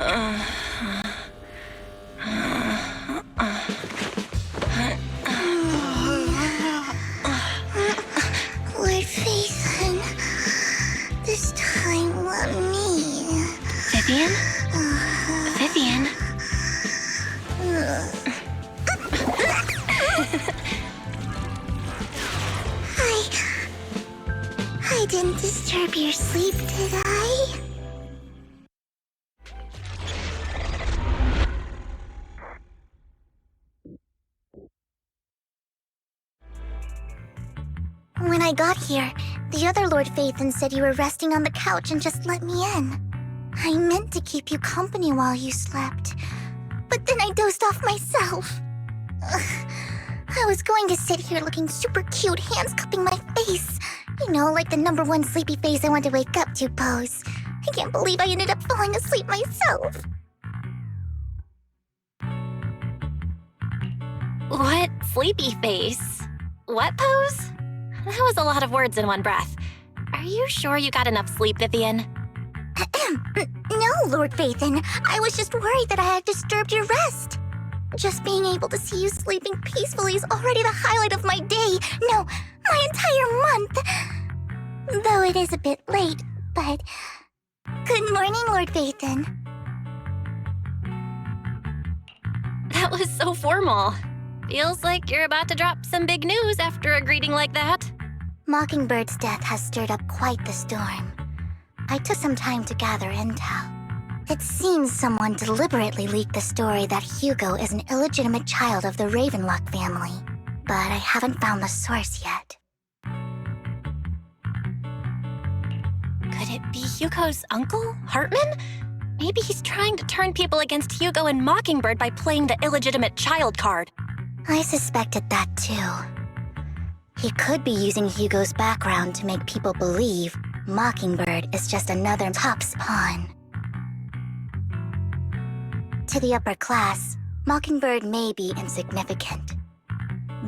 Lord Phaethon, this time let me. Vivian? Vivian? I didn't disturb your sleep, did I? When I got here, the other Lord Phaethon said you were resting on the couch and just let me in. I meant to keep you company while you slept, but then I dozed off myself. Ugh. I was going to sit here looking super cute, hands cupping my face. You know, like the #1 sleepy face I want to wake up to pose. I can't believe I ended up falling asleep myself. What sleepy face? What pose? That was a lot of words in one breath. Are you sure you got enough sleep, Vivian? No, Lord Phaethon. I was just worried that I had disturbed your rest. Just being able to see you sleeping peacefully is already the highlight of my day. No, my entire month. Though it is a bit late, but... Good morning, Lord Phaethon. That was so formal. Feels like you're about to drop some big news after a greeting like that. Mockingbird's death has stirred up quite the storm. I took some time to gather intel. It seems someone deliberately leaked the story that Hugo is an illegitimate child of the Ravenlock family, but I haven't found the source yet. Could it be Hugo's uncle, Hartman? Maybe he's trying to turn people against Hugo and Mockingbird by playing the illegitimate child card. I suspected that too. He could be using Hugo's background to make people believe Mockingbird is just another Top's pawn. To the upper class, Mockingbird may be insignificant,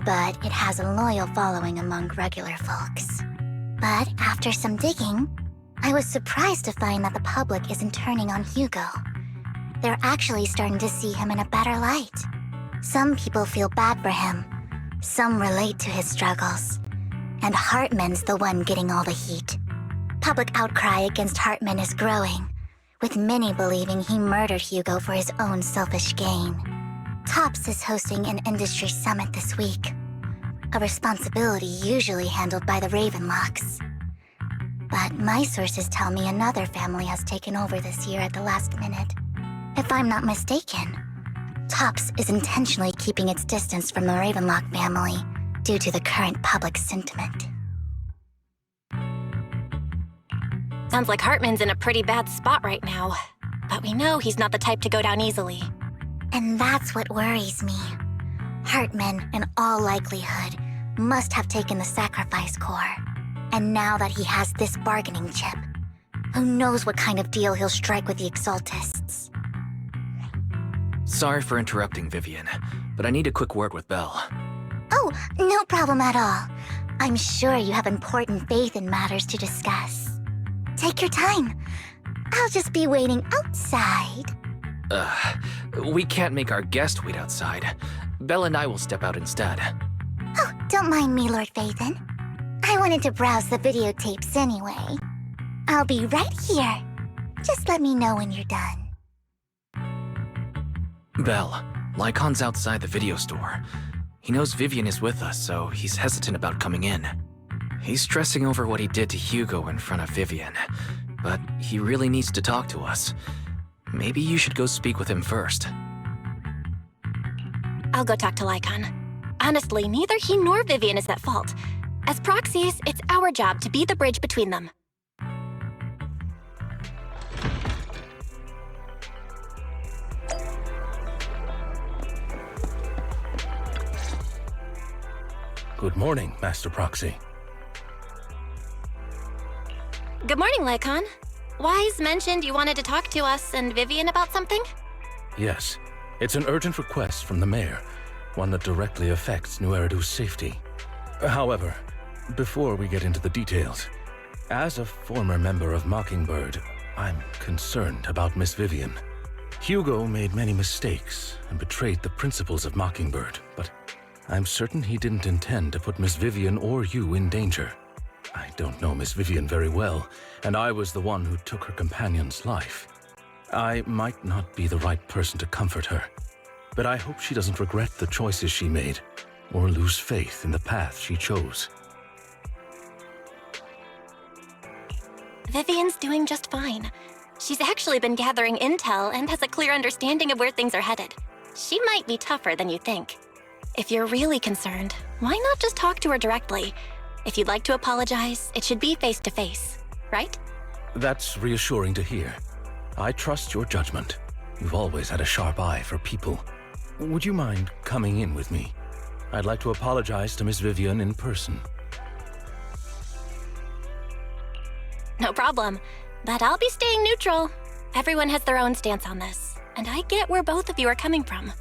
but it has a loyal following among regular folks. But after some digging, I was surprised to find that the public isn't turning on Hugo. They're actually starting to see him in a better light. Some people feel bad for him, some relate to his struggles, and Hartman's the one getting all the heat. Public outcry against Hartman is growing, with many believing he murdered Hugo for his own selfish gain. Tops is hosting an industry summit this week, a responsibility usually handled by the Ravenlocks. But my sources tell me another family has taken over this year at the last minute. If I'm not mistaken, Tops is intentionally keeping its distance from the Ravenlock family due to the current public sentiment. Sounds like Hartman's in a pretty bad spot right now, but we know he's not the type to go down easily. And that's what worries me. Hartman, in all likelihood, must have taken the sacrifice core. And now that he has this bargaining chip, who knows what kind of deal he'll strike with the Exaltists. Sorry for interrupting, Vivian, but I need a quick word with Belle. Oh, no problem at all. I'm sure you have important faith in matters to discuss. Take your time. I'll just be waiting outside. We can't make our guest wait outside. Belle and I will step out instead. Oh, don't mind me, Lord Phaethon. I wanted to browse the videotapes anyway. I'll be right here. Just let me know when you're done. Belle, Lycon's outside the video store. He knows Vivian is with us, so he's hesitant about coming in. He's stressing over what he did to Hugo in front of Vivian, but he really needs to talk to us. Maybe you should go speak with him first. I'll go talk to Lycon. Honestly, neither he nor Vivian is at fault. As proxies, it's our job to be the bridge between them. Good morning, Master Proxy. Good morning, Lycon. Wise mentioned you wanted to talk to us and Vivian about something? Yes, it's an urgent request from the mayor, one that directly affects New Eridu's safety. However, before we get into the details, as a former member of Mockingbird, I'm concerned about Miss Vivian. Hugo made many mistakes and betrayed the principles of Mockingbird, but I'm certain he didn't intend to put Miss Vivian or you in danger. I don't know Miss Vivian very well, and I was the one who took her companion's life. I might not be the right person to comfort her, but I hope she doesn't regret the choices she made or lose faith in the path she chose. Vivian's doing just fine. She's actually been gathering intel and has a clear understanding of where things are headed. She might be tougher than you think. If you're really concerned, why not just talk to her directly? If you'd like to apologize, it should be face-to-face, right? That's reassuring to hear. I trust your judgment. You've always had a sharp eye for people. Would you mind coming in with me? I'd like to apologize to Miss Vivian in person. No problem. But I'll be staying neutral. Everyone has their own stance on this, and I get where both of you are coming from.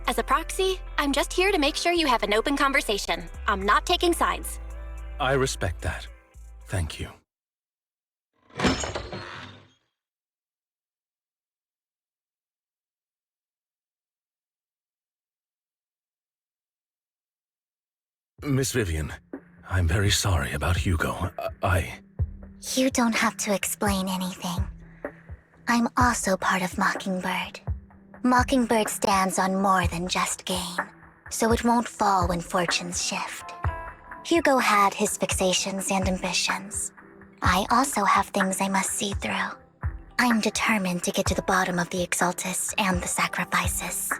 As a proxy, I'm just here to make sure you have an open conversation. I'm not taking sides. I respect that. Thank you. Miss Vivian, I'm very sorry about Hugo. You don't have to explain anything. I'm also part of Mockingbird. Mockingbird stands on more than just gain, so it won't fall when fortunes shift. Hugo had his fixations and ambitions. I also have things I must see through. I'm determined to get to the bottom of the Exaltists and the sacrifices.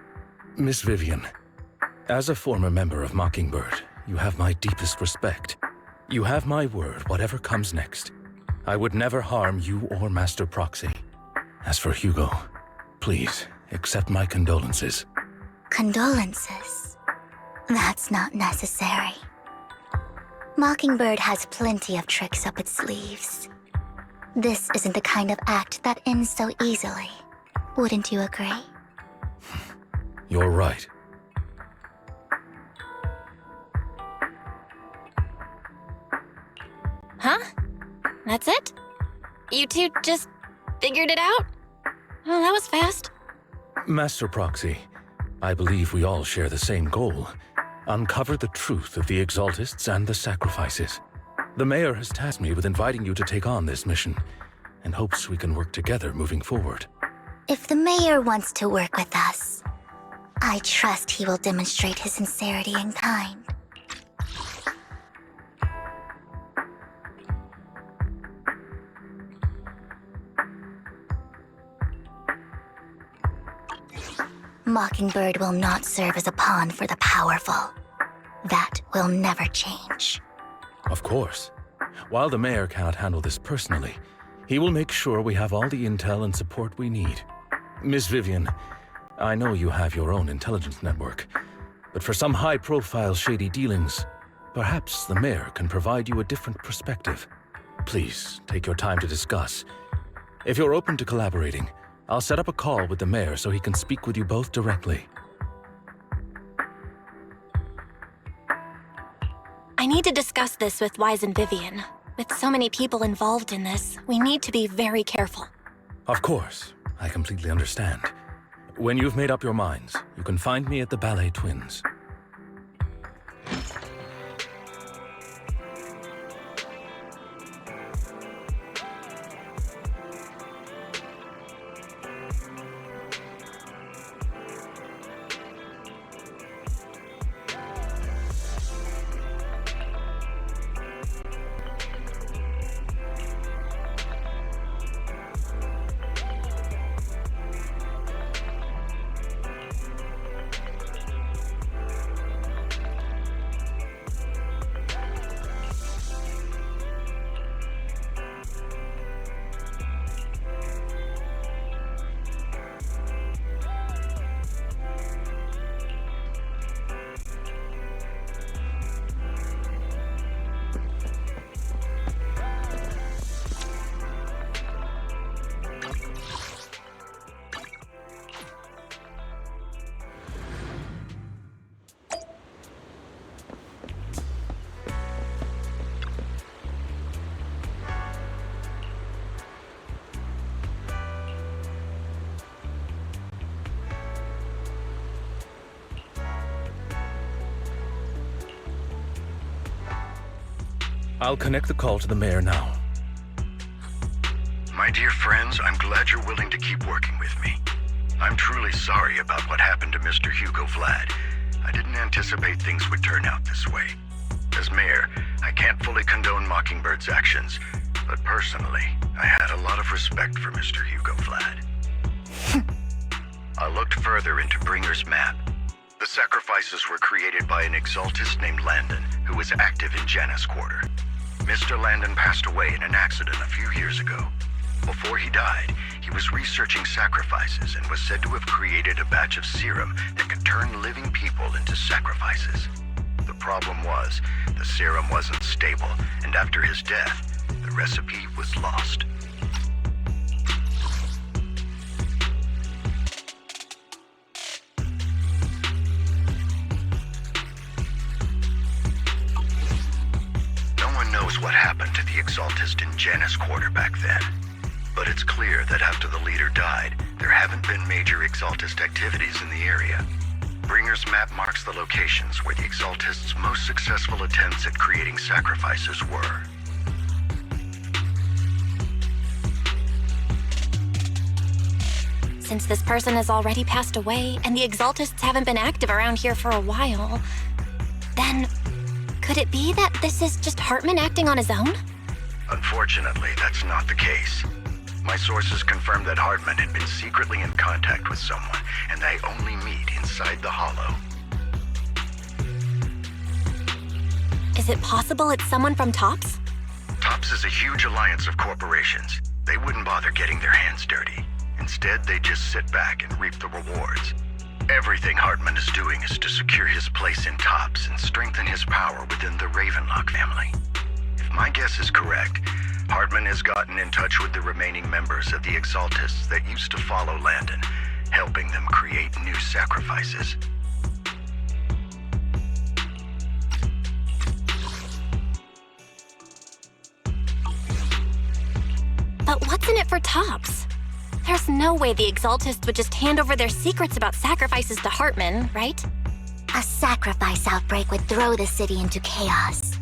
Miss Vivian, as a former member of Mockingbird, you have my deepest respect. You have my word, whatever comes next. I would never harm you or Master Proxy. As for Hugo, please accept my condolences. Condolences? That's not necessary. Mockingbird has plenty of tricks up its sleeves. This isn't the kind of act that ends so easily. Wouldn't you agree? You're right. Huh? That's it? You two just figured it out? Oh, that was fast. Master Proxy, I believe we all share the same goal. Uncover the truth of the Exaltists and the sacrifices. The Mayor has tasked me with inviting you to take on this mission, and hopes we can work together moving forward. If the Mayor wants to work with us, I trust he will demonstrate his sincerity in kind. Mockingbird will not serve as a pawn for the powerful. That will never change. Of course. While the Mayor cannot handle this personally, he will make sure we have all the intel and support we need. Miss Vivian, I know you have your own intelligence network, but for some high-profile shady dealings, perhaps the Mayor can provide you a different perspective. Please, take your time to discuss. If you're open to collaborating, I'll set up a call with the Mayor so he can speak with you both directly. I need to discuss this with Wise and Vivian. With so many people involved in this, we need to be very careful. Of course, I completely understand. When you've made up your minds, you can find me at the Ballet Twins. I'll connect the call to the mayor now. My dear friends, I'm glad you're willing to keep working with me. I'm truly sorry about what happened to Mr. Hugo Vlad. I didn't anticipate things would turn out this way. As mayor, I can't fully condone Mockingbird's actions, but personally, I had a lot of respect for Mr. Hugo Vlad. I looked further into Bringer's map. The sacrifices were created by an exaltist named Landon, who was active in Janus Quarter. Mr. Landon passed away in an accident a few years ago. Before he died, he was researching sacrifices and was said to have created a batch of serum that could turn living people into sacrifices. The problem was, the serum wasn't stable, and after his death, the recipe was lost. No one knows what happened to the exaltist in Janus Quarter back then. But it's clear that after the leader died, there haven't been major exaltist activities in the area. Bringer's map marks the locations where the exaltists' most successful attempts at creating sacrifices were. Since this person has already passed away and the exaltists haven't been active around here for a while, then could it be that this is just Hartman acting on his own? Unfortunately, that's not the case. My sources confirmed that Hartman had been secretly in contact with someone, and they only meet inside the Hollow. Is it possible it's someone from TOPS? TOPS is a huge alliance of corporations. They wouldn't bother getting their hands dirty. Instead, they just sit back and reap the rewards. Everything Hartman is doing is to secure his place in TOPS and strengthen his power within the Ravenlock family. If my guess is correct, Hartman has gotten in touch with the remaining members of the Exaltists that used to follow Landon, helping them create new sacrifices. But what's in it for TOPS? There's no way the Exaltists would just hand over their secrets about sacrifices to Hartman, right? A sacrifice outbreak would throw the city into chaos.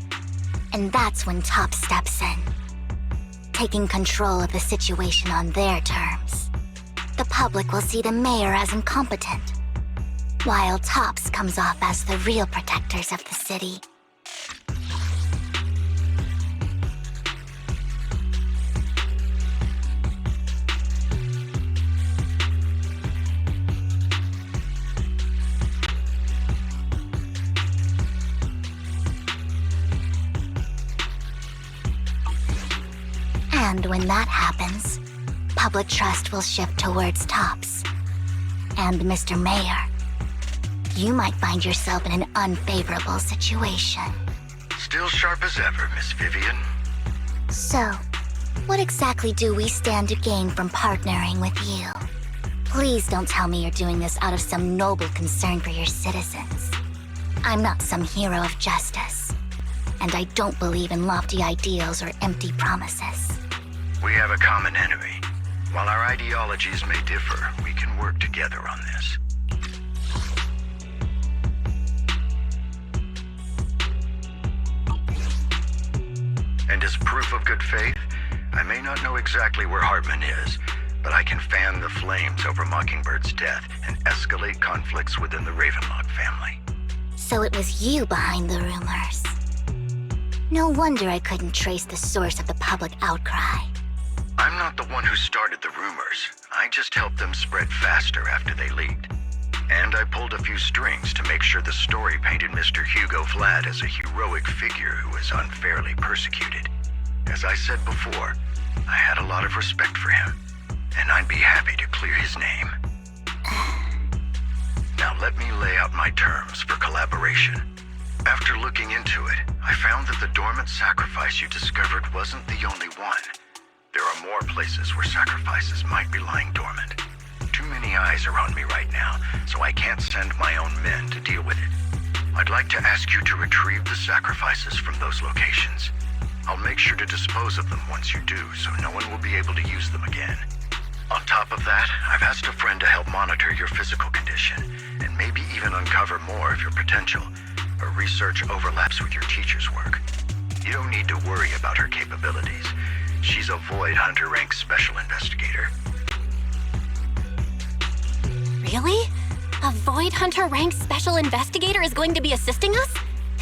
And that's when TOPS steps in, taking control of the situation on their terms. The public will see the mayor as incompetent, while TOPS comes off as the real protectors of the city. And when that happens, public trust will shift towards TOPS. And Mr. Mayor, you might find yourself in an unfavorable situation. Still sharp as ever, Miss Vivian. So, what exactly do we stand to gain from partnering with you? Please don't tell me you're doing this out of some noble concern for your citizens. I'm not some hero of justice, and I don't believe in lofty ideals or empty promises. We have a common enemy. While our ideologies may differ, we can work together on this. And as proof of good faith, I may not know exactly where Hartman is, but I can fan the flames over Mockingbird's death and escalate conflicts within the Ravenlock family. So it was you behind the rumors. No wonder I couldn't trace the source of the public outcry. I'm not the one who started the rumors. I just helped them spread faster after they leaked. And I pulled a few strings to make sure the story painted Mr. Hugo Vlad as a heroic figure who was unfairly persecuted. As I said before, I had a lot of respect for him, and I'd be happy to clear his name. Now let me lay out my terms for collaboration. After looking into it, I found that the dormant sacrifice you discovered wasn't the only one. There are more places where sacrifices might be lying dormant. Too many eyes are on me right now, so I can't send my own men to deal with it. I'd like to ask you to retrieve the sacrifices from those locations. I'll make sure to dispose of them once you do, so no one will be able to use them again. On top of that, I've asked a friend to help monitor your physical condition, and maybe even uncover more of your potential. Her research overlaps with your teacher's work. You don't need to worry about her capabilities. She's a Void Hunter rank special investigator. Really? A Void Hunter rank special investigator is going to be assisting us?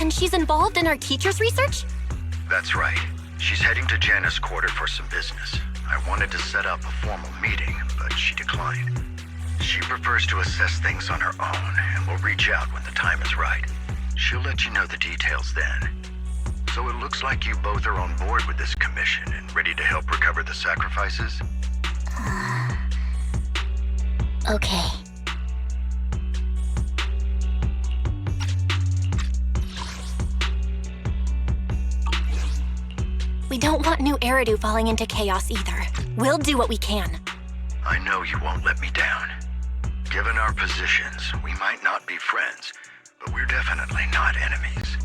And she's involved in our teacher's research? That's right. She's heading to Janna's quarter for some business. I wanted to set up a formal meeting, but she declined. She prefers to assess things on her own and will reach out when the time is right. She'll let you know the details then. So it looks like you both are on board with this commission and ready to help recover the sacrifices? Okay. We don't want new Eridu falling into chaos either. We'll do what we can. I know you won't let me down. Given our positions, we might not be friends, but we're definitely not enemies.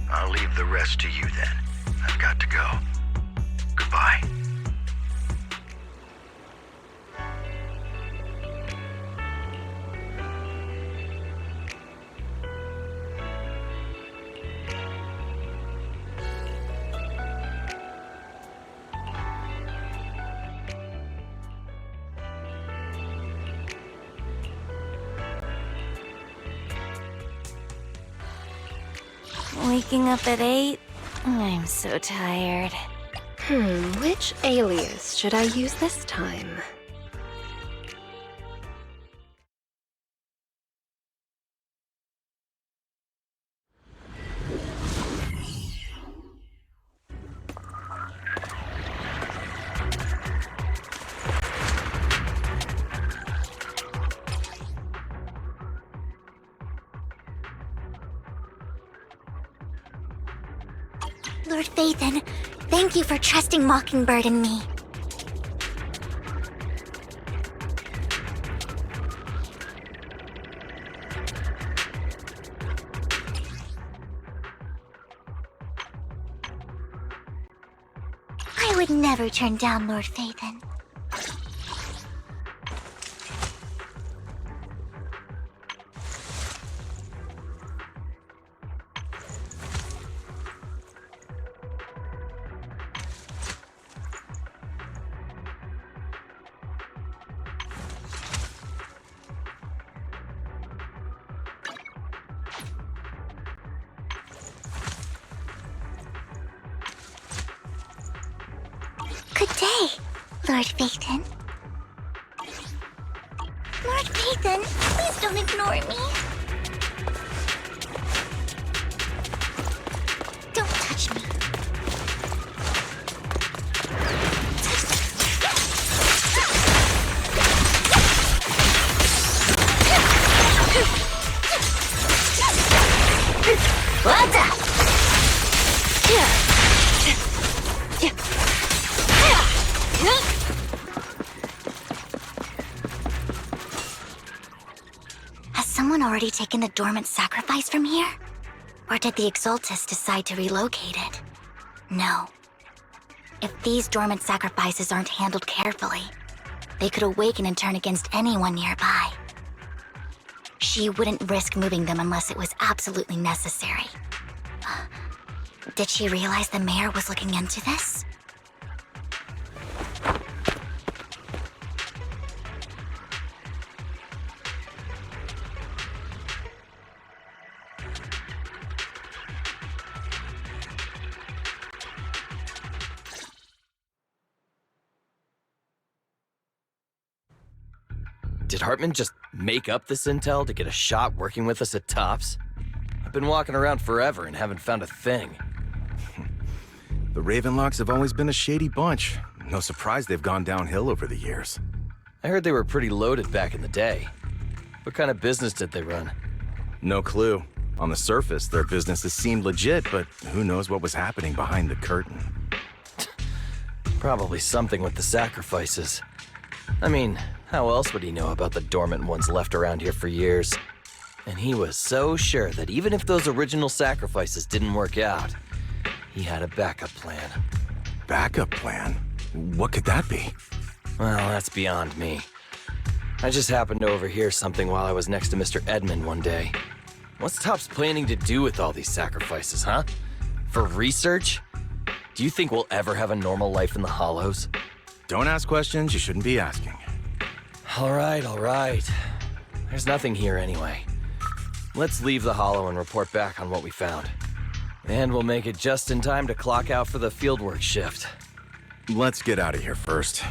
I'll leave the rest to you then. I've got to go. Goodbye. Waking up at 8? I'm so tired. Which alias should I use this time? Lord Phaethon, thank you for trusting Mockingbird and me. I would never turn down Lord Phaethon. Good day, Lord Phaethon. Lord Phaethon, please don't ignore me. Don't touch me. What's up? Has someone already taken the dormant sacrifice from here? Or did the Exaltus decide to relocate it? No. If these dormant sacrifices aren't handled carefully, they could awaken and turn against anyone nearby. She wouldn't risk moving them unless it was absolutely necessary. Did she realize the mayor was looking into this? Did Hartman just make up this intel to get a shot working with us at Tops? I've been walking around forever and haven't found a thing. The Ravenlocks have always been a shady bunch. No surprise they've gone downhill over the years. I heard they were pretty loaded back in the day. What kind of business did they run? No clue. On the surface, their businesses seemed legit, but who knows what was happening behind the curtain. Probably something with the sacrifices. I mean, how else would he know about the dormant ones left around here for years? And he was so sure that even if those original sacrifices didn't work out, he had a backup plan. Backup plan? What could that be? Well, that's beyond me. I just happened to overhear something while I was next to Mr. Edmund one day. What's Tops planning to do with all these sacrifices, huh? For research? Do you think we'll ever have a normal life in the Hollows? Don't ask questions you shouldn't be asking. All right. There's nothing here anyway. Let's leave the Hollow and report back on what we found. And we'll make it just in time to clock out for the fieldwork shift. Let's get out of here first.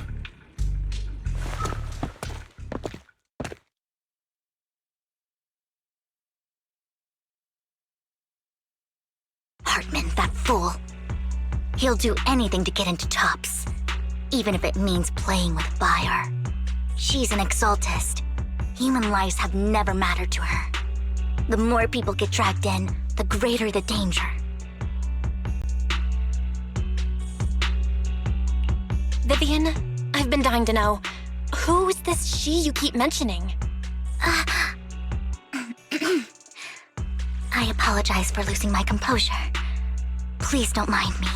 Hartman, that fool. He'll do anything to get into Tops, even if it means playing with fire. She's an exaltist. Human lives have never mattered to her. The more people get dragged in, the greater the danger. Vivian, I've been dying to know. Who is this she you keep mentioning? I apologize for losing my composure. Please don't mind me.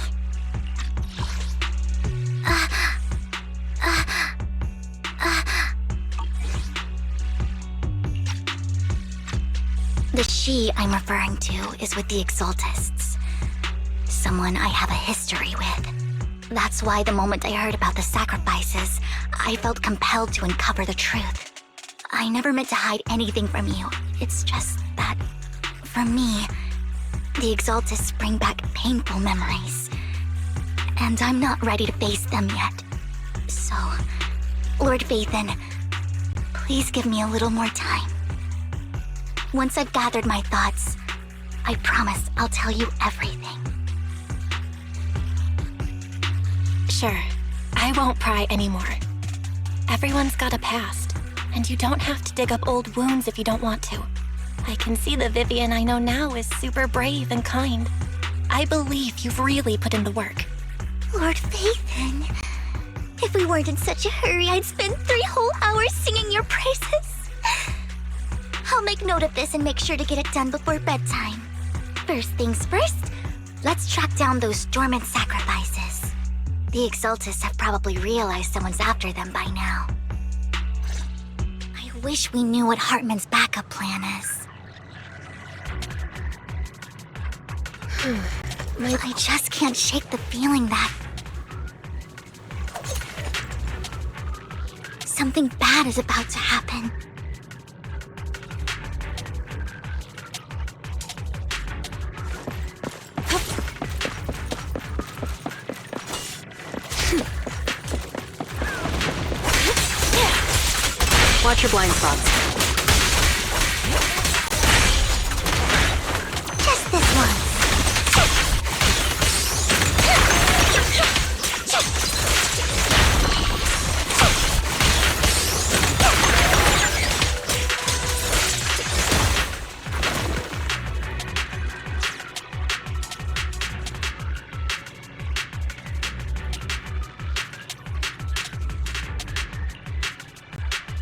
The she I'm referring to is with the Exaltists. Someone I have a history with. That's why the moment I heard about the sacrifices, I felt compelled to uncover the truth. I never meant to hide anything from you. It's just that, for me, the Exaltists bring back painful memories. And I'm not ready to face them yet. So, Lord Vathan, please give me a little more time. Once I've gathered my thoughts, I promise I'll tell you everything. Sure, I won't pry anymore. Everyone's got a past, and you don't have to dig up old wounds if you don't want to. I can see the Vivian I know now is super brave and kind. I believe you've really put in the work. Lord Vathan, if we weren't in such a hurry, I'd spend 3 whole hours singing your praises. I'll make note of this and make sure to get it done before bedtime. First things first, let's track down those dormant sacrifices. The Exaltists have probably realized someone's after them by now. I wish we knew what Hartman's backup plan is. I just can't shake the feeling that something bad is about to happen. Watch your blind spots. Just this once.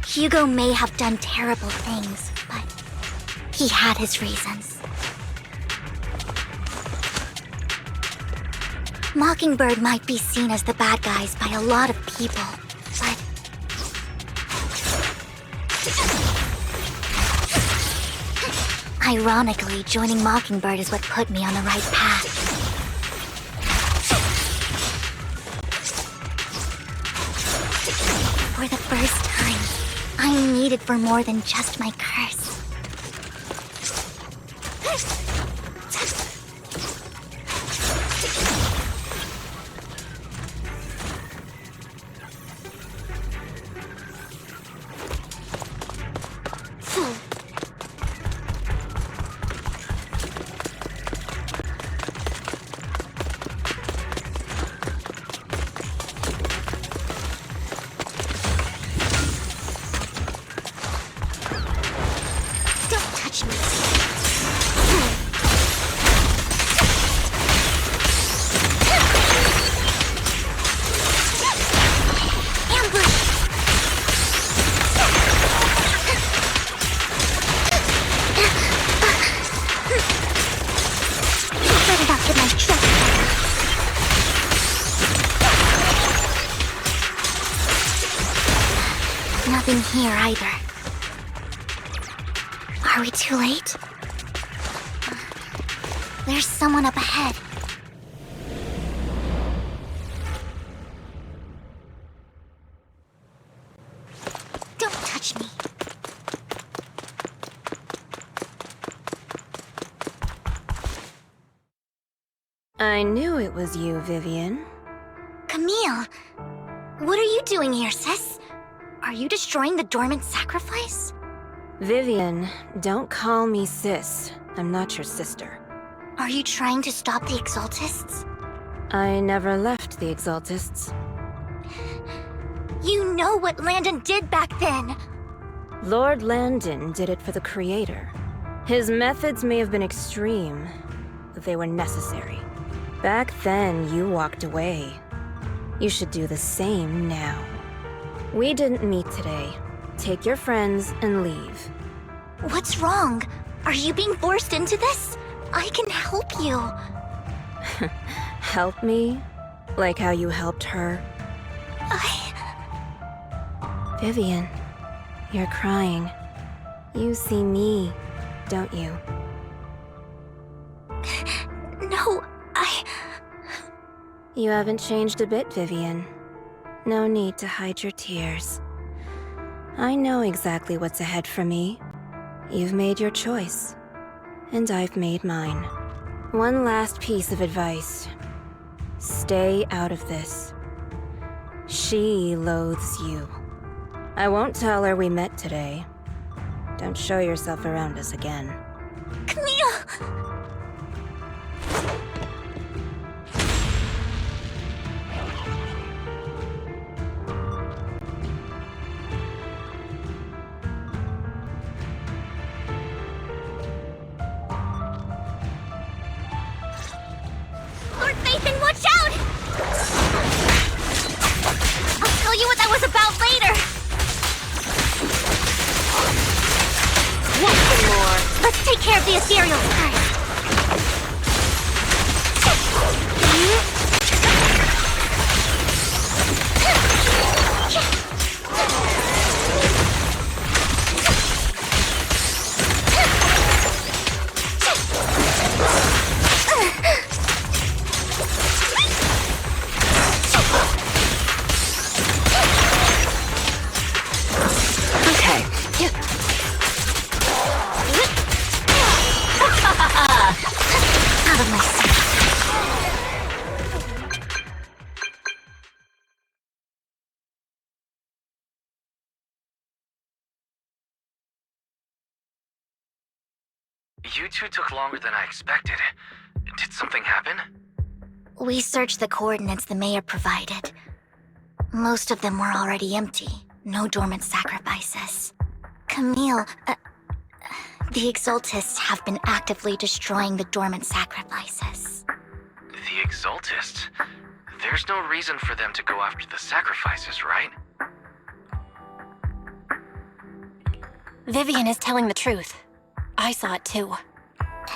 Hugo may have done terrible things, but he had his reasons. Mockingbird might be seen as the bad guys by a lot of people, but ironically, joining Mockingbird is what put me on the right path. For the first time, I'm needed for more than just my curse. Nothing here either. Are we too late? There's someone up ahead. I knew it was you, Vivian. Camille, what are you doing here, sis? Are you destroying the dormant sacrifice? Vivian, don't call me sis. I'm not your sister. Are you trying to stop the Exaltists? I never left the Exaltists. You know what Landon did back then! Lord Landon did it for the Creator. His methods may have been extreme, but they were necessary. Back then, you walked away. You should do the same now. We didn't meet today. Take your friends and leave. What's wrong? Are you being forced into this? I can help you. Help me? Like how you helped her? Vivian, you're crying. You see me, don't you? No, You haven't changed a bit, Vivian. No need to hide your tears. I know exactly what's ahead for me. You've made your choice, and I've made mine. One last piece of advice. Stay out of this. She loathes you. I won't tell her we met today. Don't show yourself around us again. Camille! Lord Nathan, watch out! I'll tell you what that was about later. Nothing more. Let's take care of the ethereals first. Out of my sight. You two took longer than I expected. Did something happen? We searched the coordinates the mayor provided. Most of them were already empty. No dormant sacrifices. Camille, the Exaltists have been actively destroying the dormant sacrifices. The Exaltists? There's no reason for them to go after the sacrifices, right? Vivian is telling the truth. I saw it too.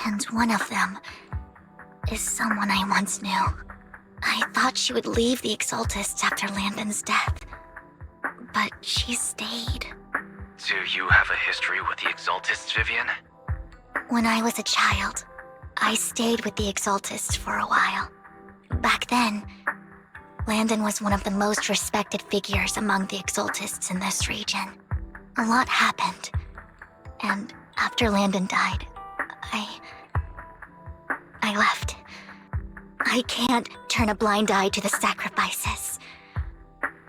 And one of them is someone I once knew. I thought she would leave the Exaltists after Landon's death, but she stayed. Do you have a history with the Exaltists, Vivian? When I was a child, I stayed with the Exaltists for a while. Back then, Landon was one of the most respected figures among the Exaltists in this region. A lot happened, and after Landon died, I left. I can't turn a blind eye to the sacrifices.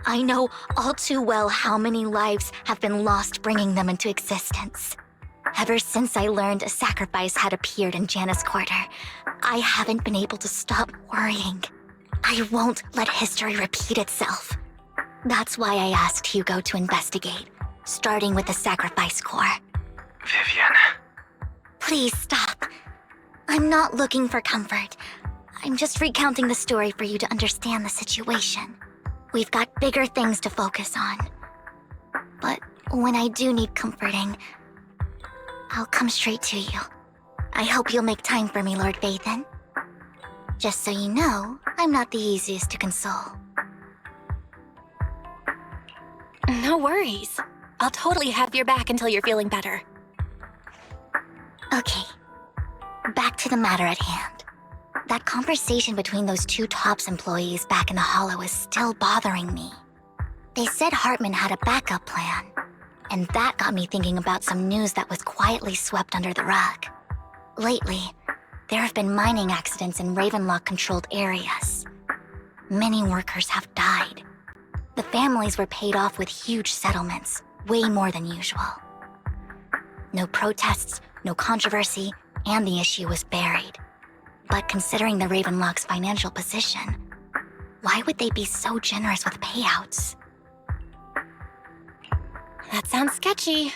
I know all too well how many lives have been lost bringing them into existence. Ever since I learned a sacrifice had appeared in Janus Quarter, I haven't been able to stop worrying. I won't let history repeat itself. That's why I asked Hugo to investigate, starting with the Sacrifice Corps. Vivian. Please stop. I'm not looking for comfort. I'm just recounting the story for you to understand the situation. We've got bigger things to focus on. But when I do need comforting, I'll come straight to you. I hope you'll make time for me, Lord Vathan. Just so you know, I'm not the easiest to console. No worries. I'll totally have your back until you're feeling better. Okay, back to the matter at hand. That conversation between those two TOPS employees back in the Hollow is still bothering me. They said Hartman had a backup plan, and that got me thinking about some news that was quietly swept under the rug. Lately, There have been mining accidents in Ravenlock-controlled areas. Many workers have died. The families were paid off with huge settlements, way more than usual. No protests, no controversy, and the issue was buried. But considering the Ravenlock's financial position, why would they be so generous with payouts? That sounds sketchy.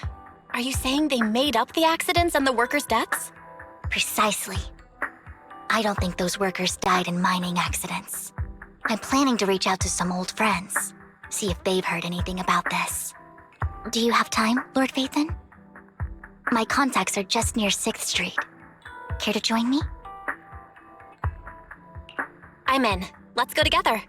Are you saying they made up the accidents and the workers' deaths? Precisely. I don't think those workers died in mining accidents. I'm planning to reach out to some old friends, see if they've heard anything about this. Do you have time, Lord Phaethon? My contacts are just near 6th Street. Care to join me? I'm in. Let's go together.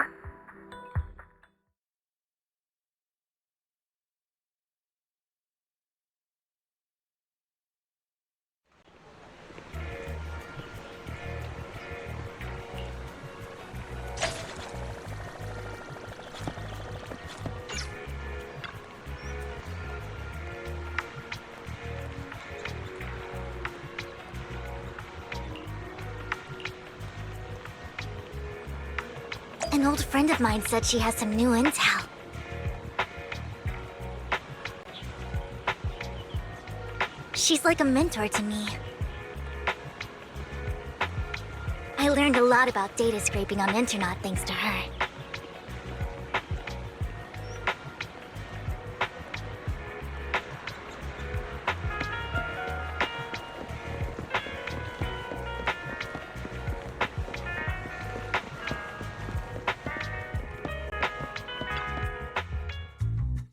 An old friend of mine said she has some new intel. She's like a mentor to me. I learned a lot about data scraping on Internet thanks to her.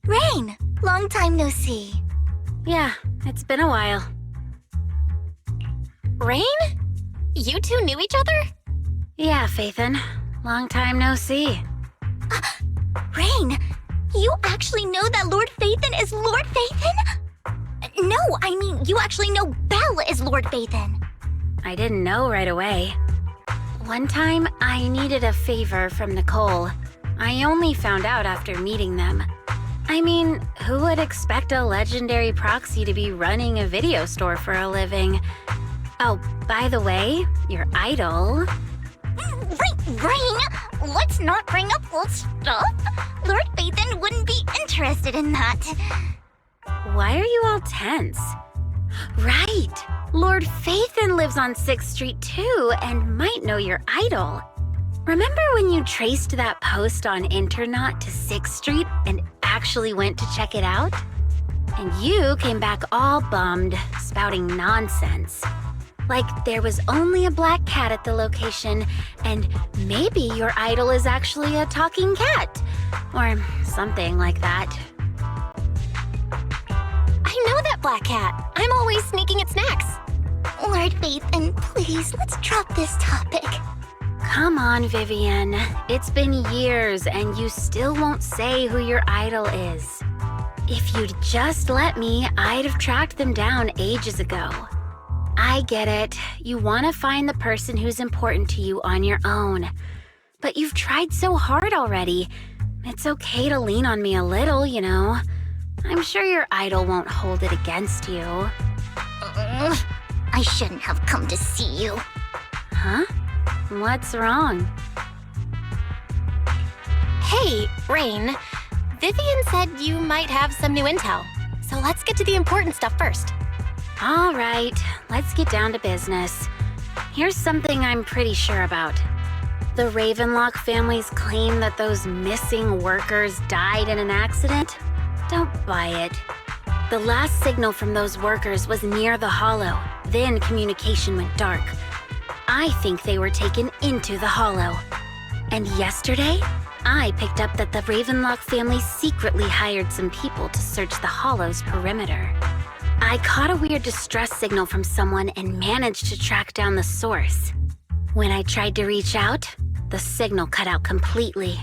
Rain! Long time no see. Yeah, it's been a while. Rain? You two knew each other? Yeah, Phaethon. Long time no see. Rain! You actually know that Lord Phaethon is Lord Phaethon? No, I mean, you actually know Belle is Lord Phaethon. I didn't know right away. One time, I needed a favor from Nicole. I only found out after meeting them. I mean, who would expect a legendary proxy to be running a video store for a living? Oh, by the way, your idol... Rain! Let's not bring up old stuff. Lord Phaethon wouldn't be interested in that. Why are you all tense? Right! Lord Phaethon lives on 6th Street too and might know your idol. Remember when you traced that post on Internet to 6th Street and actually went to check it out? And you came back all bummed, spouting nonsense. Like there was only a black cat at the location, and maybe your idol is actually a talking cat. Or something like that. I know that black cat. I'm always sneaking at snacks. Lord Phaethon, please, let's drop this topic. Come on, Vivian. It's been years and you still won't say who your idol is. If you'd just let me, I'd have tracked them down ages ago. I get it. You want to find the person who's important to you on your own. But you've tried so hard already. It's okay to lean on me a little, you know. I'm sure your idol won't hold it against you. I shouldn't have come to see you. Huh? What's wrong? Hey, Rain. Vivian said you might have some new intel. So let's get to the important stuff first. All right, let's get down to business. Here's something I'm pretty sure about. The Ravenlock family's claim that those missing workers died in an accident? Don't buy it. The last signal from those workers was near the hollow. Then communication went dark. I think they were taken into the hollow. And yesterday, I picked up that the Ravenlock family secretly hired some people to search the hollow's perimeter. I caught a weird distress signal from someone and managed to track down the source. When I tried to reach out, the signal cut out completely.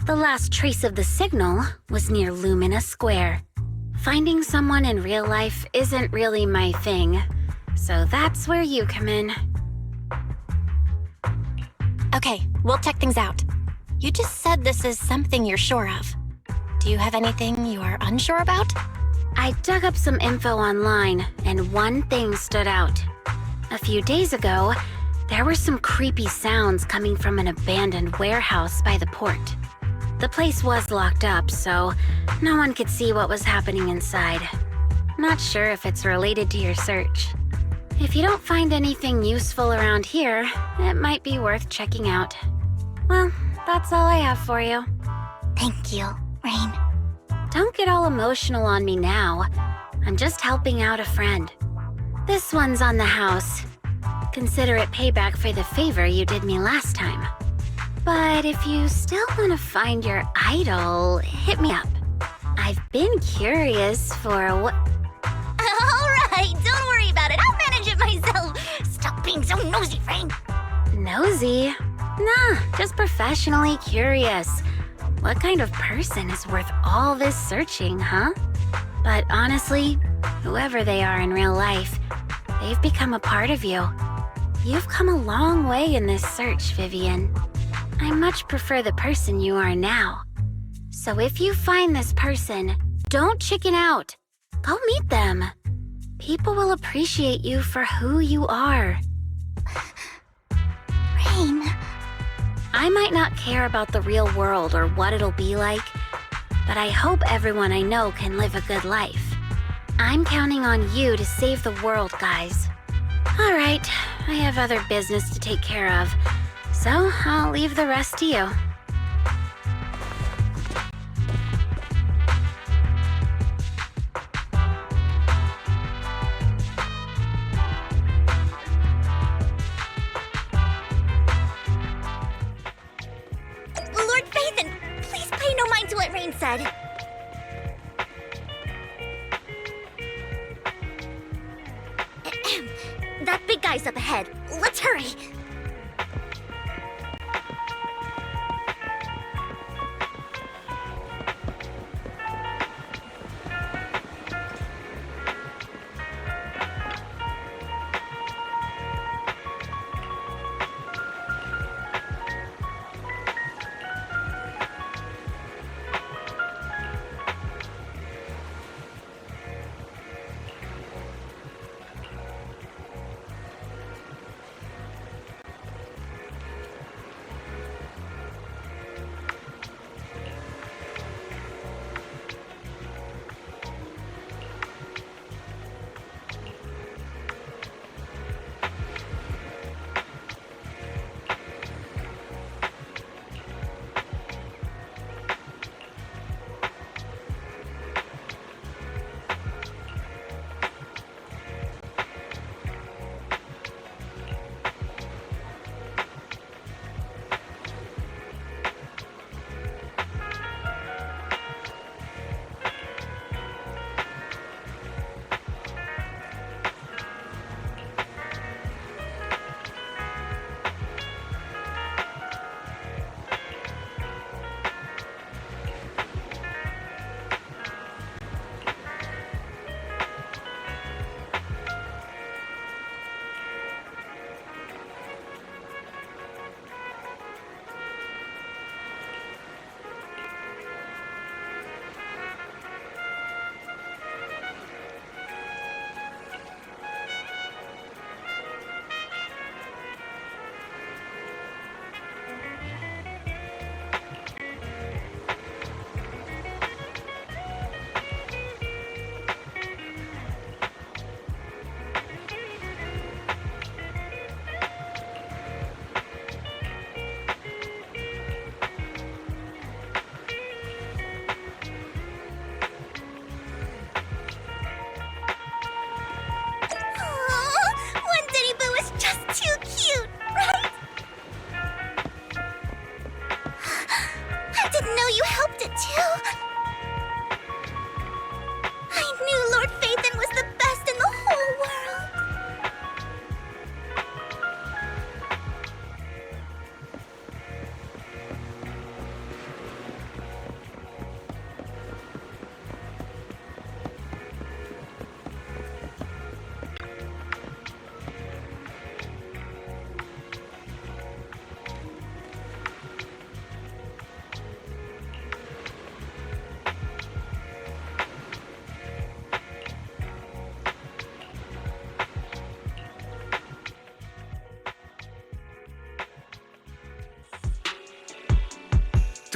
The last trace of the signal was near Lumina Square. Finding someone in real life isn't really my thing, so that's where you come in. Okay, we'll check things out. You just said this is something you're sure of. Do you have anything you are unsure about? I dug up some info online, and one thing stood out. A few days ago, There were some creepy sounds coming from an abandoned warehouse by the port. The place was locked up, so no one could see what was happening inside. Not sure if it's related to your search. If you don't find anything useful around here, it might be worth checking out. Well, that's all I have for you. Thank you, Rain. Don't get all emotional on me now. I'm just helping out a friend. This one's on the house. Consider it payback for the favor you did me last time. But if you still want to find your idol, hit me up. I've been curious for what... Alright, don't worry about it. I'll manage it myself. Stop being so nosy, Rain. Nosy? Nah, just professionally curious. What kind of person is worth all this searching, huh? But honestly, whoever they are in real life, they've become a part of you. You've come a long way in this search, Vivian. I much prefer the person you are now. So if you find this person, don't chicken out. Go meet them. People will appreciate you for who you are. Rain. I might not care about the real world or what it'll be like, but I hope everyone I know can live a good life. I'm counting on you to save the world, guys. All right, I have other business to take care of, so I'll leave the rest to you. Lord Phaethon, please pay no mind to what Rain said. That big guy's up ahead. Let's hurry.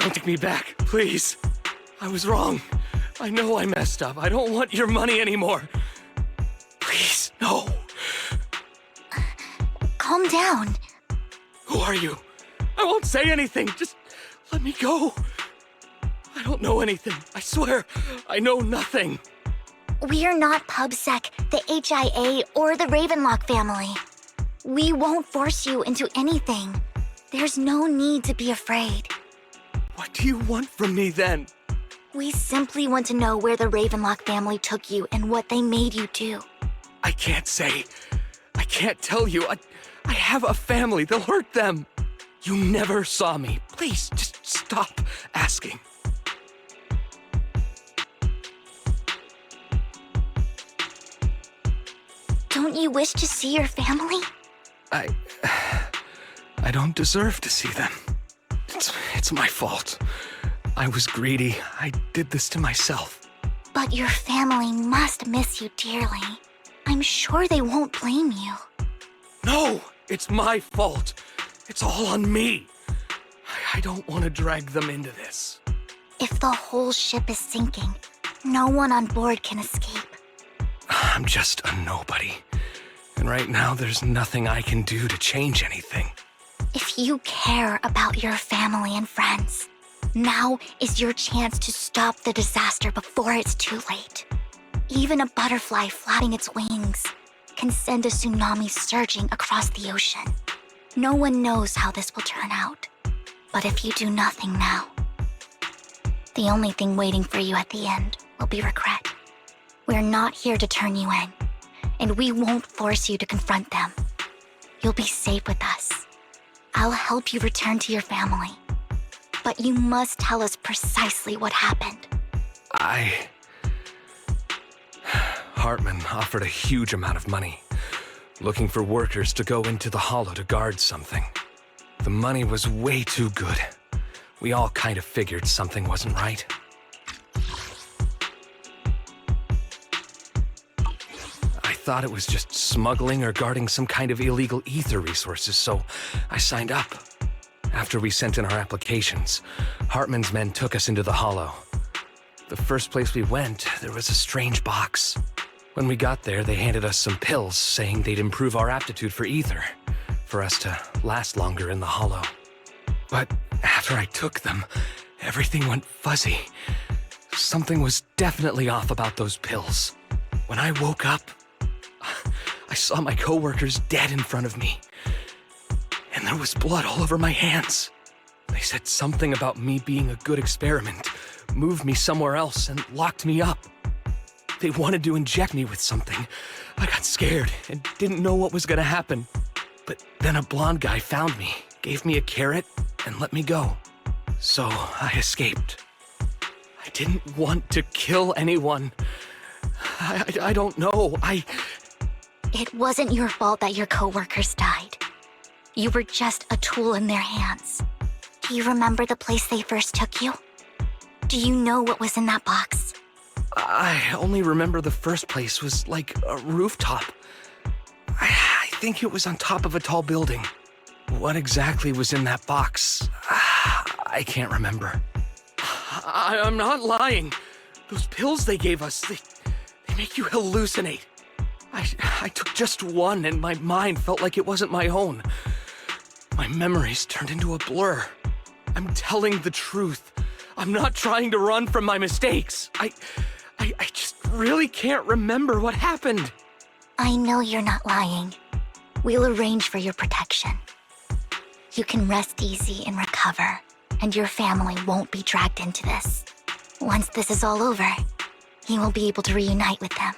Don't take me back, please. I was wrong. I know I messed up. I don't want your money anymore. Please, no. Calm down. Who are you? I won't say anything. Just let me go. I don't know anything. I swear, I know nothing. We are not PubSec, the HIA, or the Ravenlock family. We won't force you into anything. There's no need to be afraid. What do you want from me then? We simply want to know where the Ravenlock family took you and what they made you do. I can't say. I can't tell you. I have a family. They'll hurt them. You never saw me. Please, just stop asking. Don't you wish to see your family? I don't deserve to see them. It's my fault. I was greedy. I did this to myself. But your family must miss you dearly. I'm sure they won't blame you. No, it's my fault. It's all on me. I don't want to drag them into this. If the whole ship is sinking, no one on board can escape. I'm just a nobody. And right now, there's nothing I can do to change anything. If you care about your family and friends, now is your chance to stop the disaster before it's too late. Even a butterfly flapping its wings can send a tsunami surging across the ocean. No one knows how this will turn out. But if you do nothing now, the only thing waiting for you at the end will be regret. We're not here to turn you in, and we won't force you to confront them. You'll be safe with us. I'll help you return to your family. But you must tell us precisely what happened. Hartman offered a huge amount of money, looking for workers to go into the hollow to guard something. The money was way too good. We all kind of figured something wasn't right. I thought it was just smuggling or guarding some kind of illegal ether resources, so I signed up. After we sent in our applications, Hartman's men took us into the hollow. The first place we went, there was a strange box. When we got there, they handed us some pills, saying they'd improve our aptitude for ether, for us to last longer in the hollow. But after I took them, everything went fuzzy. Something was definitely off about those pills. When I woke up, I saw my coworkers dead in front of me. And there was blood all over my hands. They said something about me being a good experiment, moved me somewhere else, and locked me up. They wanted to inject me with something. I got scared and didn't know what was gonna happen. But then a blonde guy found me, gave me a carrot, and let me go. So I escaped. I didn't want to kill anyone. I don't know. It wasn't your fault that your coworkers died. You were just a tool in their hands. Do you remember the place they first took you? Do you know what was in that box? I only remember the first place was like a rooftop. I think it was on top of a tall building. What exactly was in that box? I can't remember. I'm not lying. Those pills they gave us, they make you hallucinate. I took just one and my mind felt like it wasn't my own. My memories turned into a blur. I'm telling the truth. I'm not trying to run from my mistakes. I just really can't remember what happened. I know you're not lying. We'll arrange for your protection. You can rest easy and recover, and your family won't be dragged into this. Once this is all over, you will be able to reunite with them.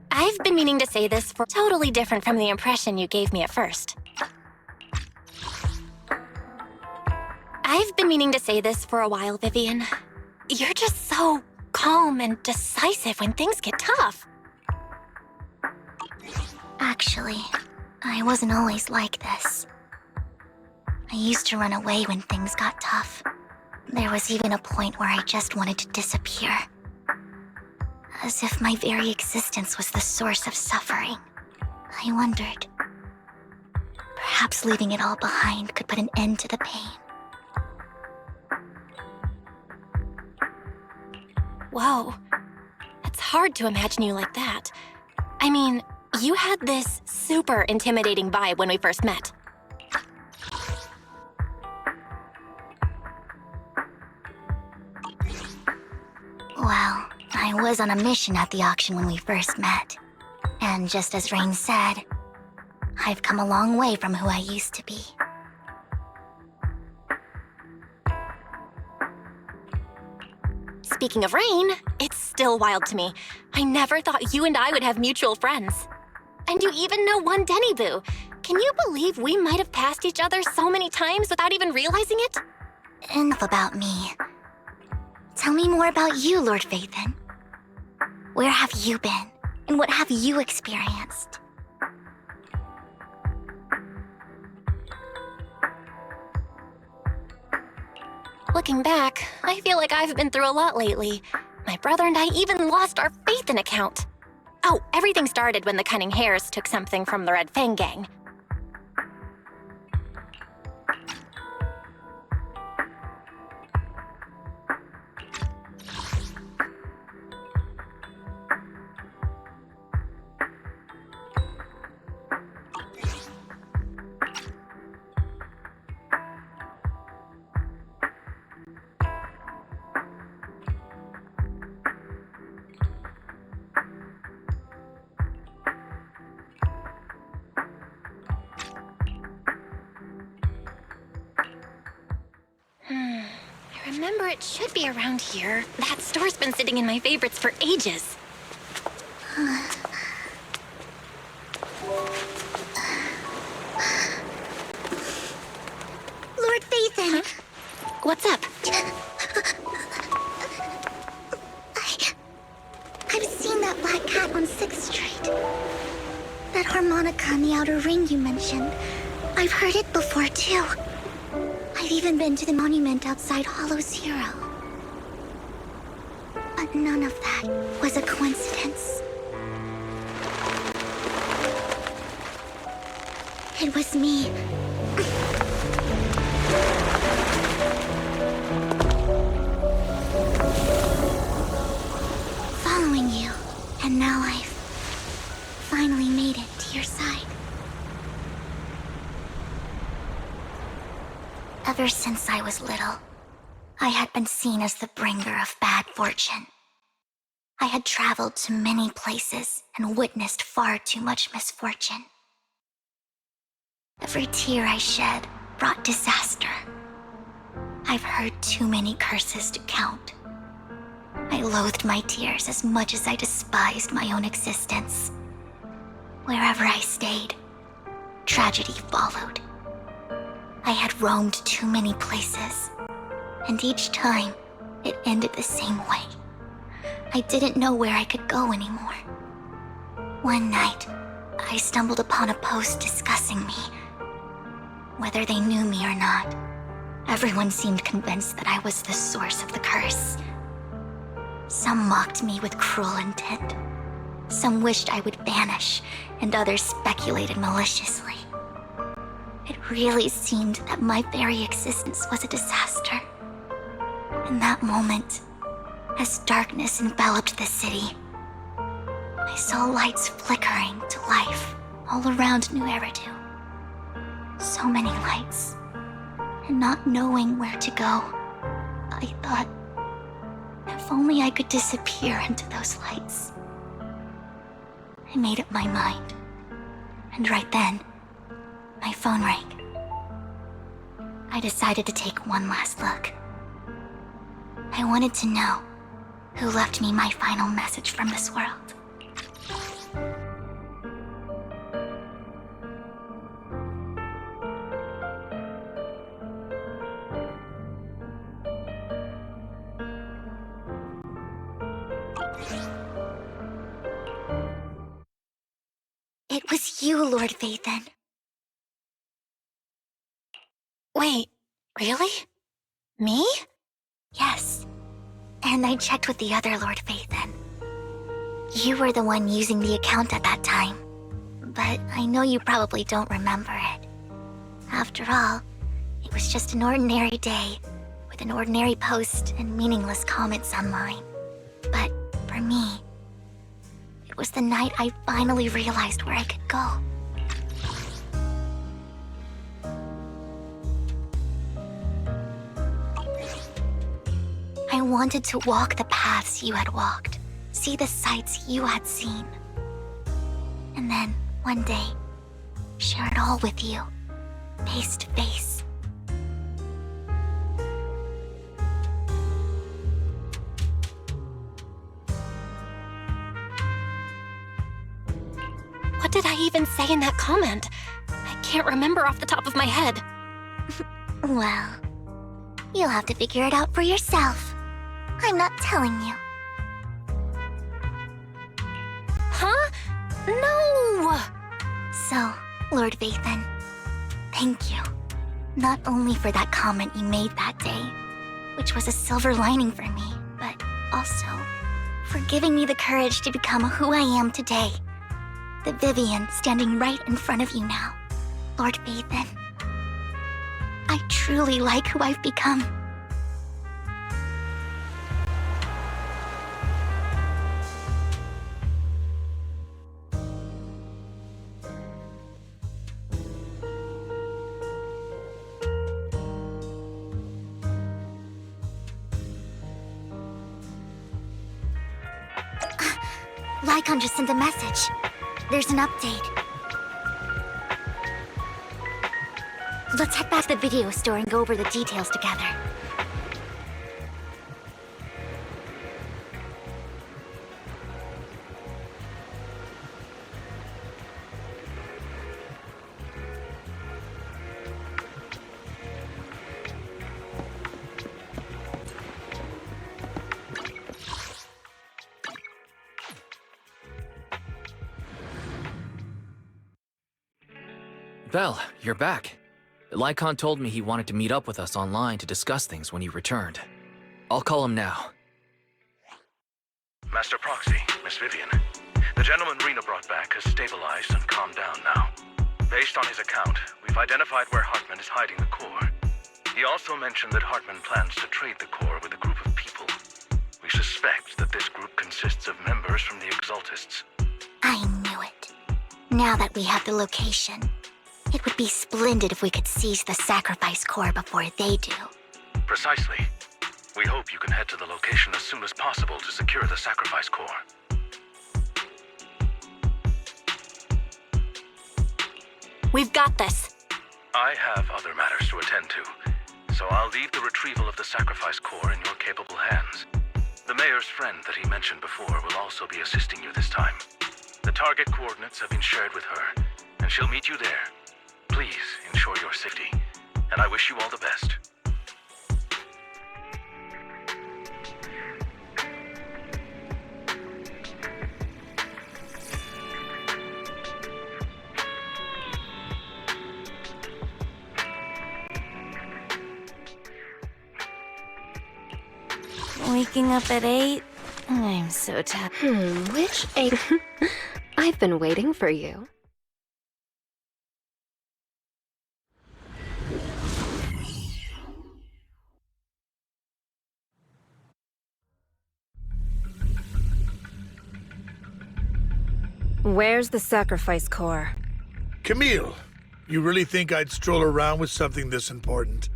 I've been meaning to say this for totally different from the impression you gave me at first. I've been meaning to say this for a while, Vivian. You're just so calm and decisive when things get tough. Actually, I wasn't always like this. I used to run away when things got tough. There was even a point where I just wanted to disappear. As if my very existence was the source of suffering. I wondered. Perhaps leaving it all behind could put an end to the pain. Whoa. It's hard to imagine you like that. I mean, you had this super intimidating vibe when we first met. Well, I was on a mission at the auction when we first met. And just as Rain said, I've come a long way from who I used to be. Speaking of Rain, it's still wild to me. I never thought you and I would have mutual friends. And you even know one Denny Boo. Can you believe we might have passed each other so many times without even realizing it? Enough about me. Tell me more about you, Lord Phaethon. Where have you been? And what have you experienced? Looking back, I feel like I've been through a lot lately. My brother and I even lost our Phaethon account. Oh, everything started when the Cunning Hares took something from the Red Fang gang. I remember it should be around here. That store's been sitting in my favorites for ages. Lord Phaethon! What's up? I've seen that black cat on 6th Street. That harmonica in the outer ring you mentioned. I've heard it before, too. I've even been to the monument outside Hollow Zero. But none of that was a coincidence. It was me. Following you, and now I've finally made it to your side. Ever since I was little, I had been seen as the bringer of bad fortune. I had traveled to many places and witnessed far too much misfortune. Every tear I shed brought disaster. I've heard too many curses to count. I loathed my tears as much as I despised my own existence. Wherever I stayed, tragedy followed. I had roamed too many places, and each time, it ended the same way. I didn't know where I could go anymore. One night, I stumbled upon a post discussing me. Whether they knew me or not, everyone seemed convinced that I was the source of the curse. Some mocked me with cruel intent. Some wished I would vanish, and others speculated maliciously. It really seemed that my very existence was a disaster. In that moment, as darkness enveloped the city, I saw lights flickering to life all around New Eridu. So many lights, and not knowing where to go, I thought, if only I could disappear into those lights. I made up my mind, and right then, my phone rang. I decided to take one last look. I wanted to know who left me my final message from this world. It was you, Lord Vathan. Wait, really? Me? Yes. And I checked with the other Lord Vathan. You were the one using the account at that time. But I know you probably don't remember it. After all, it was just an ordinary day, with an ordinary post and meaningless comments online. But for me, it was the night I finally realized where I could go. I wanted to walk the paths you had walked, see the sights you had seen. And then, one day, share it all with you, face to face. What did I even say in that comment? I can't remember off the top of my head. Well, you'll have to figure it out for yourself. I'm not telling you. Huh? No! So, Lord Vathan, thank you. Not only for that comment you made that day, which was a silver lining for me, but also for giving me the courage to become who I am today. The Vivian standing right in front of you now, Lord Vathan. I truly like who I've become. Lycon just sent a message. There's an update. Let's head back to the video store and go over the details together. Belle, you're back. Lycon told me he wanted to meet up with us online to discuss things when you returned. I'll call him now. Master Proxy, Miss Vivian. The gentleman Rena brought back has stabilized and calmed down now. Based on his account, we've identified where Hartman is hiding the core. He also mentioned that Hartman plans to trade the core with a group of people. We suspect that this group consists of members from the Exaltists. I knew it. Now that we have the location, it would be splendid if we could seize the sacrifice core before they do. Precisely. We hope you can head to the location as soon as possible to secure the sacrifice core. We've got this. I have other matters to attend to, so I'll leave the retrieval of the sacrifice core in your capable hands. The mayor's friend that he mentioned before will also be assisting you this time. The target coordinates have been shared with her, and she'll meet you there. Please ensure your safety, and I wish you all the best. Waking up at 8? I'm so tired. Which 8? I've been waiting for you. Where's the sacrifice core? Camille, you really think I'd stroll around with something this important?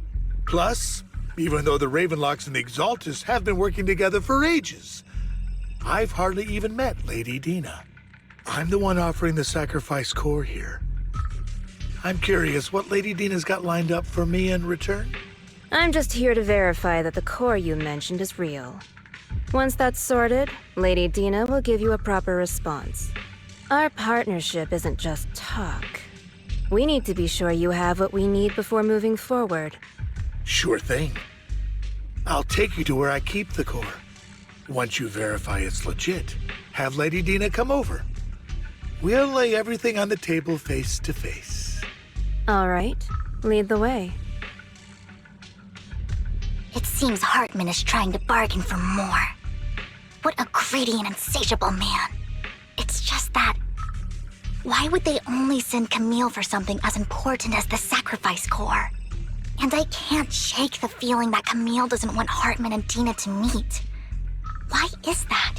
Plus, even though the Ravenlocks and the Exaltists have been working together for ages, I've hardly even met Lady Dina. I'm the one offering the sacrifice core here. I'm curious what Lady Dina's got lined up for me in return? I'm just here to verify that the core you mentioned is real. Once that's sorted, Lady Dina will give you a proper response. Our partnership isn't just talk. We need to be sure you have what we need before moving forward. Sure thing. I'll take you to where I keep the core. Once you verify it's legit, have Lady Dina come over. We'll lay everything on the table face to face. All right, lead the way. It seems Hartman is trying to bargain for more. What a greedy and insatiable man. It's just that... why would they only send Camille for something as important as the sacrifice core? And I can't shake the feeling that Camille doesn't want Hartman and Dina to meet. Why is that?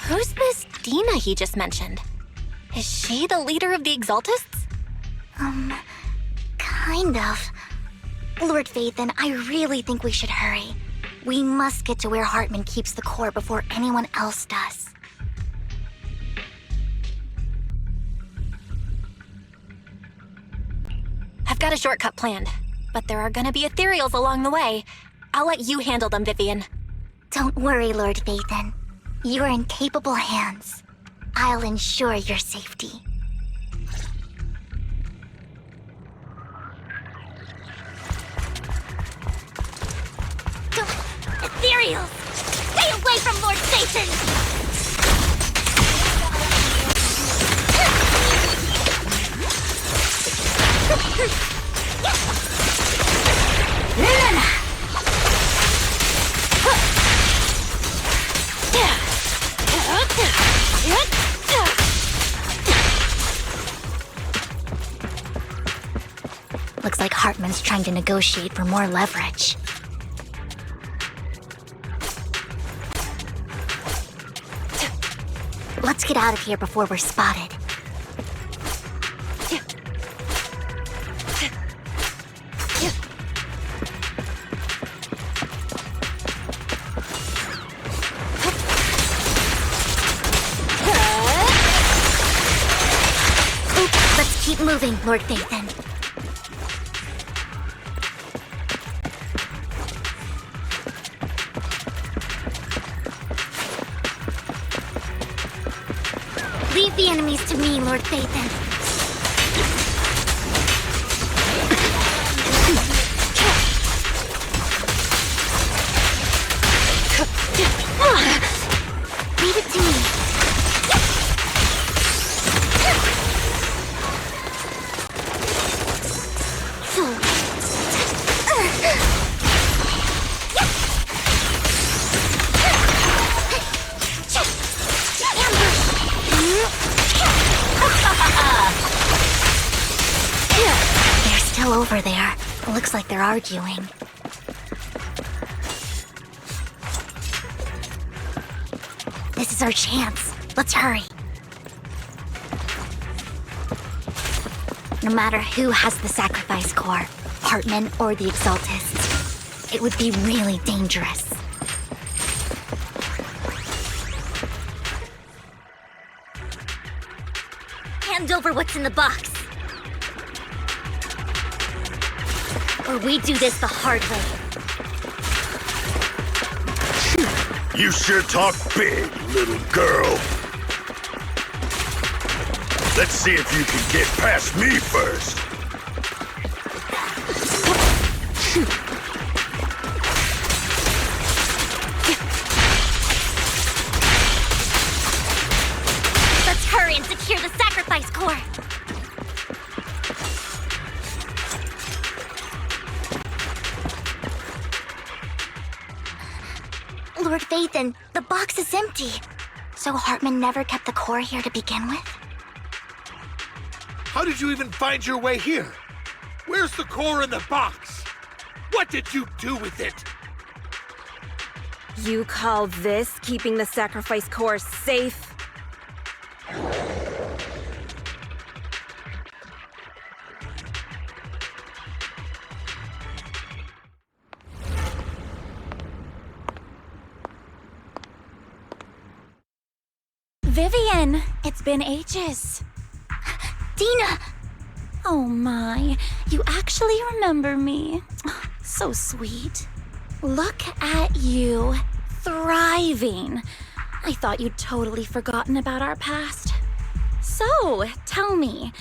Who's this Dina he just mentioned? Is she the leader of the Exaltists? Kind of. Lord Vathan, I really think we should hurry. We must get to where Hartman keeps the core before anyone else does. I've got a shortcut planned, but there are gonna be ethereals along the way. I'll let you handle them, Vivian. Don't worry, Lord Vathan. You're in capable hands. I'll ensure your safety. Ethereals! Stay away from Lord Satan! Looks like Hartman's trying to negotiate for more leverage. Let's get out of here before we're spotted. Let's keep moving, Lord Vathan. Leave the enemies to me, Lord Vathan. Leave it to me. They're still over there. Looks like they're arguing. This is our chance. Let's hurry. No matter who has the sacrifice core, Hartman or the Exaltists, it would be really dangerous. Hand over what's in the box. Or we do this the hard way. You sure talk big, little girl. Let's see if you can get past me first. Let's hurry and secure the sacrifice core. Lord Vathan, the box is empty. So Hartman never kept the core here to begin with? How did you even find your way here? Where's the core in the box? What did you do with it? You call this keeping the sacrifice core safe? Vivian, it's been ages. Dina! Oh my, you actually remember me. So sweet. Look at you, thriving. I thought you'd totally forgotten about our past. So, tell me,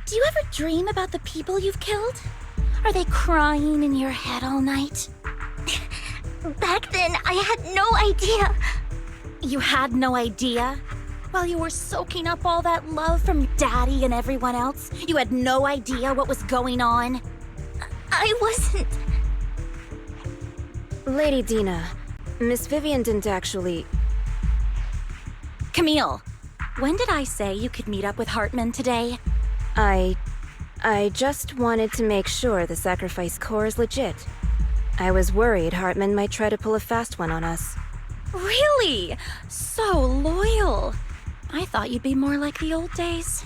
Do you ever dream about the people you've killed? Are they crying in your head all night? Back then, I had no idea. You had no idea? While you were soaking up all that love from Daddy and everyone else, you had no idea what was going on? I wasn't... Lady Dina, Miss Vivian didn't actually... Camille, when did I say you could meet up with Hartman today? I just wanted to make sure the sacrifice core is legit. I was worried Hartman might try to pull a fast one on us. Really? So loyal. I thought you'd be more like the old days.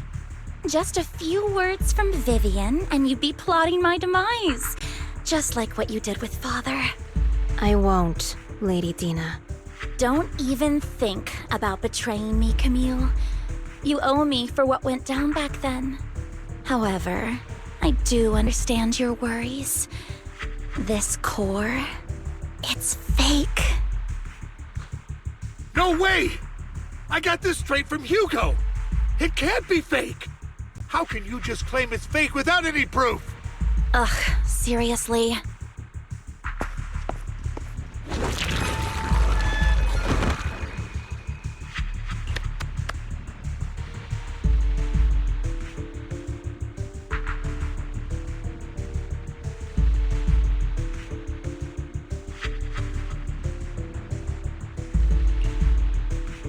Just a few words from Vivian, and you'd be plotting my demise. Just like what you did with Father. I won't, Lady Dina. Don't even think about betraying me, Camille. You owe me for what went down back then. However, I do understand your worries. This core, it's fake. No way! I got this straight from Hugo. It can't be fake. How can you just claim it's fake without any proof? Ugh, seriously.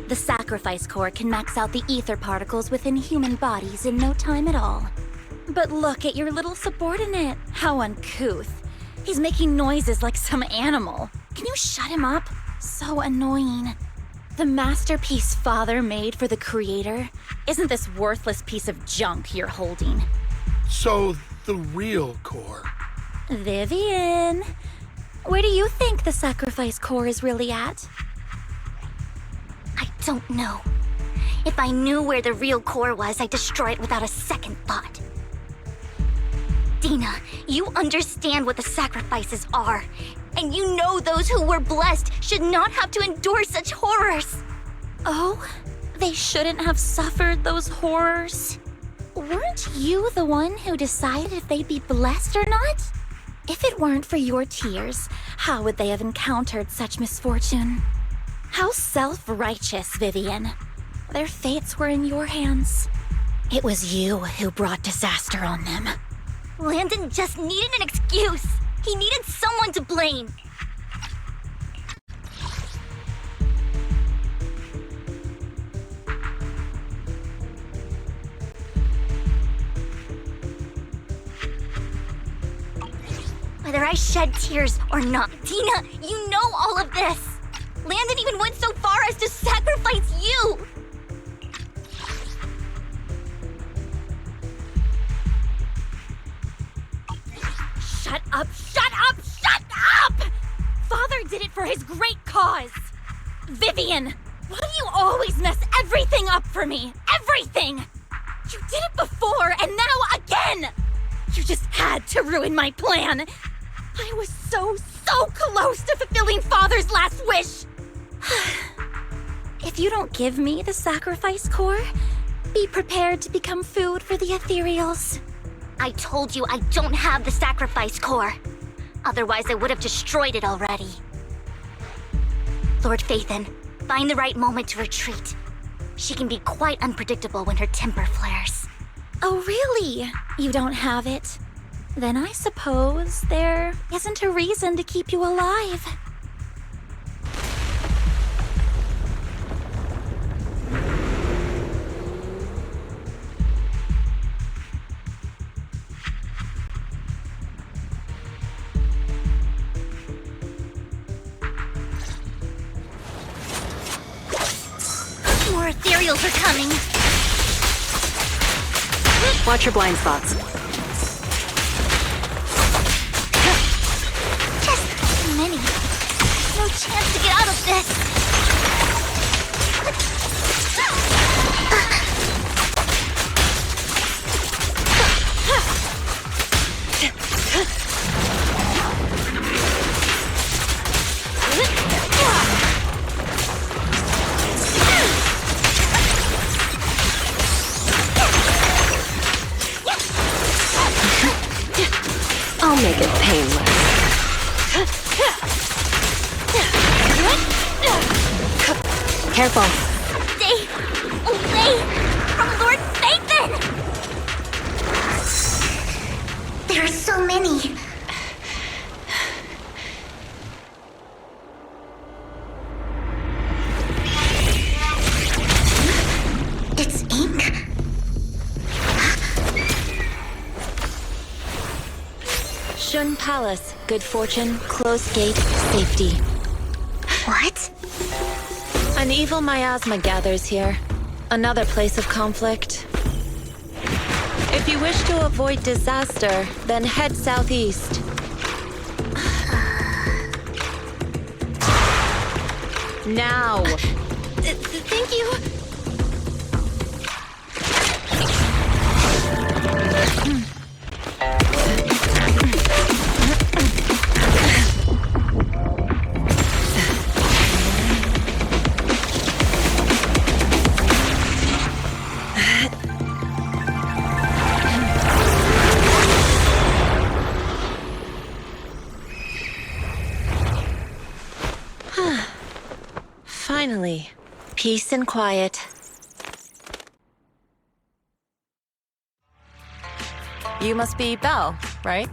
The sacrifice core can max out the ether particles within human bodies in no time at all. But look at your little subordinate. How uncouth. He's making noises like some animal. Can you shut him up? So annoying. The masterpiece Father made for the Creator isn't this worthless piece of junk you're holding. So, the real core. Vivian, where do you think the sacrifice core is really at? I don't know. If I knew where the real core was, I'd destroy it without a second thought. Dina, you understand what the sacrifices are. And you know those who were blessed should not have to endure such horrors. Oh, they shouldn't have suffered those horrors. Weren't you the one who decided if they'd be blessed or not? If it weren't for your tears, how would they have encountered such misfortune? How self-righteous, Vivian. Their fates were in your hands. It was you who brought disaster on them. Landon just needed an excuse. He needed someone to blame. Whether I shed tears or not, Dina, you know all of this. Landon even went so far as to sacrifice you! Shut up! Shut up! Shut up! Father did it for his great cause! Vivian, why do you always mess everything up for me? Everything! You did it before, and now again! You just had to ruin my plan! I was so close to fulfilling Father's last wish! If you don't give me the sacrifice core, be prepared to become food for the ethereals. I told you I don't have the sacrifice core. Otherwise, I would have destroyed it already. Lord Phaethon, find the right moment to retreat. She can be quite unpredictable when her temper flares. Oh, really? You don't have it? Then I suppose there isn't a reason to keep you alive. More ethereals are coming. Watch your blind spots. Just too many. No chance to get out of this. make it painless. Careful. Stay away from Lord Phaethon! There are so many. It's ink. Shun Palace. Good fortune, closed gate, safety. What? An evil miasma gathers here. Another place of conflict. If you wish to avoid disaster, then head southeast. Now! Thank you. Finally, peace and quiet. You must be Belle, right?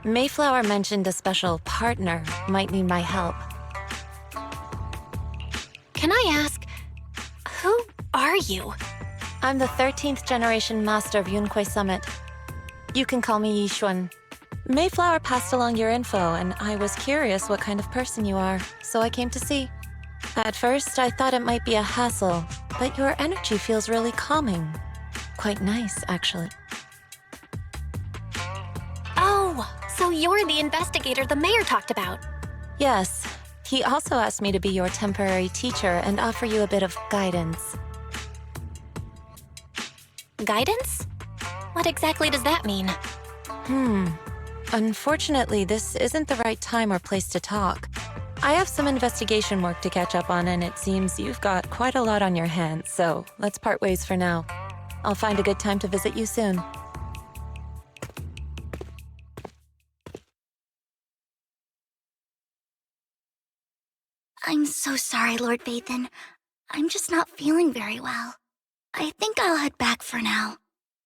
Mayflower mentioned a special partner might need my help. Can I ask, who are you? I'm the 13th generation master of Yunhui Summit. You can call me Yixuan. Mayflower passed along your info, and I was curious what kind of person you are, so I came to see. At first, I thought it might be a hassle, but your energy feels really calming. Quite nice, actually. Oh, so you're the investigator the mayor talked about. Yes. He also asked me to be your temporary teacher and offer you a bit of guidance. Guidance? What exactly does that mean? Unfortunately, this isn't the right time or place to talk. I have some investigation work to catch up on, and it seems you've got quite a lot on your hands, so let's part ways for now. I'll find a good time to visit you soon. I'm so sorry, Lord Phaethon. I'm just not feeling very well. I think I'll head back for now.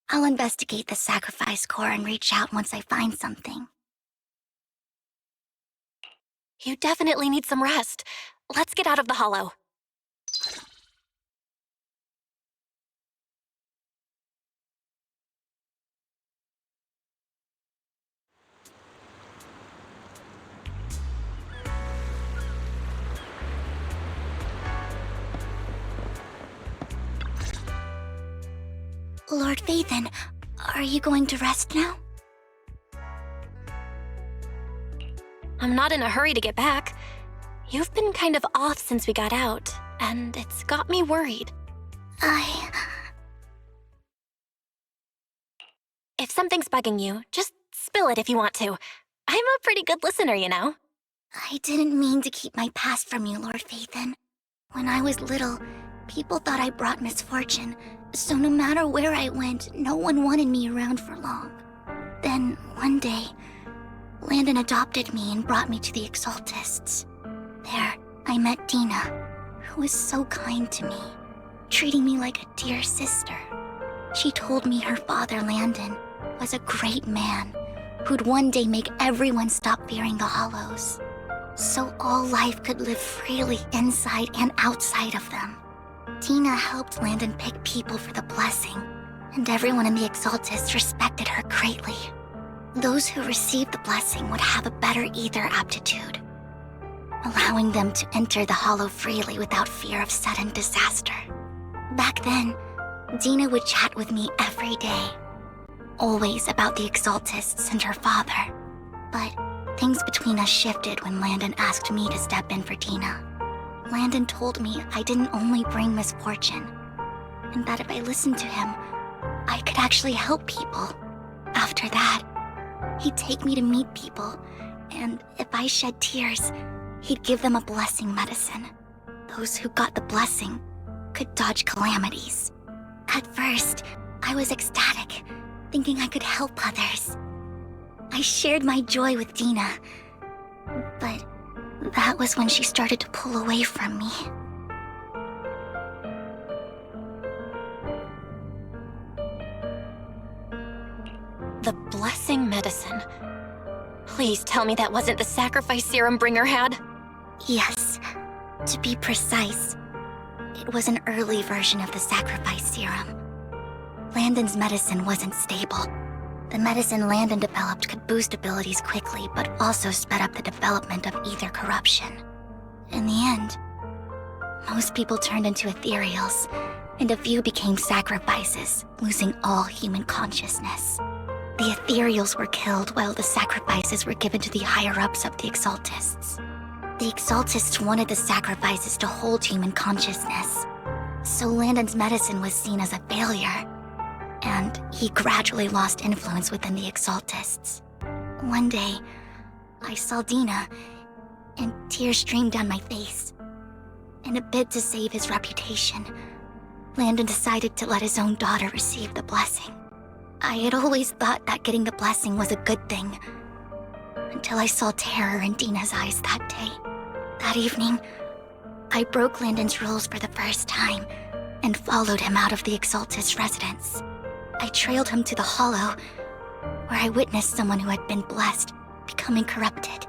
I'll investigate the sacrifice core and reach out once I find something. You definitely need some rest. Let's get out of the hollow. Lord Phaethon, are you going to rest now? I'm not in a hurry to get back. You've been kind of off since we got out, and it's got me worried. If something's bugging you, just spill it if you want to. I'm a pretty good listener, you know. I didn't mean to keep my past from you, Lord Phaethon. When I was little, people thought I brought misfortune, so no matter where I went, no one wanted me around for long. Then, one day, Landon adopted me and brought me to the Exaltists. There, I met Dina, who was so kind to me, treating me like a dear sister. She told me her father, Landon, was a great man who'd one day make everyone stop fearing the Hollows, so all life could live freely inside and outside of them. Dina helped Landon pick people for the blessing, and everyone in the Exaltists respected her greatly. Those who received the blessing would have a better ether aptitude, allowing them to enter the Hollow freely without fear of sudden disaster. Back then, Dina would chat with me every day, always about the Exaltists and her father. But things between us shifted when Landon asked me to step in for Dina. Landon told me I didn't only bring misfortune, and that if I listened to him, I could actually help people. After that, he'd take me to meet people, and if I shed tears, he'd give them a blessing medicine. Those who got the blessing could dodge calamities. At first, I was ecstatic, thinking I could help others. I shared my joy with Dina. But that was when she started to pull away from me. The blessing medicine. Please tell me that wasn't the sacrifice serum Bringer had. Yes. To be precise, it was an early version of the sacrifice serum. Landon's medicine wasn't stable. The medicine Landon developed could boost abilities quickly, but also sped up the development of ether corruption. In the end, most people turned into ethereals, and a few became sacrifices, losing all human consciousness. The ethereals were killed while the sacrifices were given to the higher-ups of the Exaltists. The Exaltists wanted the sacrifices to hold human consciousness, so Landon's medicine was seen as a failure, and he gradually lost influence within the Exaltists. One day, I saw Dina, and tears streamed down my face. In a bid to save his reputation, Landon decided to let his own daughter receive the blessing. I had always thought that getting the blessing was a good thing, until I saw terror in Dina's eyes that day. That evening, I broke Landon's rules for the first time and followed him out of the Exaltist residence. I trailed him to the Hollow, where I witnessed someone who had been blessed becoming corrupted.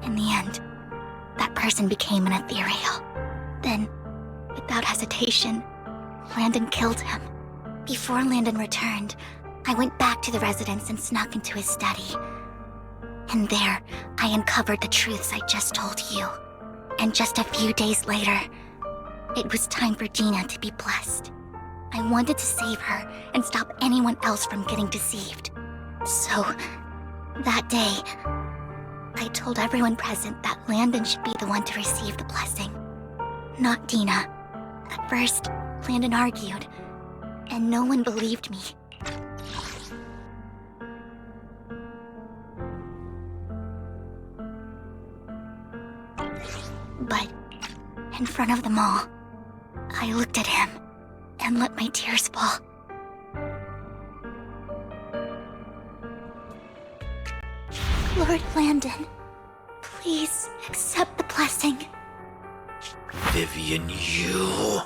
In the end, that person became an ethereal. Then, without hesitation, Landon killed him. Before Landon returned, I went back to the residence and snuck into his study. And there, I uncovered the truths I just told you. And just a few days later, it was time for Dina to be blessed. I wanted to save her and stop anyone else from getting deceived. So, that day, I told everyone present that Landon should be the one to receive the blessing, not Dina. At first, Landon argued, and no one believed me. But in front of them all, I looked at him and let my tears fall. Lord Landon, please accept the blessing. Vivian, you...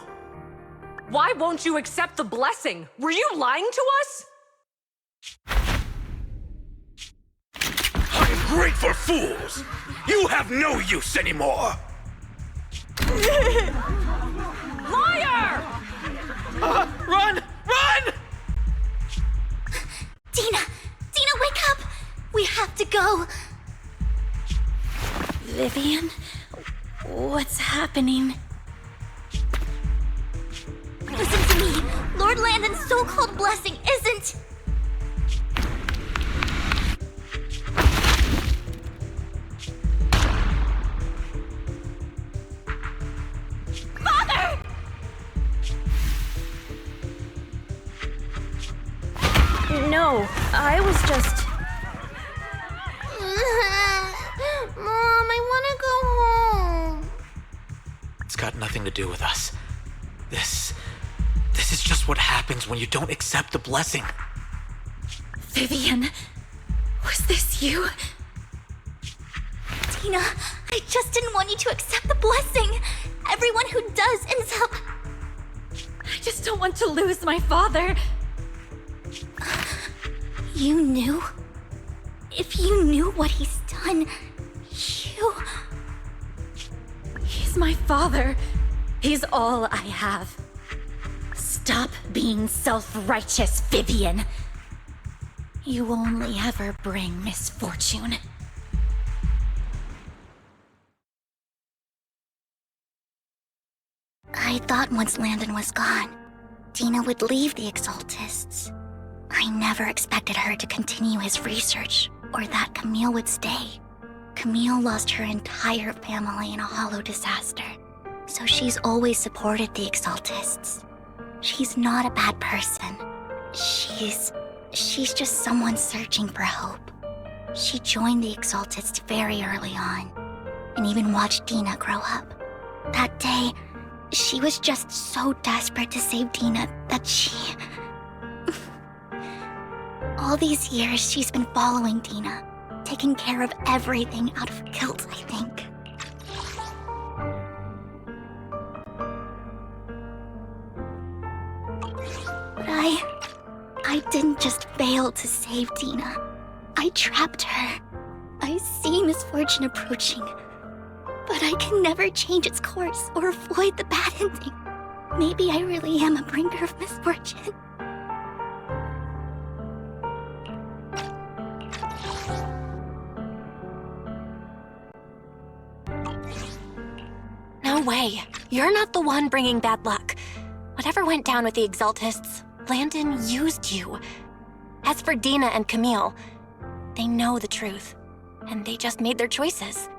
Why won't you accept the blessing? Were you lying to us? Ungrateful fools! You have no use anymore! Liar! Run! Run! Dina! Dina, wake up! We have to go! Vivian? What's happening? Listen to me! Lord Landon's so-called blessing isn't... Father! No, I was just... Mom, I want to go home. It's got nothing to do with us. This is just what happens when you don't accept the blessing. Vivian, was this you? Dina, I just didn't want you to accept the blessing. Everyone who does ends up... I just don't want to lose my father. You knew? If you knew what he's done, you... He's my father. He's all I have. Stop being self-righteous, Vivian. You only ever bring misfortune. I thought once Landon was gone, Dina would leave the Exaltists. I never expected her to continue his research, or that Camille would stay. Camille lost her entire family in a hollow disaster, so she's always supported the Exaltists. She's not a bad person. She's just someone searching for hope. She joined the Exaltists very early on, and even watched Dina grow up. That day, she was just so desperate to save Dina that she... All these years, she's been following Dina, taken care of everything out of guilt, I think. But I didn't just fail to save Dina. I trapped her. I see misfortune approaching, but I can never change its course or avoid the bad ending. Maybe I really am a bringer of misfortune. No way. You're not the one bringing bad luck. Whatever went down with the Exaltists, Landon used you. As for Dina and Camille, they know the truth, and they just made their choices.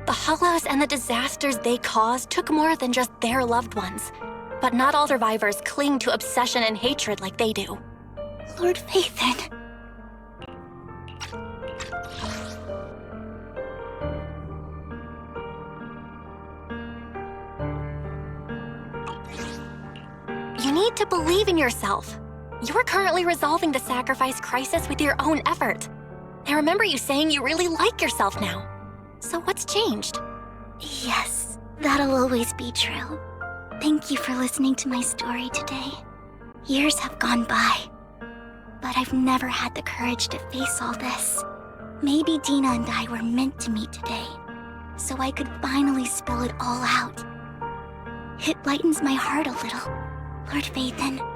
The Hollows and the disasters they caused took more than just their loved ones. But not all survivors cling to obsession and hatred like they do. Lord Phaethon. You need to believe in yourself. You're currently resolving the sacrifice crisis with your own effort. I remember you saying you really like yourself now. So what's changed? Yes, that'll always be true. Thank you for listening to my story today. Years have gone by, but I've never had the courage to face all this. Maybe Dina and I were meant to meet today, so I could finally spill it all out. It lightens my heart a little. Lord Phaethon,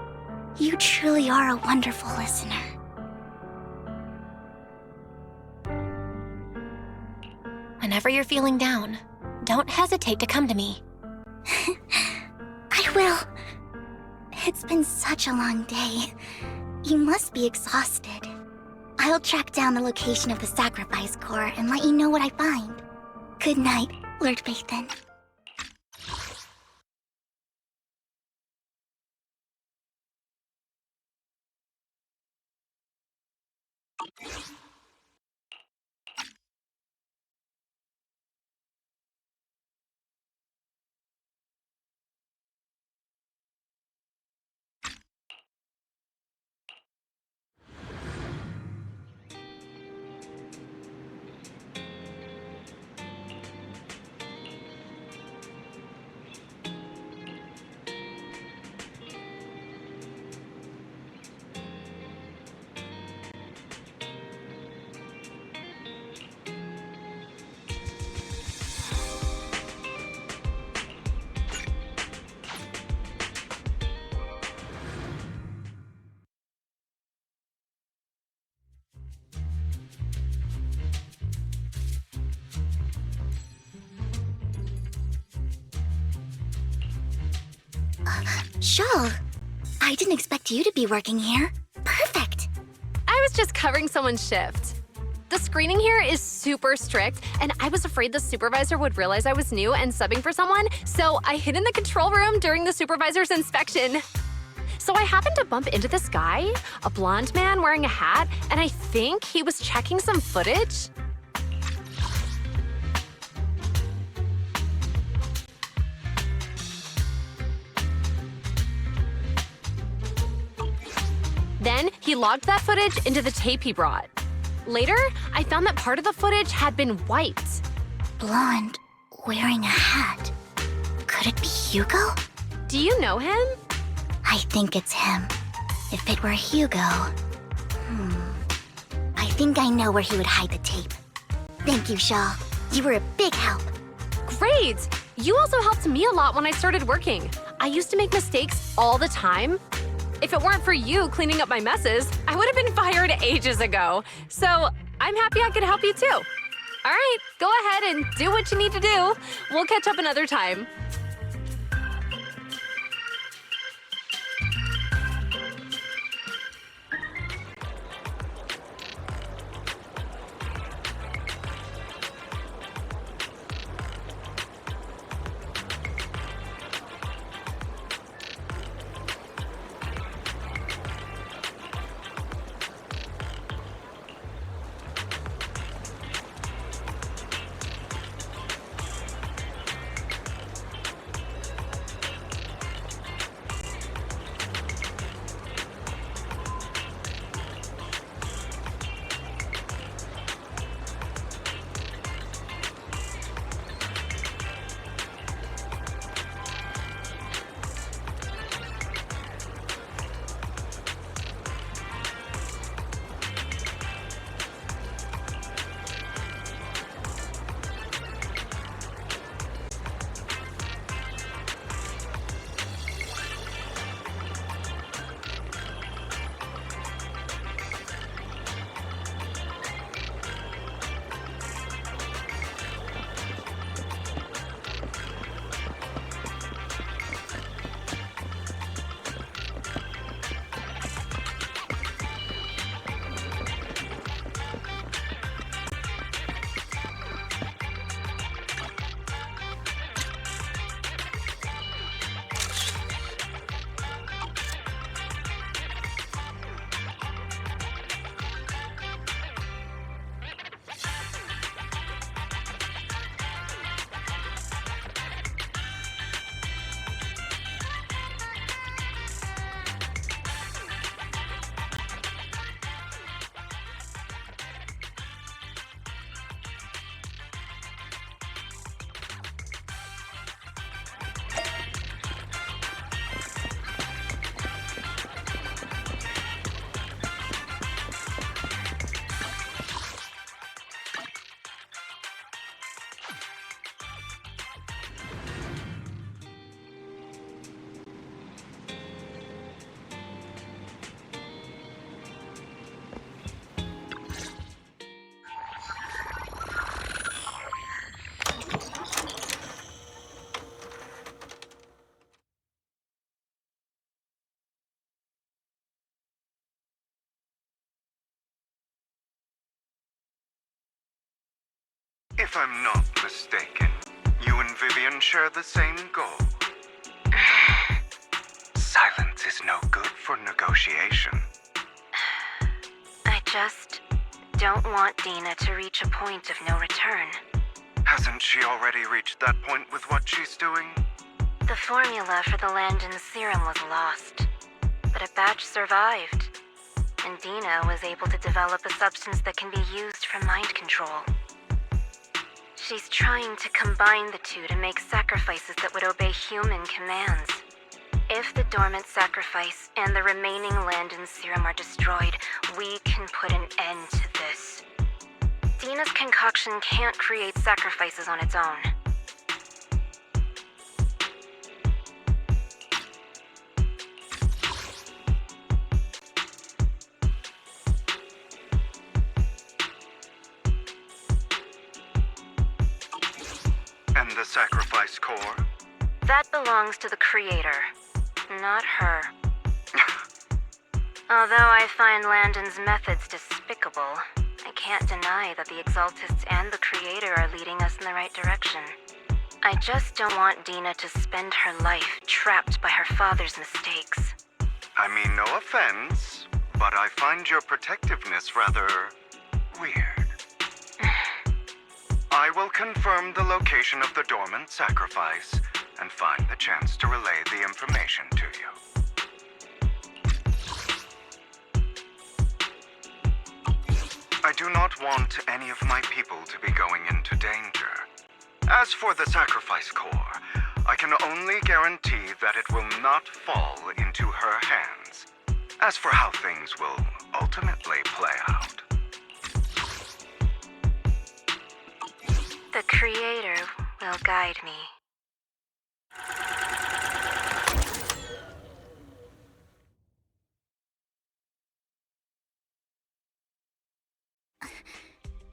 you truly are a wonderful listener. Whenever you're feeling down, don't hesitate to come to me. I will. It's been such a long day. You must be exhausted. I'll track down the location of the sacrifice core and let you know what I find. Good night, Lord Phaethon. Shaw, I didn't expect you to be working here. Perfect. I was just covering someone's shift. The screening here is super strict, and I was afraid the supervisor would realize I was new and subbing for someone, so I hid in the control room during the supervisor's inspection. So I happened to bump into this guy, a blonde man wearing a hat, and I think he was checking some footage. Then he logged that footage into the tape he brought. Later, I found that part of the footage had been wiped. Blonde, wearing a hat. Could it be Hugo? Do you know him? I think it's him. If it were Hugo... I think I know where he would hide the tape. Thank you, Shaw. You were a big help. Great! You also helped me a lot when I started working. I used to make mistakes all the time. If it weren't for you cleaning up my messes, I would have been fired ages ago. So I'm happy I could help you too. All right, go ahead and do what you need to do. We'll catch up another time. If I'm not mistaken, you and Vivian share the same goal. Silence is no good for negotiation. I just don't want Dina to reach a point of no return. Hasn't she already reached that point with what she's doing? The formula for the Landon serum was lost, but a batch survived, and Dina was able to develop a substance that can be used for mind control. She's trying to combine the two to make sacrifices that would obey human commands. If the dormant sacrifice and the remaining Landon serum are destroyed, we can put an end to this. Dina's concoction can't create sacrifices on its own. And the sacrifice core? That belongs to the creator, not her. Although I find Landon's methods despicable, I can't deny that the Exaltists and the creator are leading us in the right direction. I just don't want Dina to spend her life trapped by her father's mistakes. I mean, no offense, but I find your protectiveness rather weird. I will confirm the location of the dormant sacrifice and find the chance to relay the information to you. I do not want any of my people to be going into danger. As for the sacrifice core, I can only guarantee that it will not fall into her hands. As for how things will ultimately play out, the creator will guide me.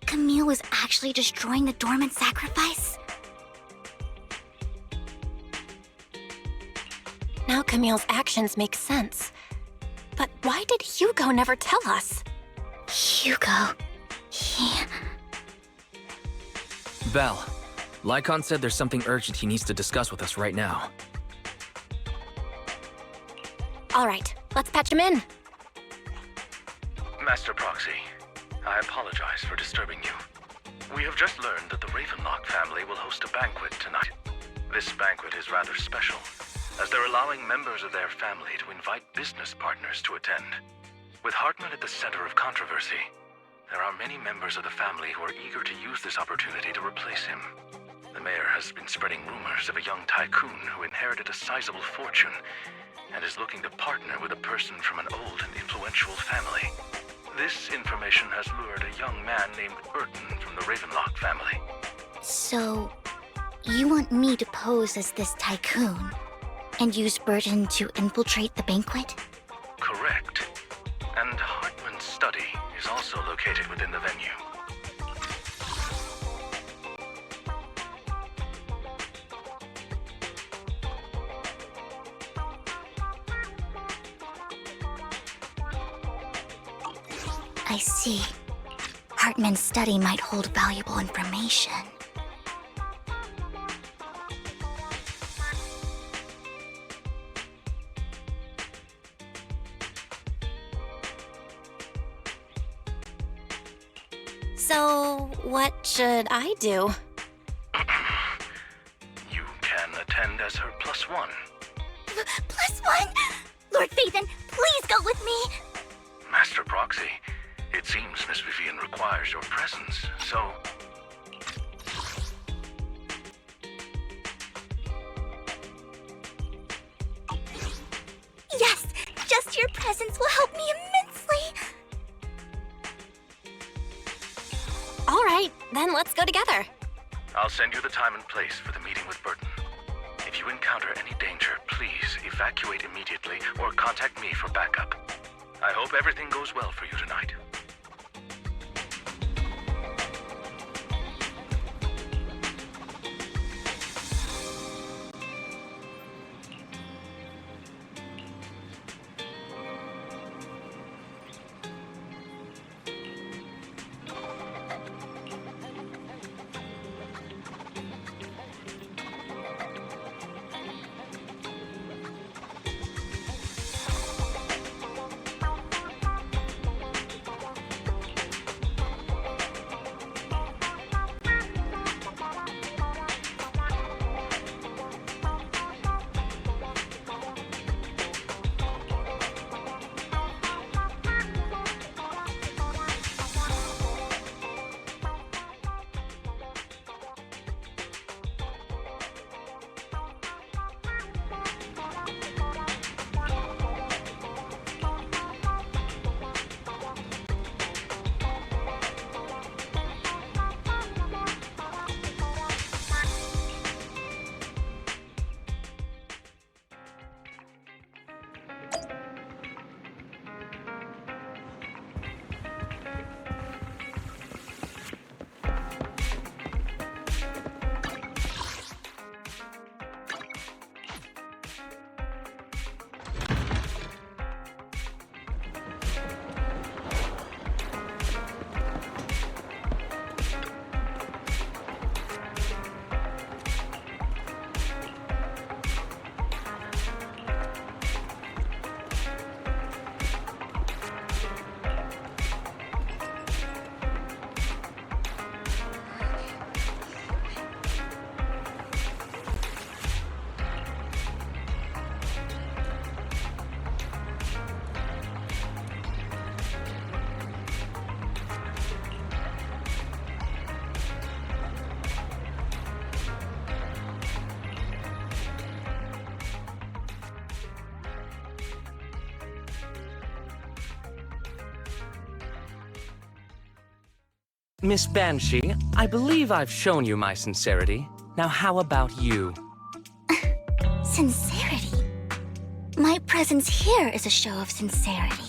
Camille was actually destroying the dormant sacrifice? Now Camille's actions make sense. But why did Hugo never tell us? Hugo... Val, Lycon said there's something urgent he needs to discuss with us right now. All right, let's patch him in. Master Proxy, I apologize for disturbing you. We have just learned that the Ravenlock family will host a banquet tonight. This banquet is rather special, as they're allowing members of their family to invite business partners to attend. With Hartman at the center of controversy, there are many members of the family who are eager to use this opportunity to replace him. The mayor has been spreading rumors of a young tycoon who inherited a sizable fortune and is looking to partner with a person from an old and influential family. This information has lured a young man named Burton from the Ravenlock family. So, you want me to pose as this tycoon and use Burton to infiltrate the banquet? Correct. And Hartman's study is also located within the venue. I see. Hartman's study might hold valuable information. So, what should I do? You can attend as her +1. +1? Lord Phaethon, please go with me! Master Proxy, it seems Miss Vivian requires your presence, so... Yes! Just your presence will help me immensely! All right, then let's go together. I'll send you the time and place for the meeting with Burton. If you encounter any danger, please evacuate immediately or contact me for backup. I hope everything goes well for you tonight. Miss Banshee, I believe I've shown you my sincerity. Now how about you? Sincerity? My presence here is a show of sincerity.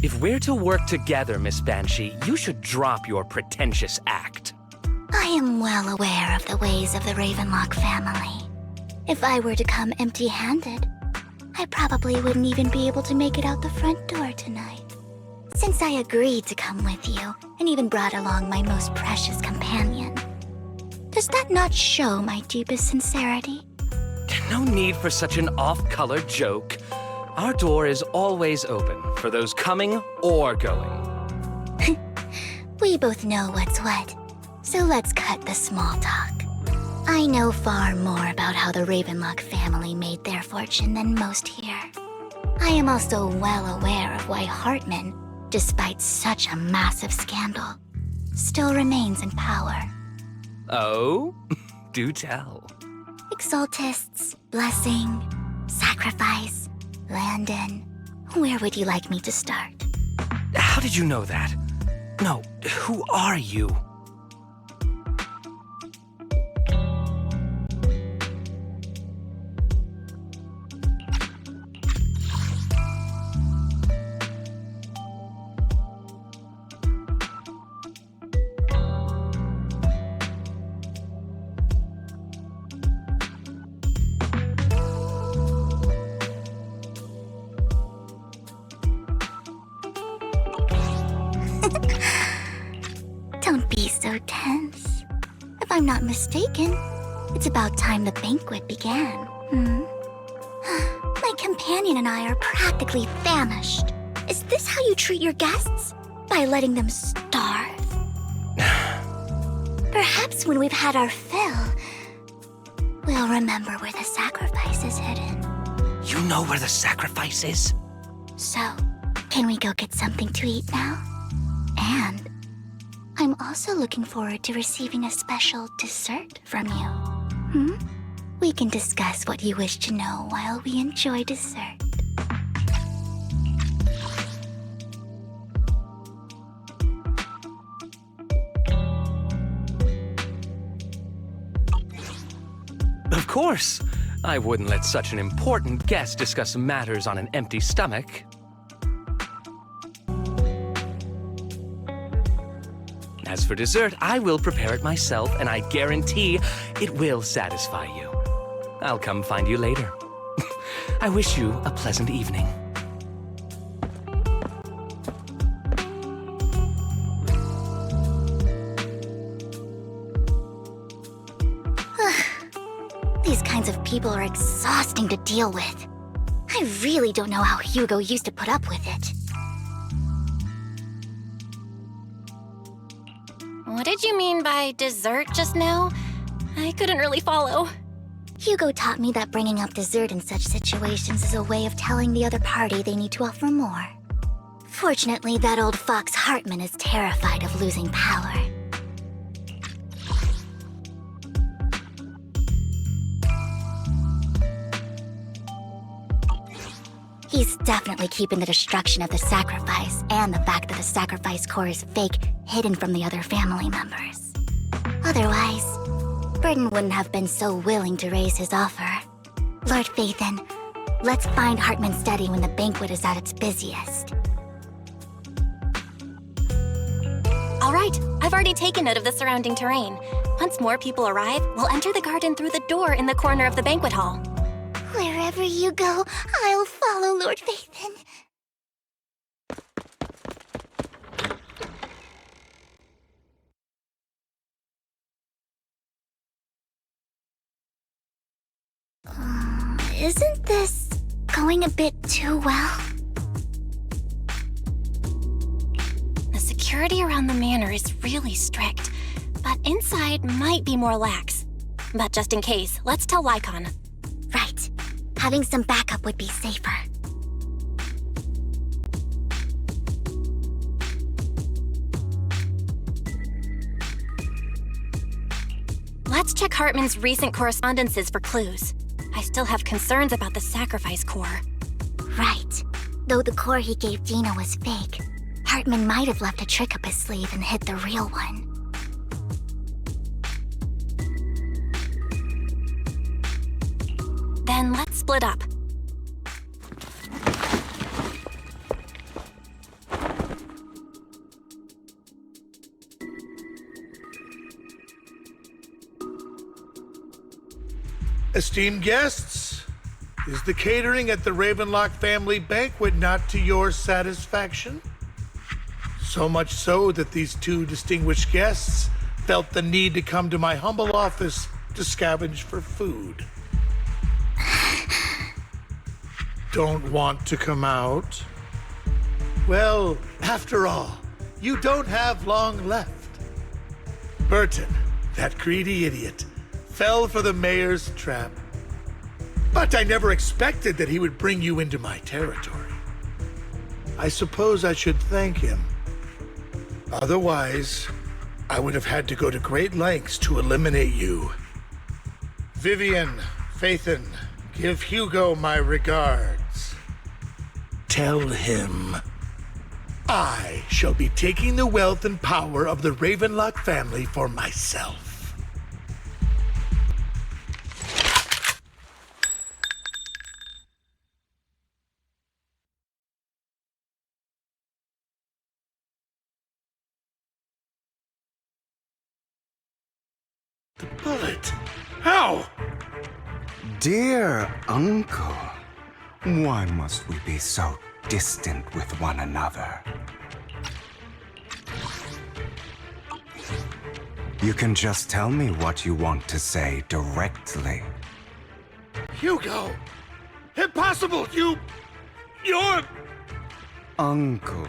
If we're to work together, Miss Banshee, you should drop your pretentious act. I am well aware of the ways of the Ravenlock family. If I were to come empty-handed, I probably wouldn't even be able to make it out the front door tonight. Since I agreed to come with you, and even brought along my most precious companion, does that not show my deepest sincerity? No need for such an off-color joke. Our door is always open for those coming or going. We both know what's what, so let's cut the small talk. I know far more about how the Ravenlock family made their fortune than most here. I am also well aware of why Hartman, despite such a massive scandal, still remains in power. Oh? Do tell. Exaltists, blessing, sacrifice, Landon. Where would you like me to start? How did you know that? No, who are you? Don't be so tense. If I'm not mistaken, it's about time the banquet began. My companion and I are practically famished. Is this how you treat your guests? By letting them starve? Perhaps when we've had our fill, we'll remember where the sacrifice is hidden. You know where the sacrifice is? So, can we go get something to eat now? And I'm also looking forward to receiving a special dessert from you. We can discuss what you wish to know while we enjoy dessert. Of course. I wouldn't let such an important guest discuss matters on an empty stomach. As for dessert, I will prepare it myself, and I guarantee it will satisfy you. I'll come find you later. I wish you a pleasant evening. These kinds of people are exhausting to deal with. I really don't know how Hugo used to put up with it. What did you mean by dessert just now? I couldn't really follow. Hugo taught me that bringing up dessert in such situations is a way of telling the other party they need to offer more. Fortunately, that old fox Hartman is terrified of losing power. He's definitely keeping the destruction of the sacrifice and the fact that the sacrifice core is fake hidden from the other family members. Otherwise, Burden wouldn't have been so willing to raise his offer. Lord Phaethon, let's find Hartman's study when the banquet is at its busiest. All right, I've already taken note of the surrounding terrain. Once more people arrive, we'll enter the garden through the door in the corner of the banquet hall. Wherever you go, I'll follow, Lord Phaethon. Isn't this going a bit too well? The security around the manor is really strict, but inside might be more lax. But just in case, let's tell Lycon. Right. Having some backup would be safer. Let's check Hartman's recent correspondences for clues. I still have concerns about the sacrifice core. Right. Though the core he gave Dina was fake, Hartman might have left a trick up his sleeve and hid the real one. Then let's split up. Esteemed guests, is the catering at the Ravenlock family banquet not to your satisfaction? So much so that these two distinguished guests felt the need to come to my humble office to scavenge for food. Don't want to come out? Well, after all, you don't have long left. Burton, that greedy idiot, fell for the mayor's trap. But I never expected that he would bring you into my territory. I suppose I should thank him. Otherwise, I would have had to go to great lengths to eliminate you. Vivian, Phaethon, give Hugo my regards. Tell him I shall be taking the wealth and power of the Ravenlock family for myself. The bullet? How? Dear Uncle, why must we be so distant with one another? You can just tell me what you want to say directly. Hugo! Impossible! You're... Uncle,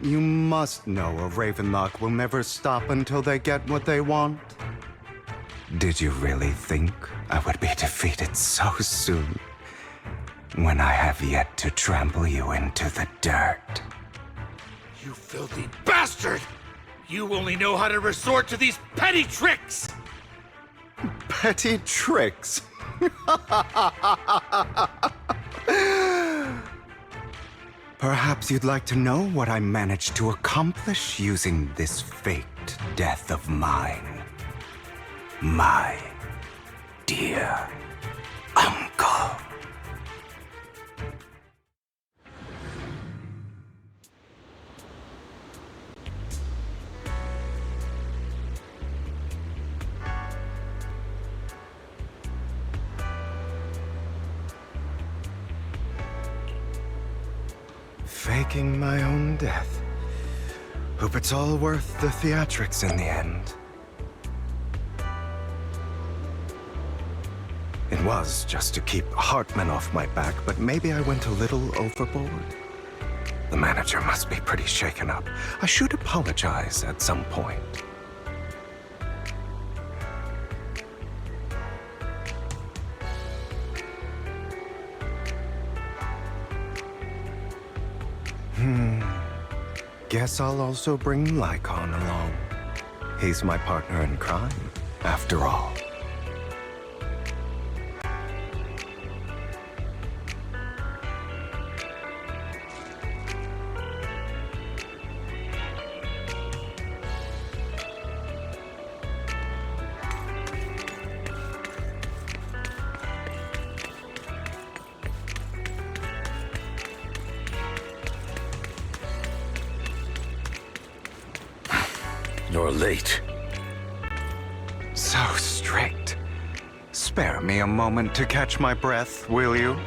you must know a Ravenlock will never stop until they get what they want. Did you really think I would be defeated so soon, when I have yet to trample you into the dirt? You filthy bastard! You only know how to resort to these petty tricks! Petty tricks? Perhaps you'd like to know what I managed to accomplish using this faked death of mine. My dear uncle. Faking my own death. Hope it's all worth the theatrics in the end. It was just to keep Hartman off my back, but maybe I went a little overboard. The manager must be pretty shaken up. I should apologize at some point. Guess I'll also bring Lycon along. He's my partner in crime, after all. You're late. So strict. Spare me a moment to catch my breath, will you?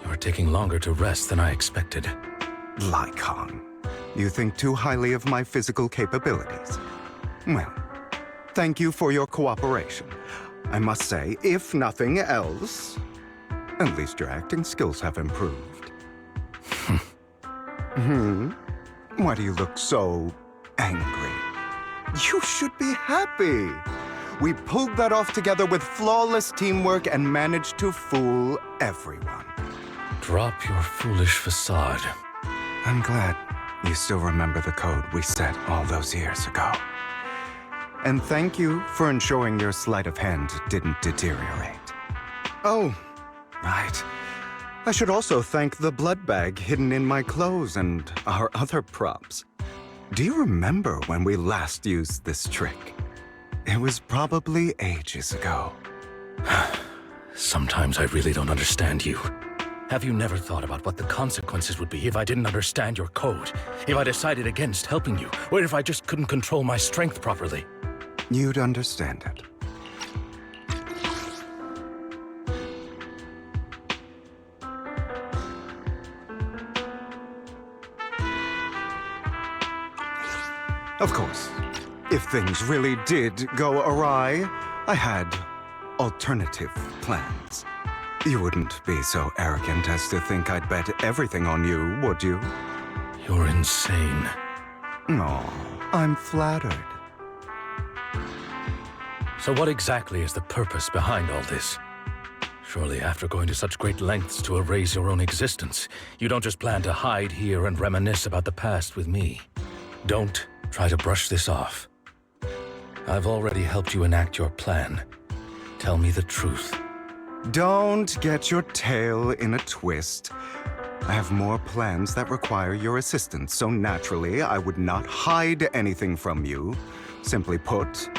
You're taking longer to rest than I expected. Lycon, you think too highly of my physical capabilities. Well, thank you for your cooperation. I must say, if nothing else, at least your acting skills have improved. Why do you look so angry? You should be happy. We pulled that off together with flawless teamwork and managed to fool everyone. Drop your foolish facade. I'm glad you still remember the code we set all those years ago. And thank you for ensuring your sleight of hand didn't deteriorate. Oh, right. I should also thank the blood bag hidden in my clothes and our other props. Do you remember when we last used this trick? It was probably ages ago. Sometimes I really don't understand you. Have you never thought about what the consequences would be if I didn't understand your code? If I decided against helping you? Or if I just couldn't control my strength properly? You'd understand it. Of course, if things really did go awry, I had alternative plans. You wouldn't be so arrogant as to think I'd bet everything on you, would you? You're insane. No, I'm flattered. So what exactly is the purpose behind all this? Surely after going to such great lengths to erase your own existence, you don't just plan to hide here and reminisce about the past with me. Don't try to brush this off. I've already helped you enact your plan. Tell me the truth. Don't get your tail in a twist. I have more plans that require your assistance, so naturally I would not hide anything from you. Simply put,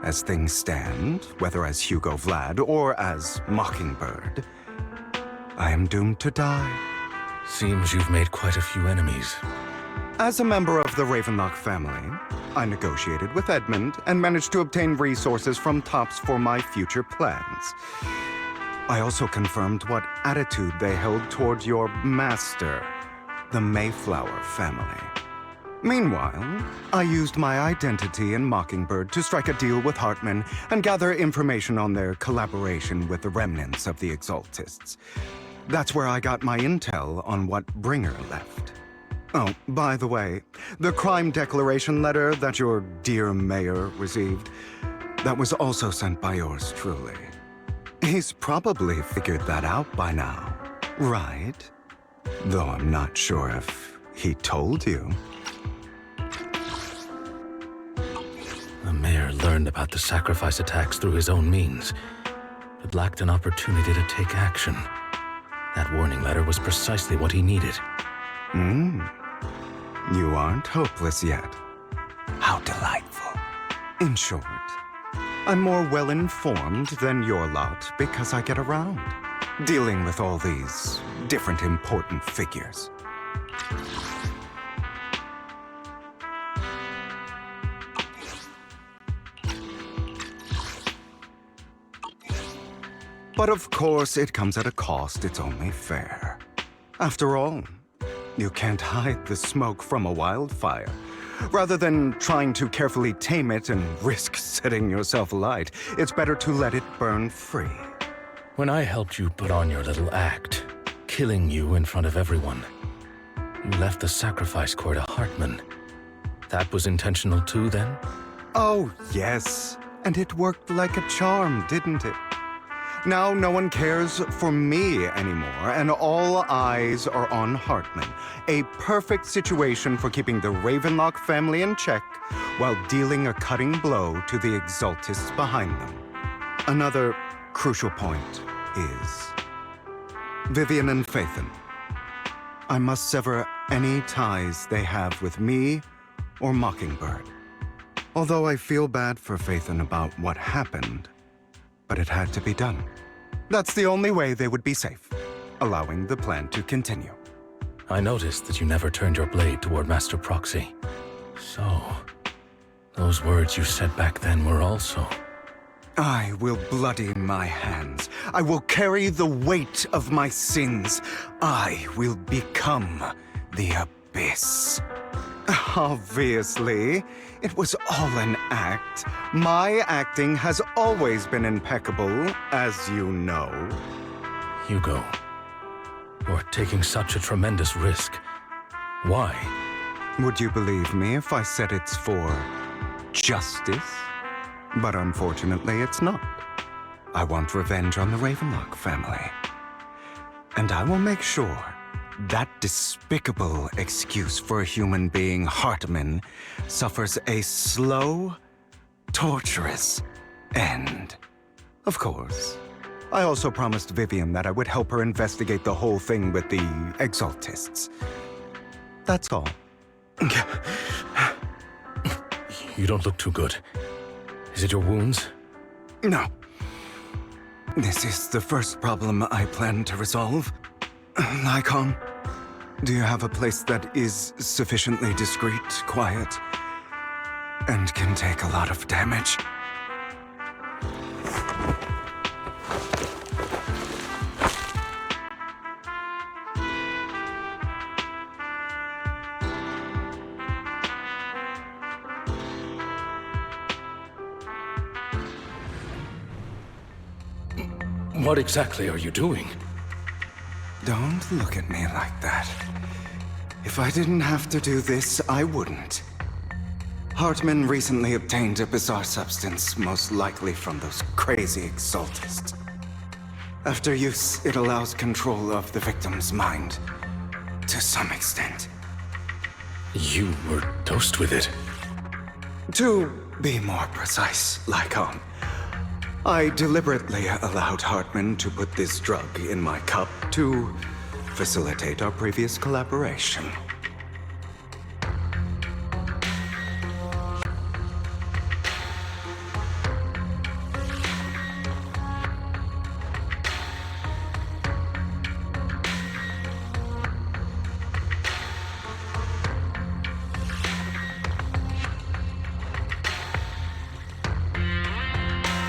as things stand, whether as Hugo Vlad or as Mockingbird, I am doomed to die. Seems you've made quite a few enemies. As a member of the Ravenlock family, I negotiated with Edmund and managed to obtain resources from Tops for my future plans. I also confirmed what attitude they held toward your master, the Mayflower family. Meanwhile, I used my identity in Mockingbird to strike a deal with Hartman and gather information on their collaboration with the remnants of the Exaltists. That's where I got my intel on what Bringer left. Oh, by the way, the crime declaration letter that your dear mayor received, that was also sent by yours truly. He's probably figured that out by now, right? Though I'm not sure if he told you. The mayor learned about the sacrifice attacks through his own means, but lacked an opportunity to take action. That warning letter was precisely what he needed. You aren't hopeless yet. How delightful. In short, I'm more well-informed than your lot because I get around, dealing with all these different important figures. But of course, it comes at a cost. It's only fair. After all, you can't hide the smoke from a wildfire. Rather than trying to carefully tame it and risk setting yourself alight, it's better to let it burn free. When I helped you put on your little act, killing you in front of everyone, you left the sacrifice core to Hartman. That was intentional too, then? Oh, yes. And it worked like a charm, didn't it? Now no one cares for me anymore, and all eyes are on Hartman. A perfect situation for keeping the Ravenlock family in check while dealing a cutting blow to the Exaltists behind them. Another crucial point is Vivian and Phaethon. I must sever any ties they have with me or Mockingbird. Although I feel bad for Phaethon about what happened, but it had to be done. That's the only way they would be safe, allowing the plan to continue. I noticed that you never turned your blade toward Master Proxy. So, those words you said back then were also... I will bloody my hands. I will carry the weight of my sins. I will become the Abyss. Obviously, it was all an act. My acting has always been impeccable, as you know. Hugo, you're taking such a tremendous risk. Why? Would you believe me if I said it's for justice? But unfortunately, it's not. I want revenge on the Ravenlock family. And I will make sure that despicable excuse for a human being, Hartman, suffers a slow, torturous end. Of course, I also promised Vivian that I would help her investigate the whole thing with the Exaltists. That's all. You don't look too good. Is it your wounds? No. This is the first problem I plan to resolve. Lycon, do you have a place that is sufficiently discreet, quiet, and can take a lot of damage? What exactly are you doing? Don't look at me like that. If I didn't have to do this, I wouldn't. Hartman recently obtained a bizarre substance, most likely from those crazy Exaltists. After use, it allows control of the victim's mind, to some extent. You were dosed with it? To be more precise, Lycon, I deliberately allowed Hartman to put this drug in my cup to facilitate our previous collaboration.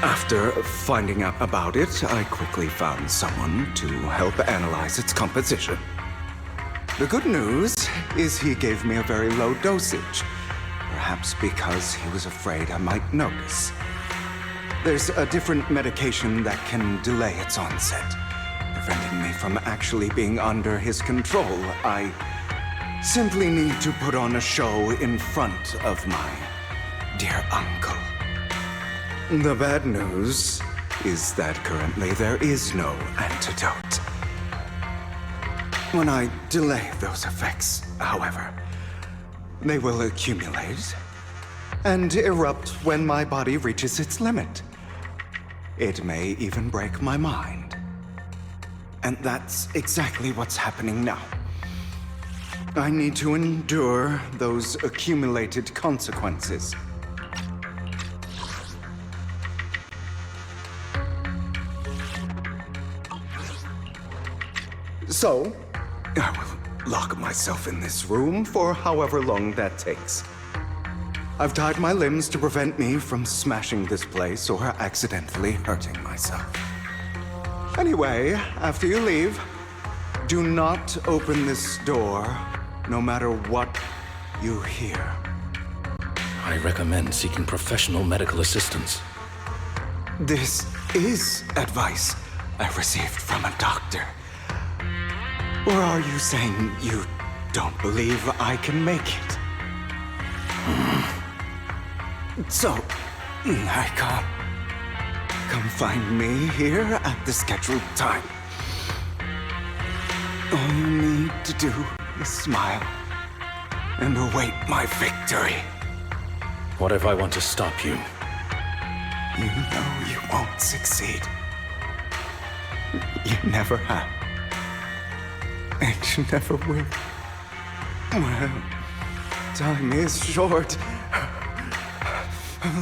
After finding out about it, I quickly found someone to help analyze its composition. The good news is he gave me a very low dosage, perhaps because he was afraid I might notice. There's a different medication that can delay its onset, preventing me from actually being under his control. I simply need to put on a show in front of my dear uncle. The bad news is that currently there is no antidote. When I delay those effects, however, they will accumulate and erupt when my body reaches its limit. It may even break my mind. And that's exactly what's happening now. I need to endure those accumulated consequences. So, I will lock myself in this room for however long that takes. I've tied my limbs to prevent me from smashing this place or accidentally hurting myself. Anyway, after you leave, do not open this door, no matter what you hear. I recommend seeking professional medical assistance. This is advice I received from a doctor. Or are you saying you don't believe I can make it? So, Lycon, come find me here at the scheduled time. All you need to do is smile and await my victory. What if I want to stop you? You know you won't succeed. You never have. And you never will. Well, time is short.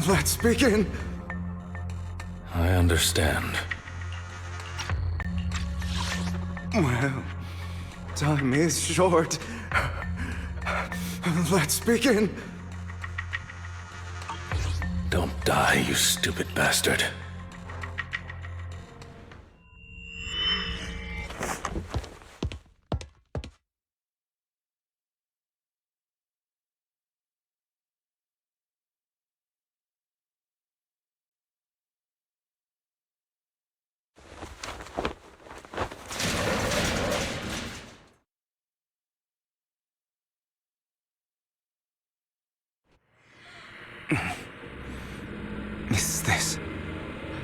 Let's begin. I understand. Well, time is short. Let's begin. Don't die, you stupid bastard. Is this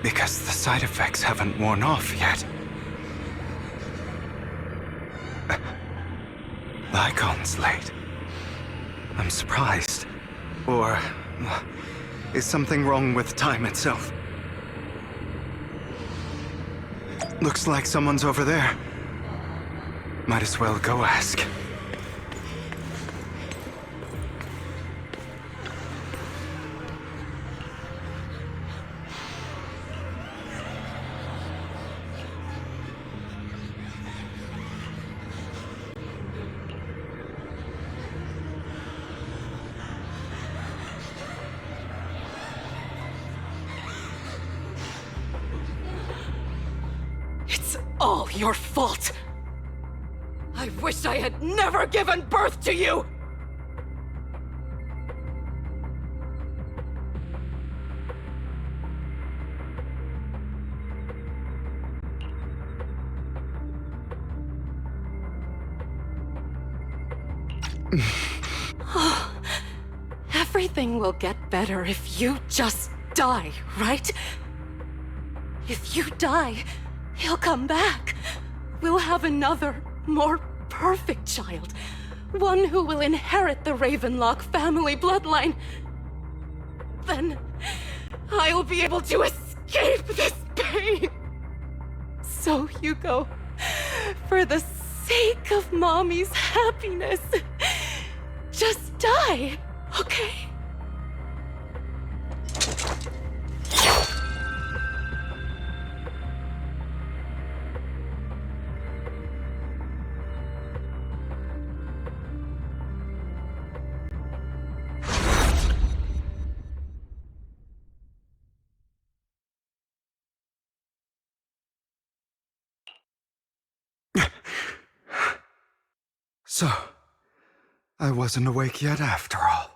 because the side effects haven't worn off yet? Lycon's late. I'm surprised. Or is something wrong with time itself? Looks like someone's over there. Might as well go ask. It's all your fault. I wish I had never given birth to you! Everything will get better if you just die, right? If you die, he'll come back. We'll have another, more perfect child. One who will inherit the Ravenlock family bloodline. Then I'll be able to escape this pain. So, Hugo, for the sake of Mommy's happiness, just die, okay? So, I wasn't awake yet after all.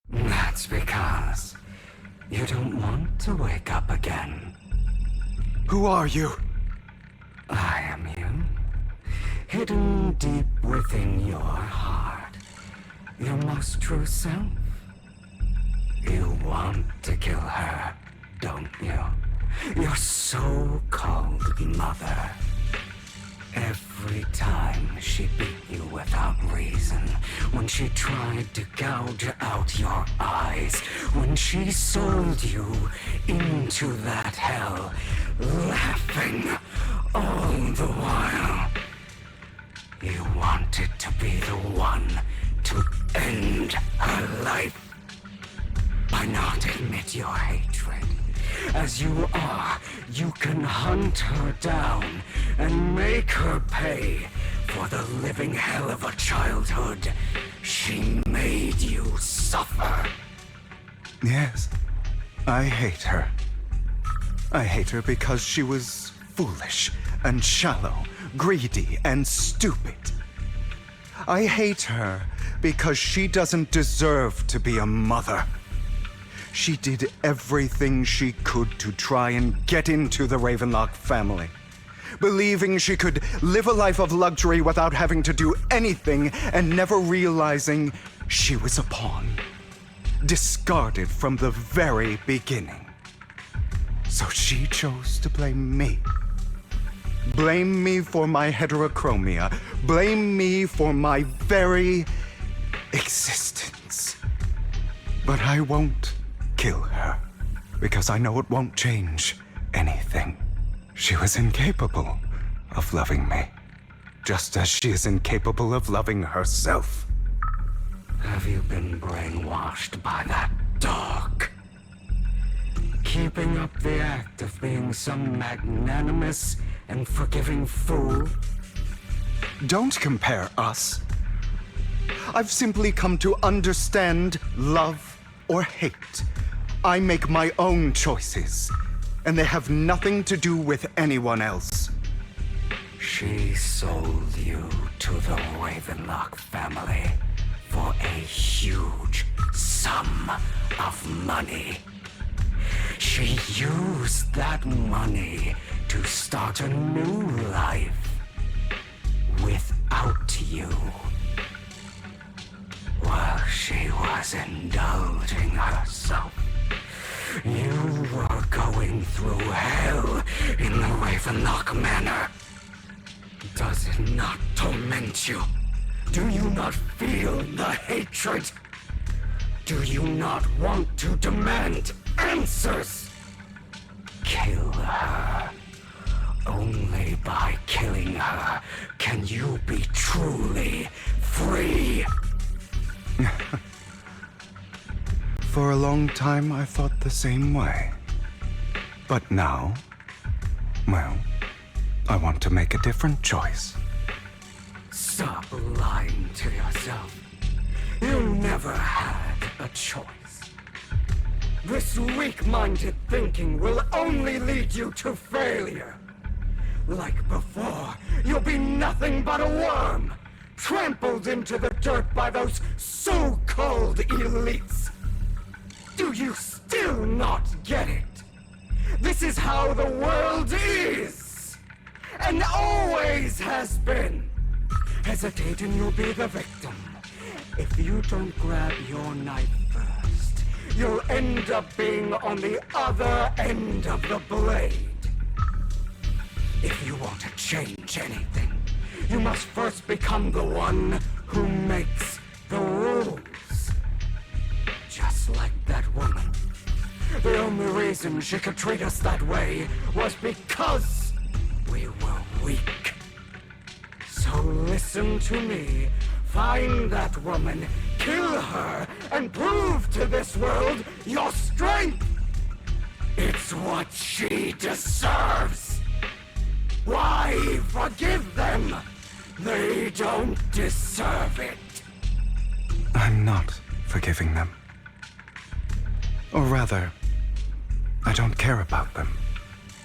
That's because you don't want to wake up again. Who are you? I am you. Hidden deep within your heart. Your most true self. You want to kill her, don't you? Your so-called mother. Every time she beat you without reason, when she tried to gouge out your eyes, when she sold you into that hell, laughing all the while. You wanted to be the one to end her life. Why not admit your hatred? As you are, you can hunt her down and make her pay for the living hell of a childhood she made you suffer. Yes, I hate her. I hate her because she was foolish and shallow, greedy and stupid. I hate her because she doesn't deserve to be a mother. She did everything she could to try and get into the Ravenlock family, believing she could live a life of luxury without having to do anything and never realizing she was a pawn, discarded from the very beginning. So she chose to blame me. Blame me for my heterochromia. Blame me for my very existence. But I won't kill her, because I know it won't change anything. She was incapable of loving me, just as she is incapable of loving herself. Have you been brainwashed by that dog? Keeping up the act of being some magnanimous and forgiving fool? Don't compare us. I've simply come to understand love or hate. I make my own choices, and they have nothing to do with anyone else. She sold you to the Ravenlock family for a huge sum of money. She used that money to start a new life without you. While she was indulging herself, you were going through hell in the Ravenlock Manor. Does it not torment you? Do you not feel the hatred? Do you not want to demand answers? kill her. Only by killing her can you be truly free. For a long time, I thought the same way. But now, well, I want to make a different choice. Stop lying to yourself. You never had a choice. This weak-minded thinking will only lead you to failure. Like before, you'll be nothing but a worm, trampled into the dirt by those so-called elites. Do you still not get it? This is how the world is, and always has been. Hesitate and you'll be the victim. If you don't grab your knife first, you'll end up being on the other end of the blade. If you want to change anything, you must first become the one who makes the rules. Just like that woman. The only reason she could treat us that way was because we were weak. So listen to me. Find that woman, kill her, and prove to this world your strength! It's what she deserves! Why forgive them? They don't deserve it. I'm not forgiving them. Or rather, I don't care about them.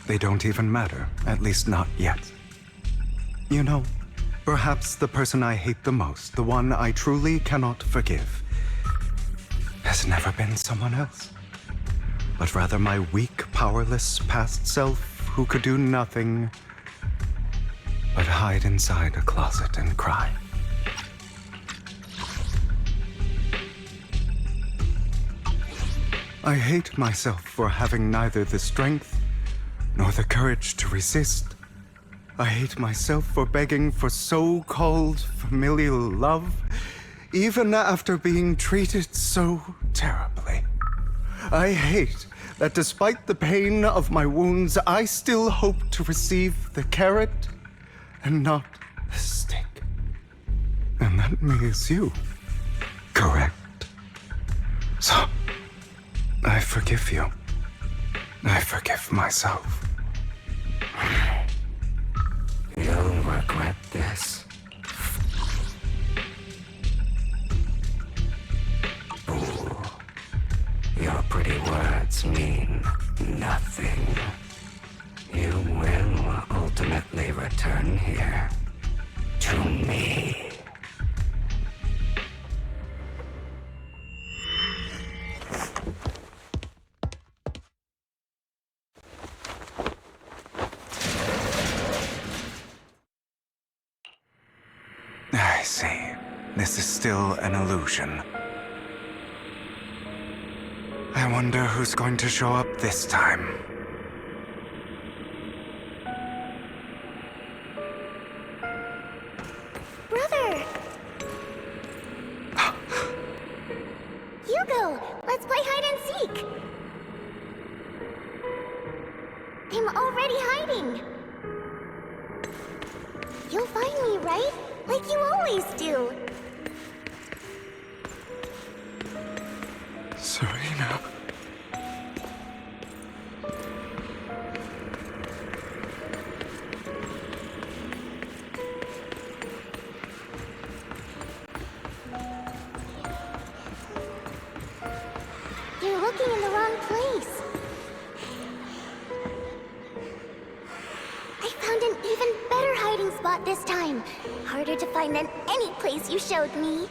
They don't even matter, at least not yet. You know, perhaps the person I hate the most, the one I truly cannot forgive, has never been someone else, but rather my weak, powerless past self who could do nothing but hide inside a closet and cry. I hate myself for having neither the strength nor the courage to resist. I hate myself for begging for so-called familial love, even after being treated so terribly. I hate that despite the pain of my wounds, I still hope to receive the carrot and not the stick. And that means you, correct? So, I forgive you. I forgive myself. You'll regret this. Fool. Your pretty words mean nothing. You will ultimately return here to me. I see. This is still an illusion. I wonder who's going to show up this time. Brother! Hugo, let's play hide and seek! I'm already hiding! You'll find me, right? Like you always do! Serena. You're looking in the wrong place. I found an even better hiding spot this time. Harder to find than any place you showed me.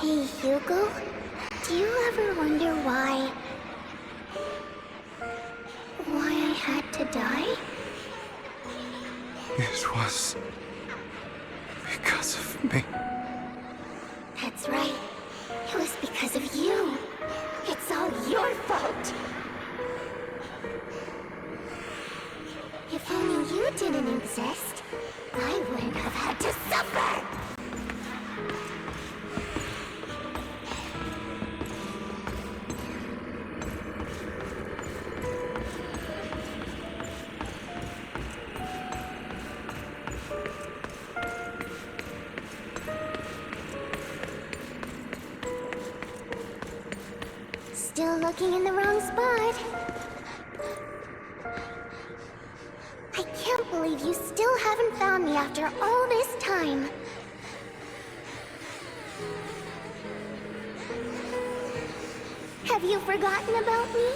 Hey, Hugo. Do you ever wonder why I had to die? It was because of me. That's right. It was because of you. It's all your fault. If only you didn't exist, I wouldn't have had to suffer. looking in the wrong spot. I can't believe you still haven't found me after all this time. Have you forgotten about me?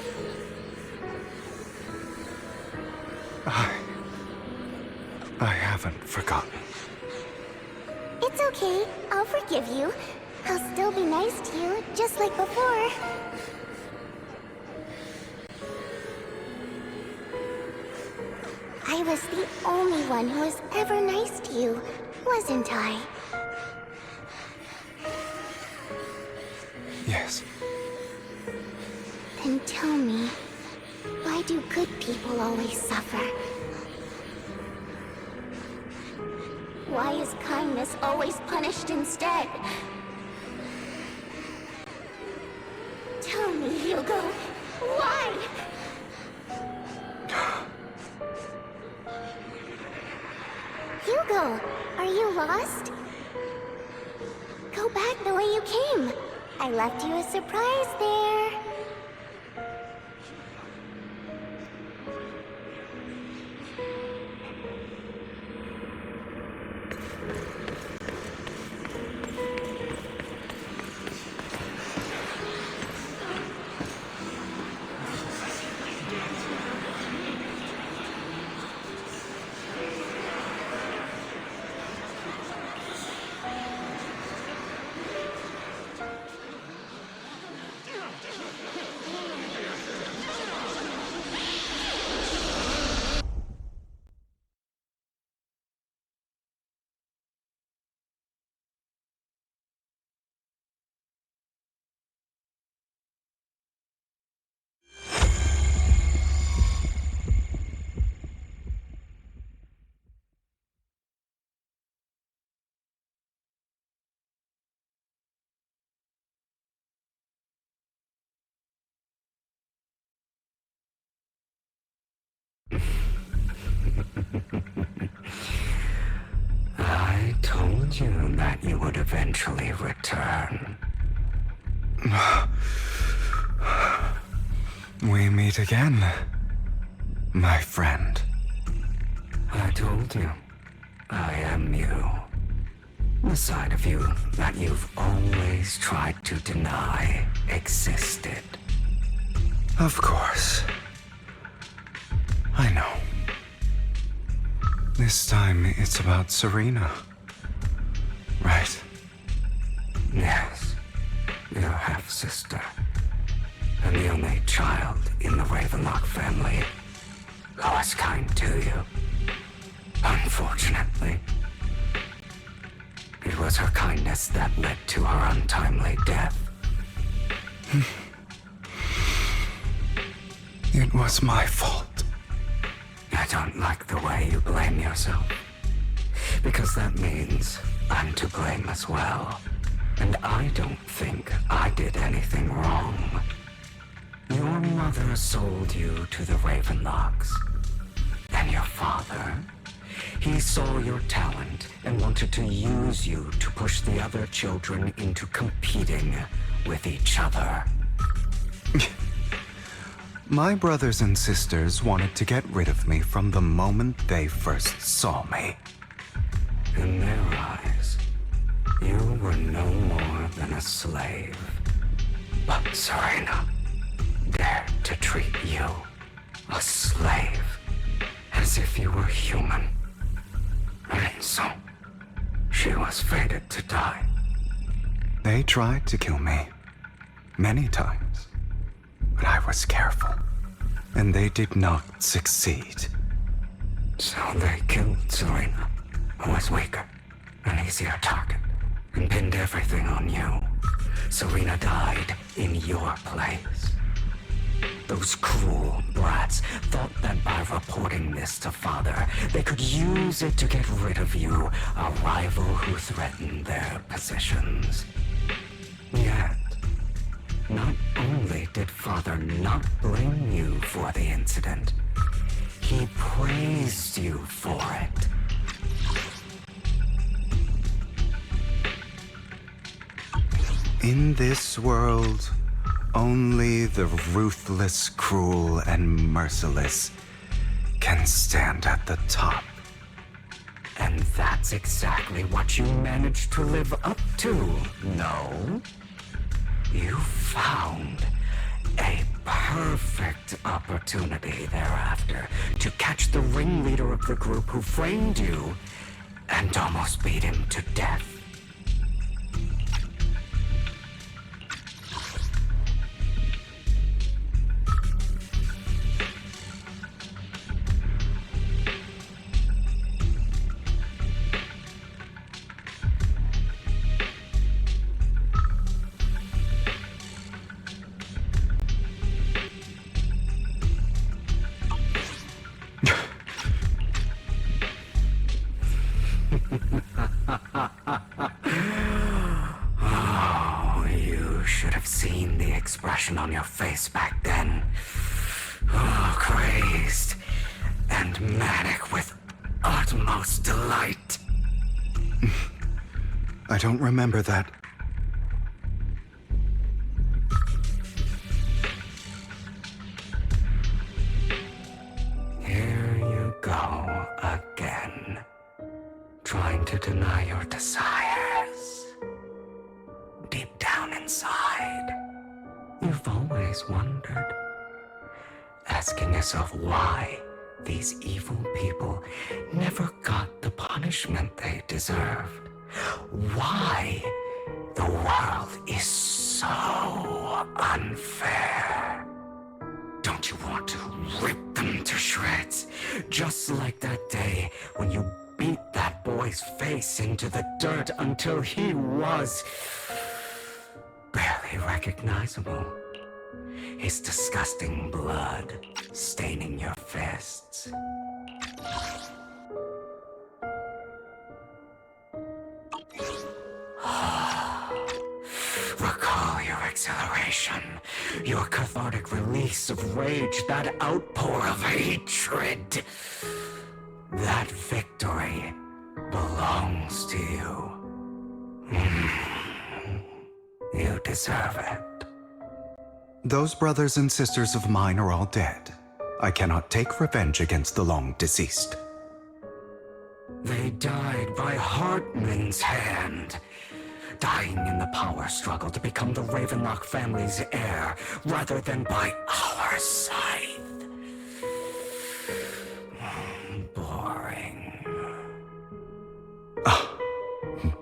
I haven't forgotten. It's okay. I'll forgive you. I'll still be nice to you, just like before. I was the only one who was ever nice to you, wasn't I? Yes. Then tell me, why do good people always suffer? Why is kindness always punished instead? Tell me, Hugo, why? Hugo, are you lost? Go back the way you came. I left you a surprise there. I told you that you would eventually return. We meet again, my friend. I told you, I am you. The side of you that you've always tried to deny existed. Of course. I know. This time it's about Serena. Right? Yes. Your half-sister. And the only child in the Ravenlock family who was kind to you. Unfortunately. It was her kindness that led to her untimely death. It was my fault. I don't like the way you blame yourself. Because that means I'm to blame as well. And I don't think I did anything wrong. Your mother sold you to the Ravenlocks. And your father, he saw your talent and wanted to use you to push the other children into competing with each other. My brothers and sisters wanted to get rid of me from the moment they first saw me. In their eyes, you were no more than a slave. But Serena dared to treat you, a slave, as if you were human. And so, she was fated to die. They tried to kill me. Many times. But I was careful. And they did not succeed. So they killed Serena, who was weaker, an easier target, and pinned everything on you. Serena died in your place. Those cruel brats thought that by reporting this to Father, they could use it to get rid of you, a rival who threatened their positions. Yet, not only did Father not blame you for the incident, he praised you for it. In this world, Only the ruthless, cruel, and merciless can stand at the top. And that's exactly what you managed to live up to, no? You found a perfect opportunity thereafter to catch the ringleader of the group who framed you and almost beat him to death. Oh, you should have seen the expression on your face back then. Oh, crazed and manic with utmost delight. I don't remember that. Here you go again, trying to deny your desires. Deep down inside, you've always wondered, asking yourself why these evil people never got the punishment they deserved. Why the world is so unfair. Don't you want to rip them to shreds? Just like that day when you beat that boy's face into the dirt until he was barely recognizable. His disgusting blood staining your fists. Recall your exhilaration, your cathartic release of rage, that outpour of hatred. That victory belongs to you. You deserve it. Those brothers and sisters of mine are all dead. I cannot take revenge against the long deceased. They died by Hartman's hand, dying in the power struggle to become the Ravenlock family's heir, rather than by our scythe. Boring.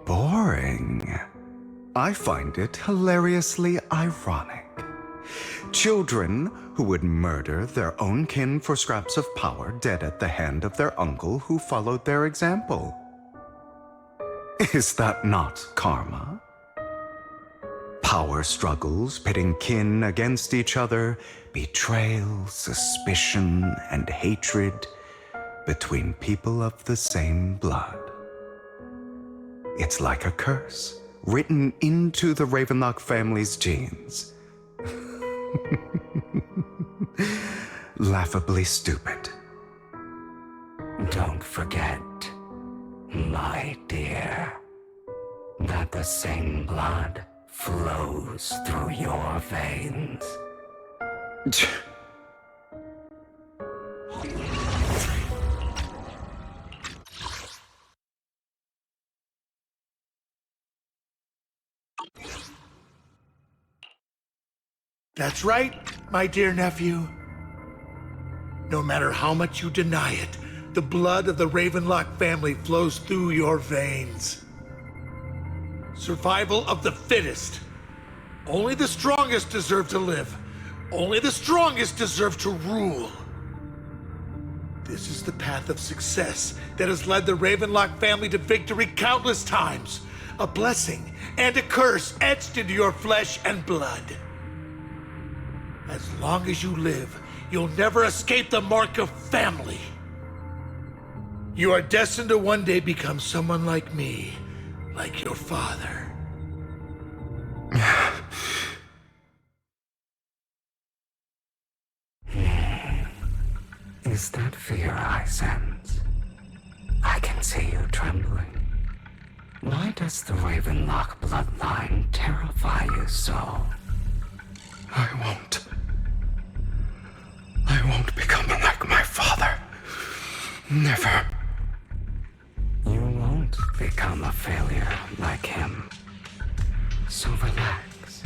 Boring. I find it hilariously ironic. Children who would murder their own kin for scraps of power dead at the hand of their uncle who followed their example. Is that not karma? Power struggles pitting kin against each other, betrayal, suspicion, and hatred between people of the same blood. It's like a curse written into the Ravenlock family's genes. Laughably stupid. Don't forget, my dear, that the same blood flows through your veins. That's right, my dear nephew. No matter how much you deny it, the blood of the Ravenlock family flows through your veins. Survival of the fittest. Only the strongest deserve to live. Only the strongest deserve to rule. This is the path of success that has led the Ravenlock family to victory countless times. A blessing and a curse etched into your flesh and blood. As long as you live, you'll never escape the mark of family. You are destined to one day become someone like me, like your father. Is that fear I sense? I can see you trembling. Why does the Ravenlock bloodline terrify you so? I won't. I won't become like my father. Never. You won't become a failure like him. So relax.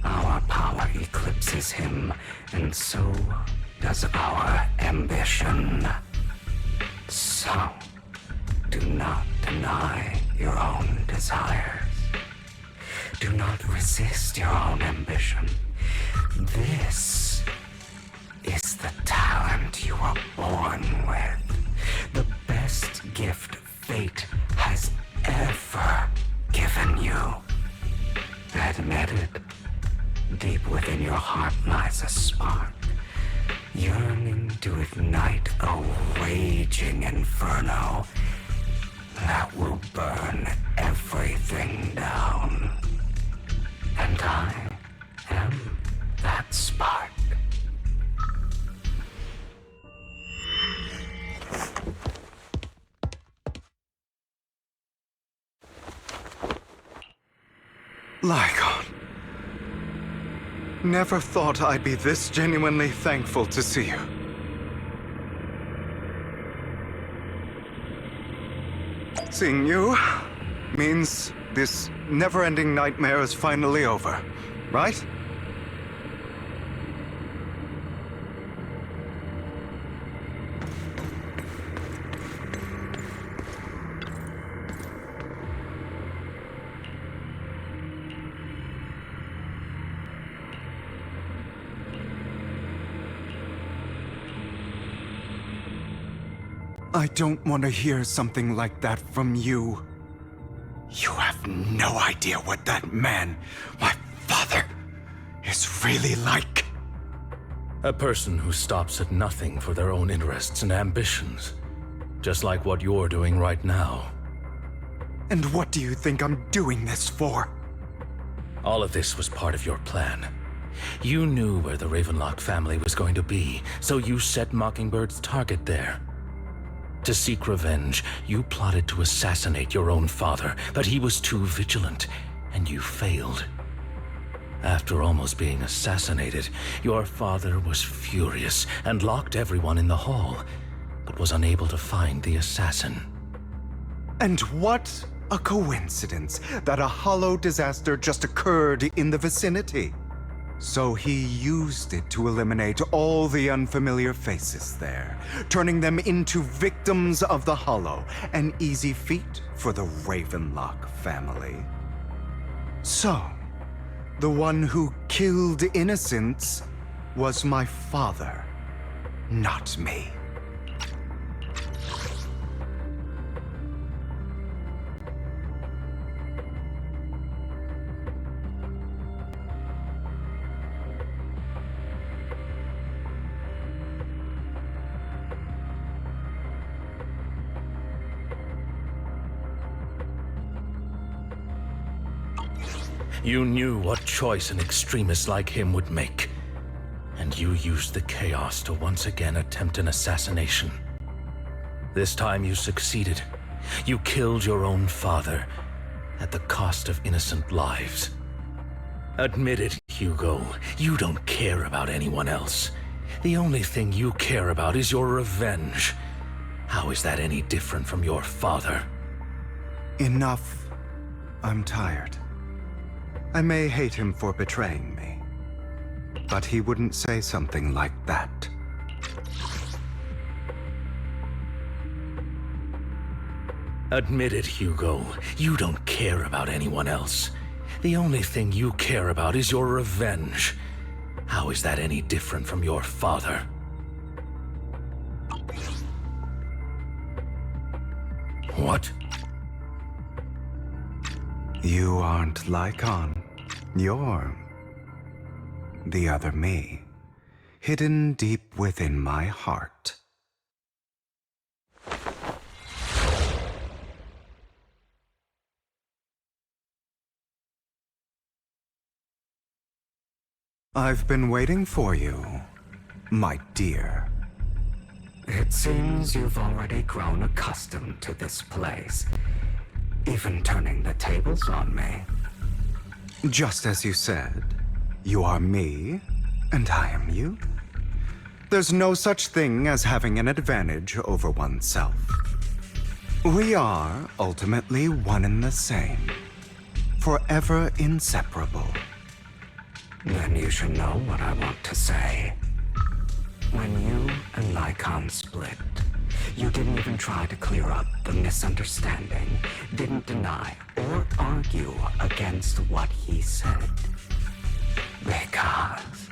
Our power eclipses him, and so does our ambition. So, do not deny your own desires. Do not resist your own ambition. This is the talent you were born with. The best gift fate has ever given you. Admit it. Deep within your heart lies a spark, yearning to ignite a raging inferno that will burn everything down. And I am that spark. Lygon. Never thought I'd be this genuinely thankful to see you. Seeing you means this never-ending nightmare is finally over, right? I don't want to hear something like that from you. You have no idea what that man, my father, is really like. A person who stops at nothing for their own interests and ambitions. Just like what you're doing right now. And what do you think I'm doing this for? All of this was part of your plan. You knew where the Ravenlock family was going to be, so you set Mockingbird's target there. To seek revenge, you plotted to assassinate your own father, but he was too vigilant, and you failed. After almost being assassinated, your father was furious and locked everyone in the hall, but was unable to find the assassin. And what a coincidence that a hollow disaster just occurred in the vicinity. So he used it to eliminate all the unfamiliar faces there, turning them into victims of the Hollow, an easy feat for the Ravenlock family. So, the one who killed innocents was my father, not me. You knew what choice an extremist like him would make. And you used the chaos to once again attempt an assassination. This time you succeeded. You killed your own father, at the cost of innocent lives. Admit it, Hugo. You don't care about anyone else. The only thing you care about is your revenge. How is that any different from your father? Enough. I'm tired. I may hate him for betraying me, but he wouldn't say something like that. Admit it, Hugo. You don't care about anyone else. The only thing you care about is your revenge. How is that any different from your father? What? You aren't Lygon. You're the other me, hidden deep within my heart. I've been waiting for you, my dear. It seems you've already grown accustomed to this place, even turning the tables on me. Just as you said, you are me, and I am you. There's no such thing as having an advantage over oneself. We are ultimately one and the same, forever inseparable. Then you should know what I want to say. When you and Lycon split, you didn't even try to clear up the misunderstanding, didn't deny or argue against what he said. Because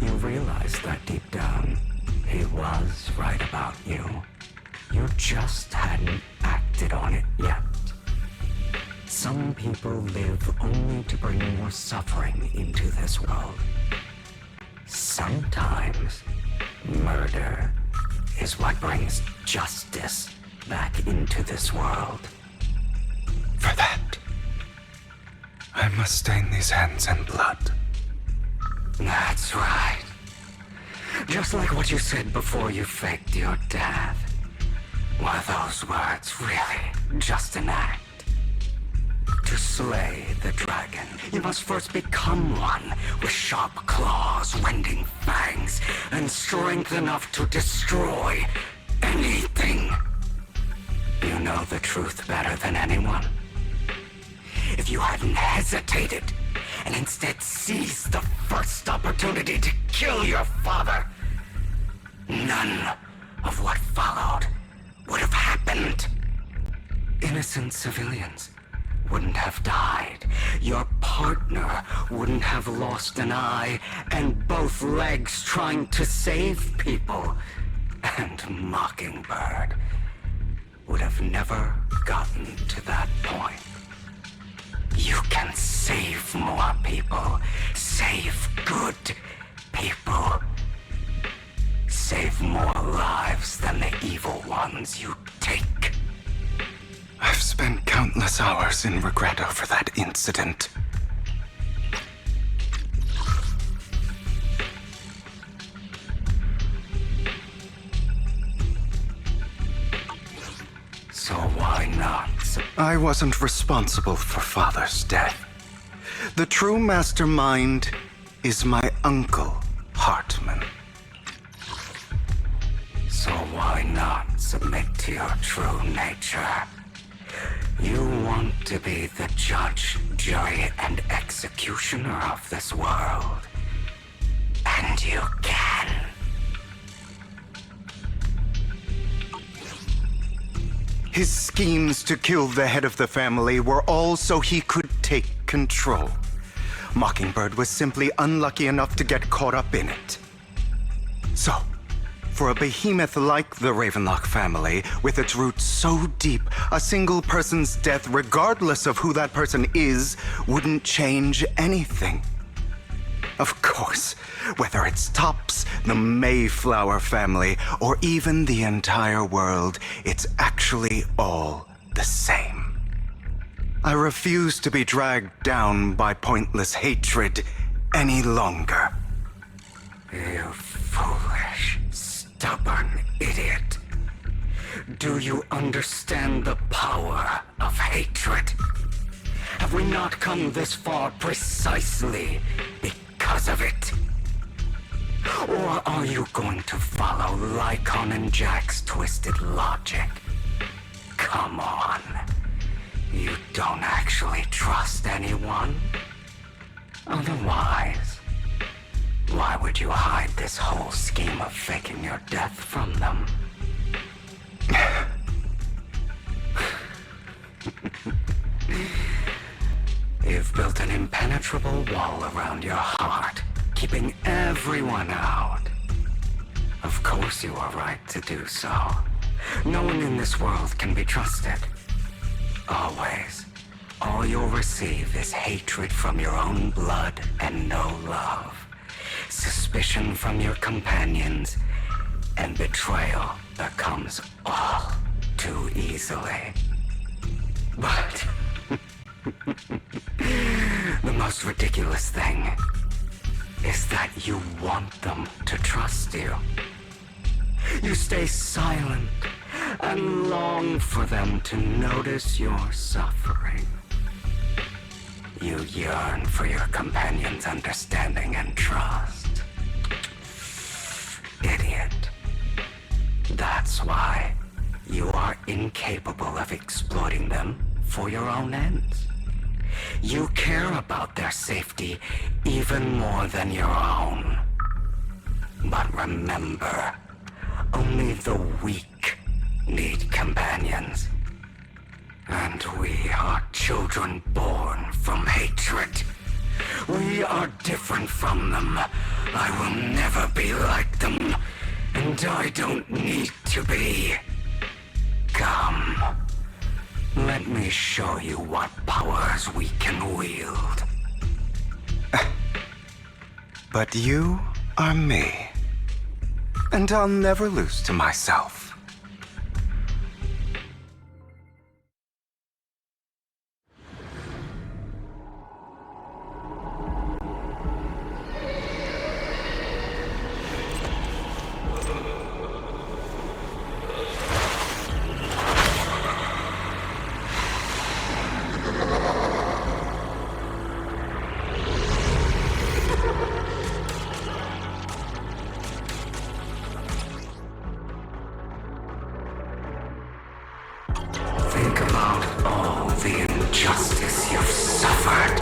you realized that deep down, he was right about you. You just hadn't acted on it yet. Some people live only to bring more suffering into this world. Sometimes, murder is what brings justice back into this world. For that, I must stain these hands in blood. That's right. Just like what you said before you faked your death. Were those words really just an act? To slay the dragon, you must first become one with sharp claws, rending fangs, and strength enough to destroy anything. You know the truth better than anyone. If you hadn't hesitated, and instead seized the first opportunity to kill your father, none of what followed would have happened. Innocent civilians wouldn't have died. Your partner wouldn't have lost an eye and both legs trying to save people. And Mockingbird would have never gotten to that point. You can save more people. Save good people. Save more lives than the evil ones you take. I've spent countless hours in regret over that incident. So why not? I wasn't responsible for Father's death. The true mastermind is my uncle, Hartman. So why not submit to your true nature? You want to be the judge, jury, and executioner of this world. And you can. His schemes to kill the head of the family were all so he could take control. Mockingbird was simply unlucky enough to get caught up in it. So, for a behemoth like the Ravenlock family, with its roots so deep, a single person's death, regardless of who that person is, wouldn't change anything. Of course, whether it's Tops, the Mayflower family, or even the entire world, it's actually all the same. I refuse to be dragged down by pointless hatred any longer. You foolish, stubborn idiot. Do you understand the power of hatred? Have we not come this far precisely because of it? Or are you going to follow Lycon and Jack's twisted logic? Come on. You don't actually trust anyone? Otherwise, why would you hide this whole scheme of faking your death from them? You've built an impenetrable wall around your heart, keeping everyone out. Of course you are right to do so. No one in this world can be trusted. Always. All you'll receive is hatred from your own blood and no love. Suspicion from your companions, and betrayal that comes all too easily. But the most ridiculous thing is that you want them to trust you. You stay silent and long for them to notice your suffering. You yearn for your companion's understanding and trust. That's why you are incapable of exploiting them for your own ends. You care about their safety even more than your own. But remember, only the weak need companions. And we are children born from hatred. We are different from them. I will never be like them. And I don't need to be. Come. Let me show you what powers we can wield. But you are me. And I'll never lose to myself. Think about all the injustice you've suffered.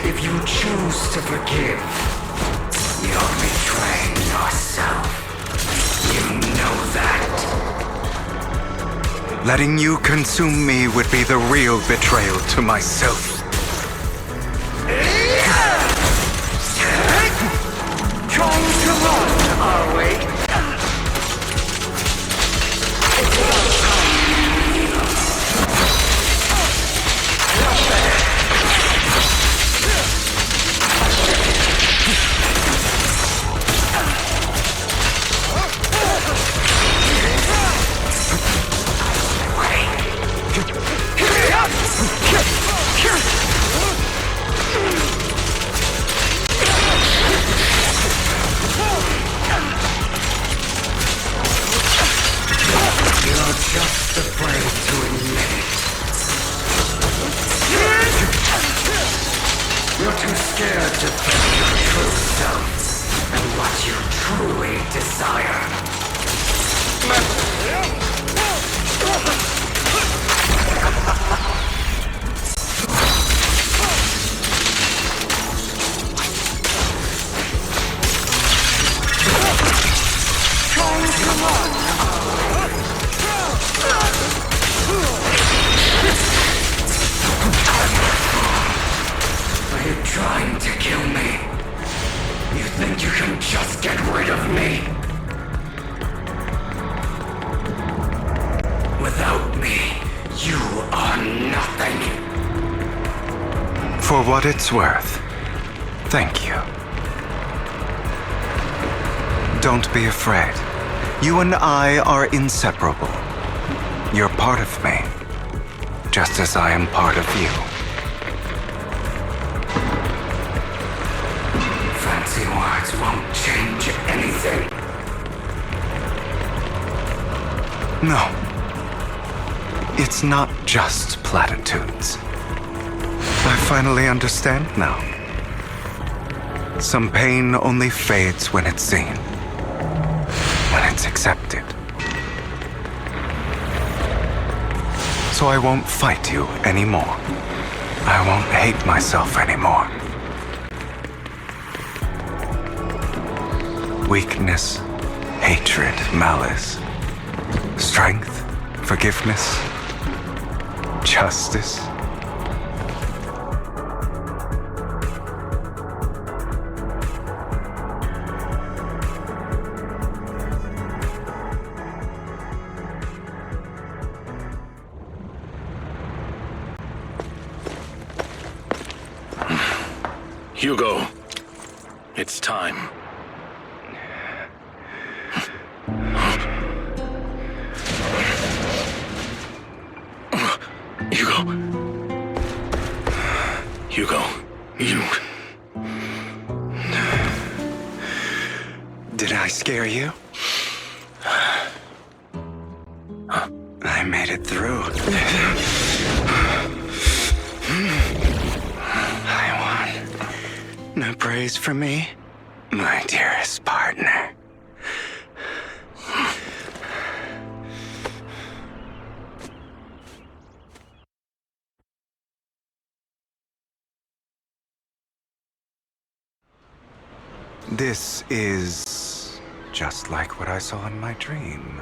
If you choose to forgive, you're betraying yourself. You know that. Letting you consume me would be the real betrayal to myself. Trying to run, are we? You're just afraid to admit it. You're too scared to face your true self and what you truly desire. Are you trying to kill me? You think you can just get rid of me? Without me, you are nothing. For what it's worth, thank you. Don't be afraid. You and I are inseparable. You're part of me, just as I am part of you. Fancy words won't change anything. No. It's not just platitudes. I finally understand now. Some pain only fades when it's seen, when it's accepted. So I won't fight you anymore. I won't hate myself anymore. Weakness, hatred, malice, strength, forgiveness, justice. Hugo, it's time. Hugo, you... Did I scare you? I made it through. I won. No praise for me, my dearest partner. This is just like what I saw in my dream.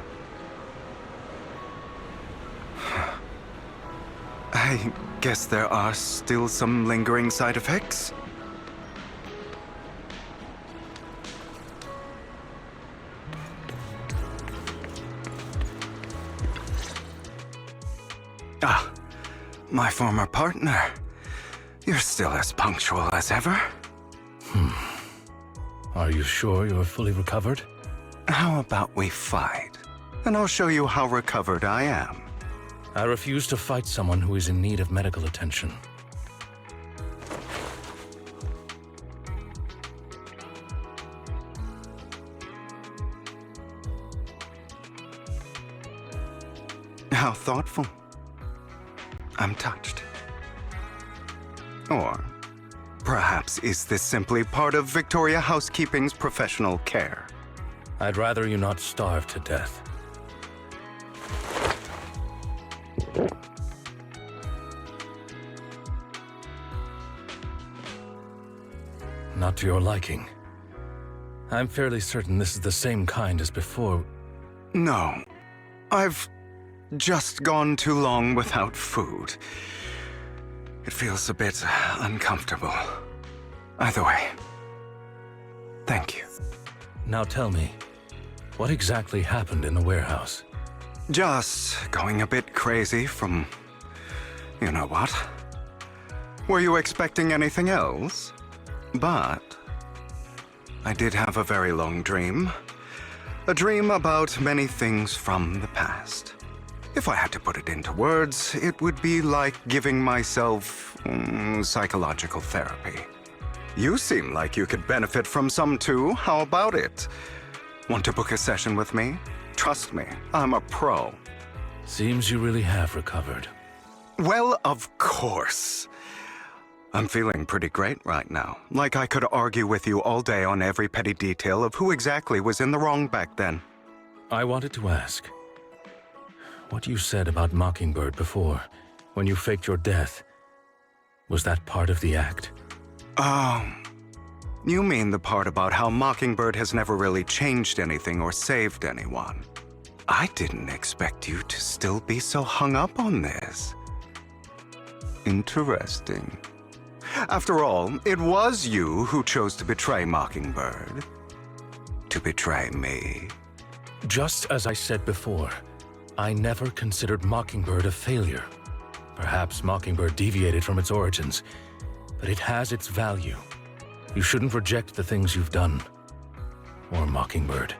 I guess there are still some lingering side effects. Ah, my former partner. You're still as punctual as ever. Are you sure you're fully recovered? How about we fight? And I'll show you how recovered I am. I refuse to fight someone who is in need of medical attention. How thoughtful. I'm touched. Or perhaps is this simply part of Victoria Housekeeping's professional care? I'd rather you not starve to death. Not to your liking. I'm fairly certain this is the same kind as before. No. I've just gone too long without food. It feels a bit uncomfortable. Either way, thank you. Now tell me, what exactly happened in the warehouse? Just going a bit crazy from... you know what? Were you expecting anything else? But I did have a very long dream. A dream about many things from the past. If I had to put it into words, it would be like giving myself psychological therapy. You seem like you could benefit from some too. How about it? Want to book a session with me? Trust me, I'm a pro. Seems you really have recovered. Well, of course. I'm feeling pretty great right now. Like I could argue with you all day on every petty detail of who exactly was in the wrong back then. I wanted to ask, what you said about Mockingbird before, when you faked your death, was that part of the act? You mean the part about how Mockingbird has never really changed anything or saved anyone? I didn't expect you to still be so hung up on this. Interesting. After all, it was you who chose to betray Mockingbird. To betray me. Just as I said before, I never considered Mockingbird a failure. Perhaps Mockingbird deviated from its origins, but it has its value. You shouldn't reject the things you've done. Or Mockingbird.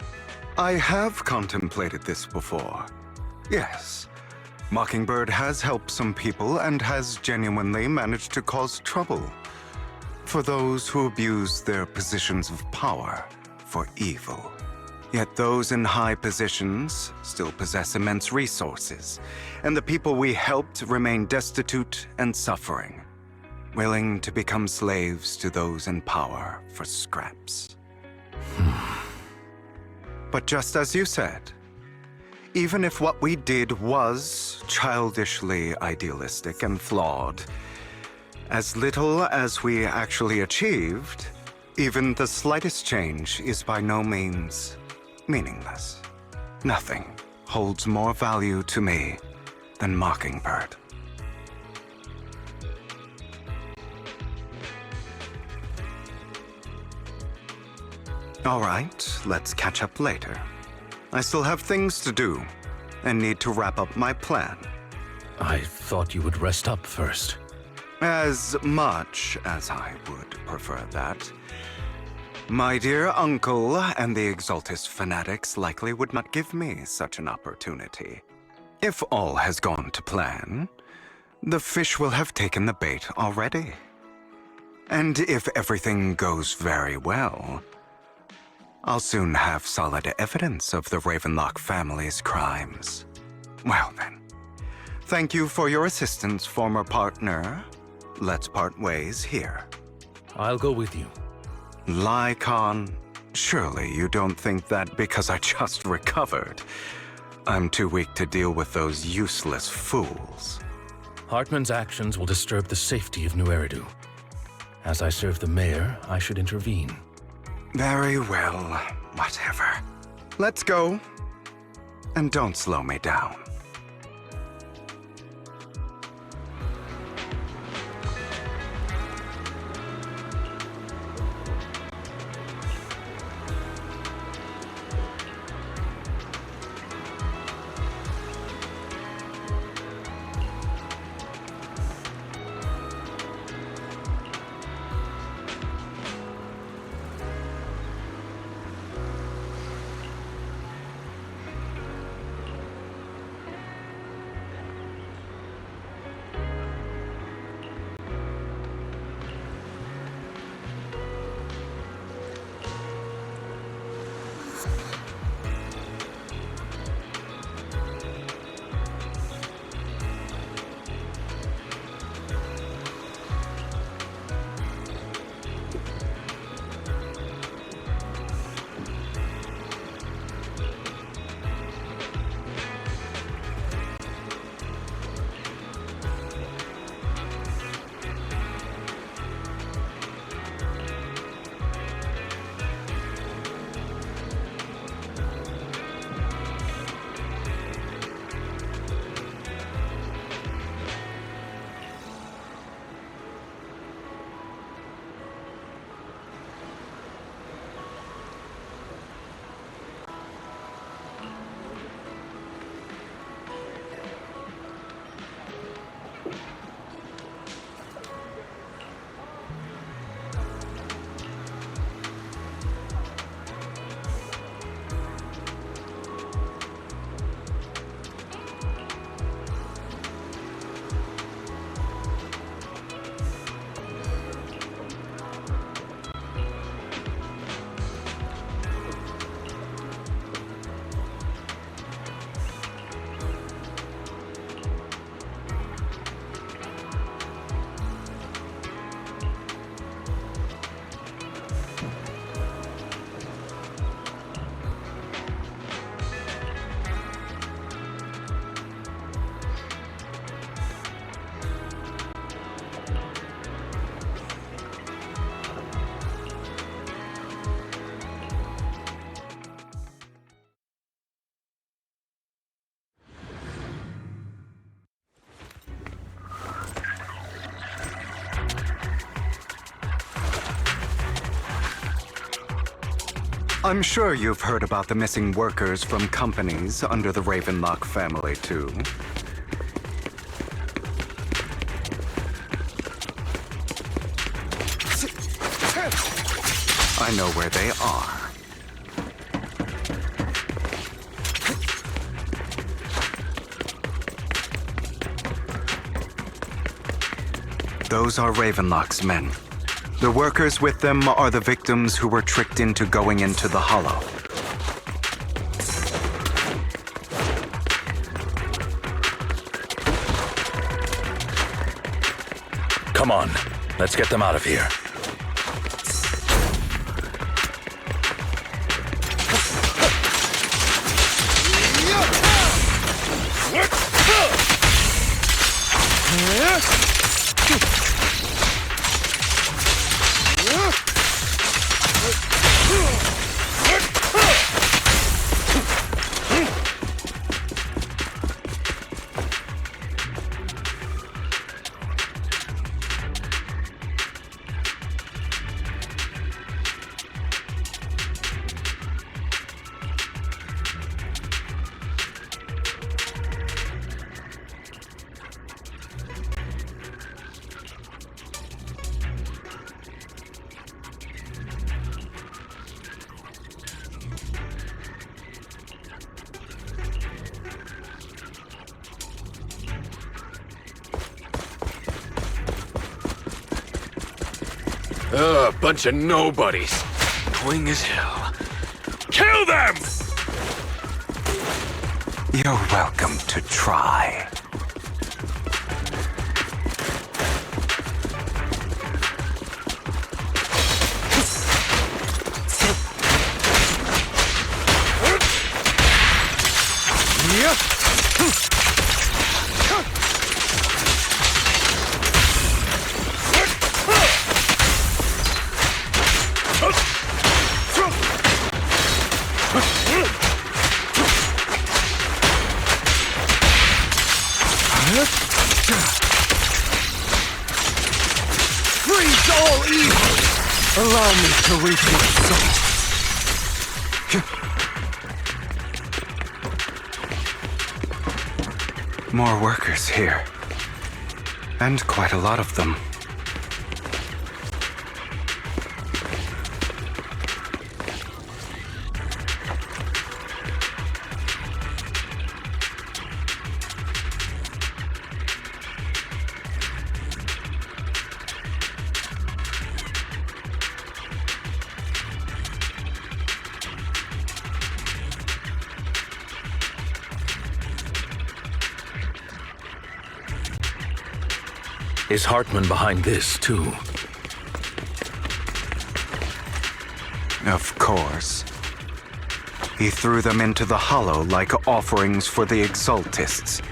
I have contemplated this before. Yes. Mockingbird has helped some people and has genuinely managed to cause trouble for those who abuse their positions of power for evil. Yet those in high positions still possess immense resources, and the people we helped remain destitute and suffering, willing to become slaves to those in power for scraps. But just as you said, even if what we did was childishly idealistic and flawed, as little as we actually achieved, even the slightest change is by no means meaningless. Nothing holds more value to me than Mockingbird. All right, let's catch up later. I still have things to do, and need to wrap up my plan. I thought you would rest up first. As much as I would prefer that. My dear uncle and the Exaltus fanatics likely would not give me such an opportunity. If all has gone to plan, the fish will have taken the bait already. And if everything goes very well, I'll soon have solid evidence of the Ravenlock family's crimes. Well then, thank you for your assistance, former partner. Let's part ways here. I'll go with you. Lycon, surely you don't think that because I just recovered, I'm too weak to deal with those useless fools. Hartman's actions will disturb the safety of New Eridu. As I serve the mayor, I should intervene. Very well, whatever. Let's go. And don't slow me down. I'm sure you've heard about the missing workers from companies under the Ravenlock family, too. I know where they are. Those are Ravenlock's men. The workers with them are the victims who were tricked into going into the Hollow. Come on, let's get them out of here. Bunch of nobodies. Annoying as hell. Kill them! You're welcome to try. Freeze all evil! Allow me to reach your soul. More workers here. And quite a lot of them. Is Hartman behind this, too? Of course. He threw them into the hollow like offerings for the Exaltists.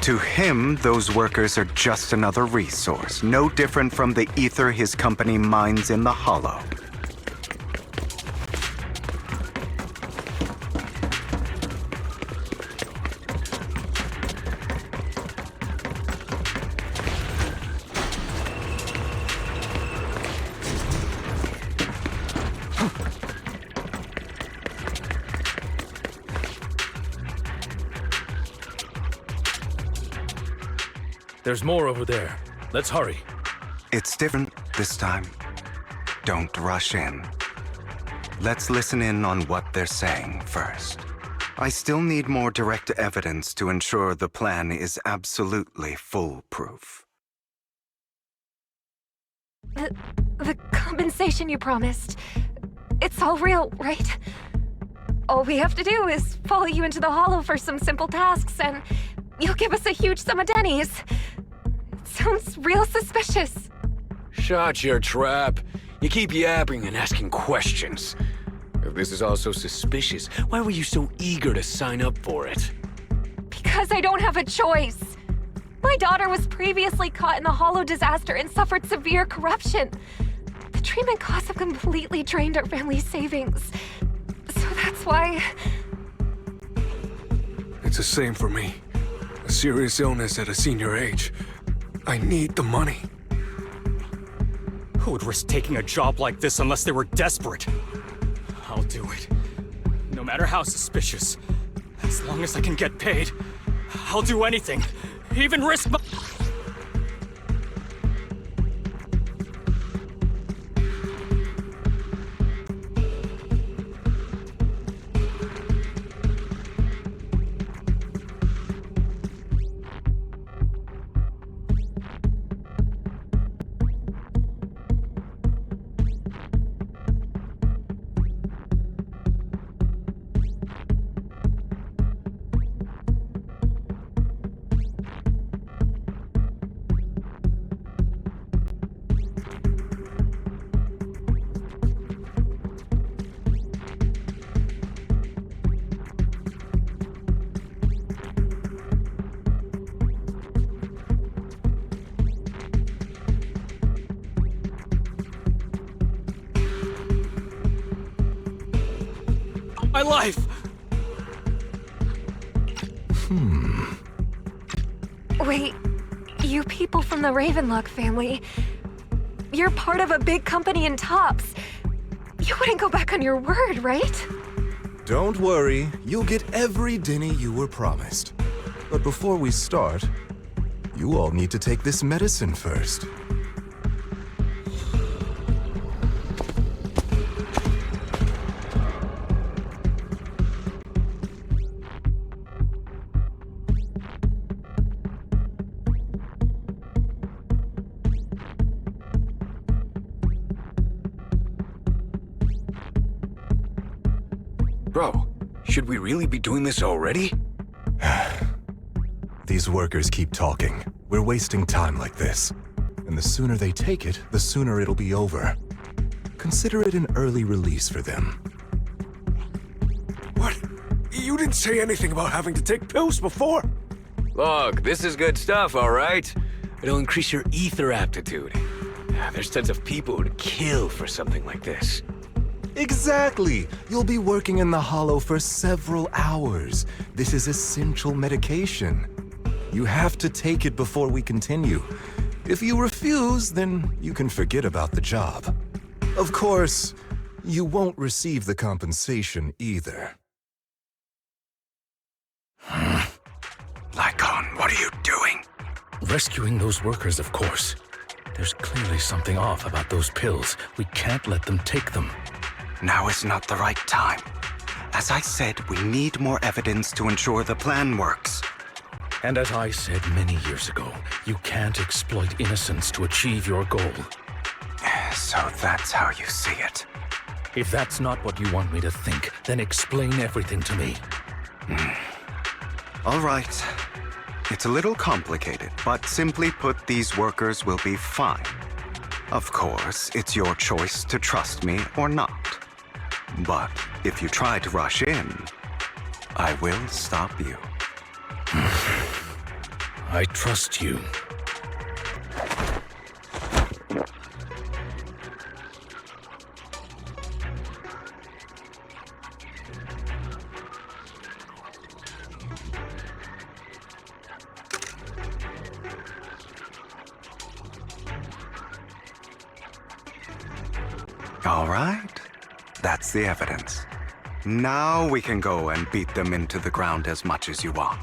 To him, those workers are just another resource, no different from the ether his company mines in the hollow. There's more over there. Let's hurry. It's different this time. Don't rush in. Let's listen in on what they're saying first. I still need more direct evidence to ensure the plan is absolutely foolproof. The compensation you promised. It's all real, right? All we have to do is follow you into the hollow for some simple tasks, and you'll give us a huge sum of dennies. It sounds real suspicious. Shut your trap. You keep yapping and asking questions. If this is all so suspicious, why were you so eager to sign up for it? Because I don't have a choice. My daughter was previously caught in the hollow disaster and suffered severe corruption. The treatment costs have completely drained our family's savings. So that's why... It's the same for me. A serious illness at a senior age. I need the money. Who would risk taking a job like this unless they were desperate? I'll do it. No matter how suspicious. As long as I can get paid, I'll do anything. Even risk my... my life! Wait, you people from the Ravenlock family, you're part of a big company in Tops. You wouldn't go back on your word, right? Don't worry, you'll get every denny you were promised. But before we start, you all need to take this medicine first. Bro, should we really be doing this already? These workers keep talking. We're wasting time like this. And the sooner they take it, the sooner it'll be over. Consider it an early release for them. What? You didn't say anything about having to take pills before. Look, this is good stuff, all right? It'll increase your ether aptitude. There's tons of people who'd kill for something like this. Exactly! You'll be working in the Hollow for several hours. This is essential medication. You have to take it before we continue. If you refuse, then you can forget about the job. Of course, you won't receive the compensation either. Lycon, what are you doing? Rescuing those workers, of course. There's clearly something off about those pills. We can't let them take them. Now is not the right time. As I said, we need more evidence to ensure the plan works. And as I said many years ago, you can't exploit innocence to achieve your goal. So that's how you see it. If that's not what you want me to think, then explain everything to me. All right. It's a little complicated, but simply put, these workers will be fine. Of course, it's your choice to trust me or not. But if you try to rush in, I will stop you. I trust you. All right. That's the evidence. Now we can go and beat them into the ground as much as you want.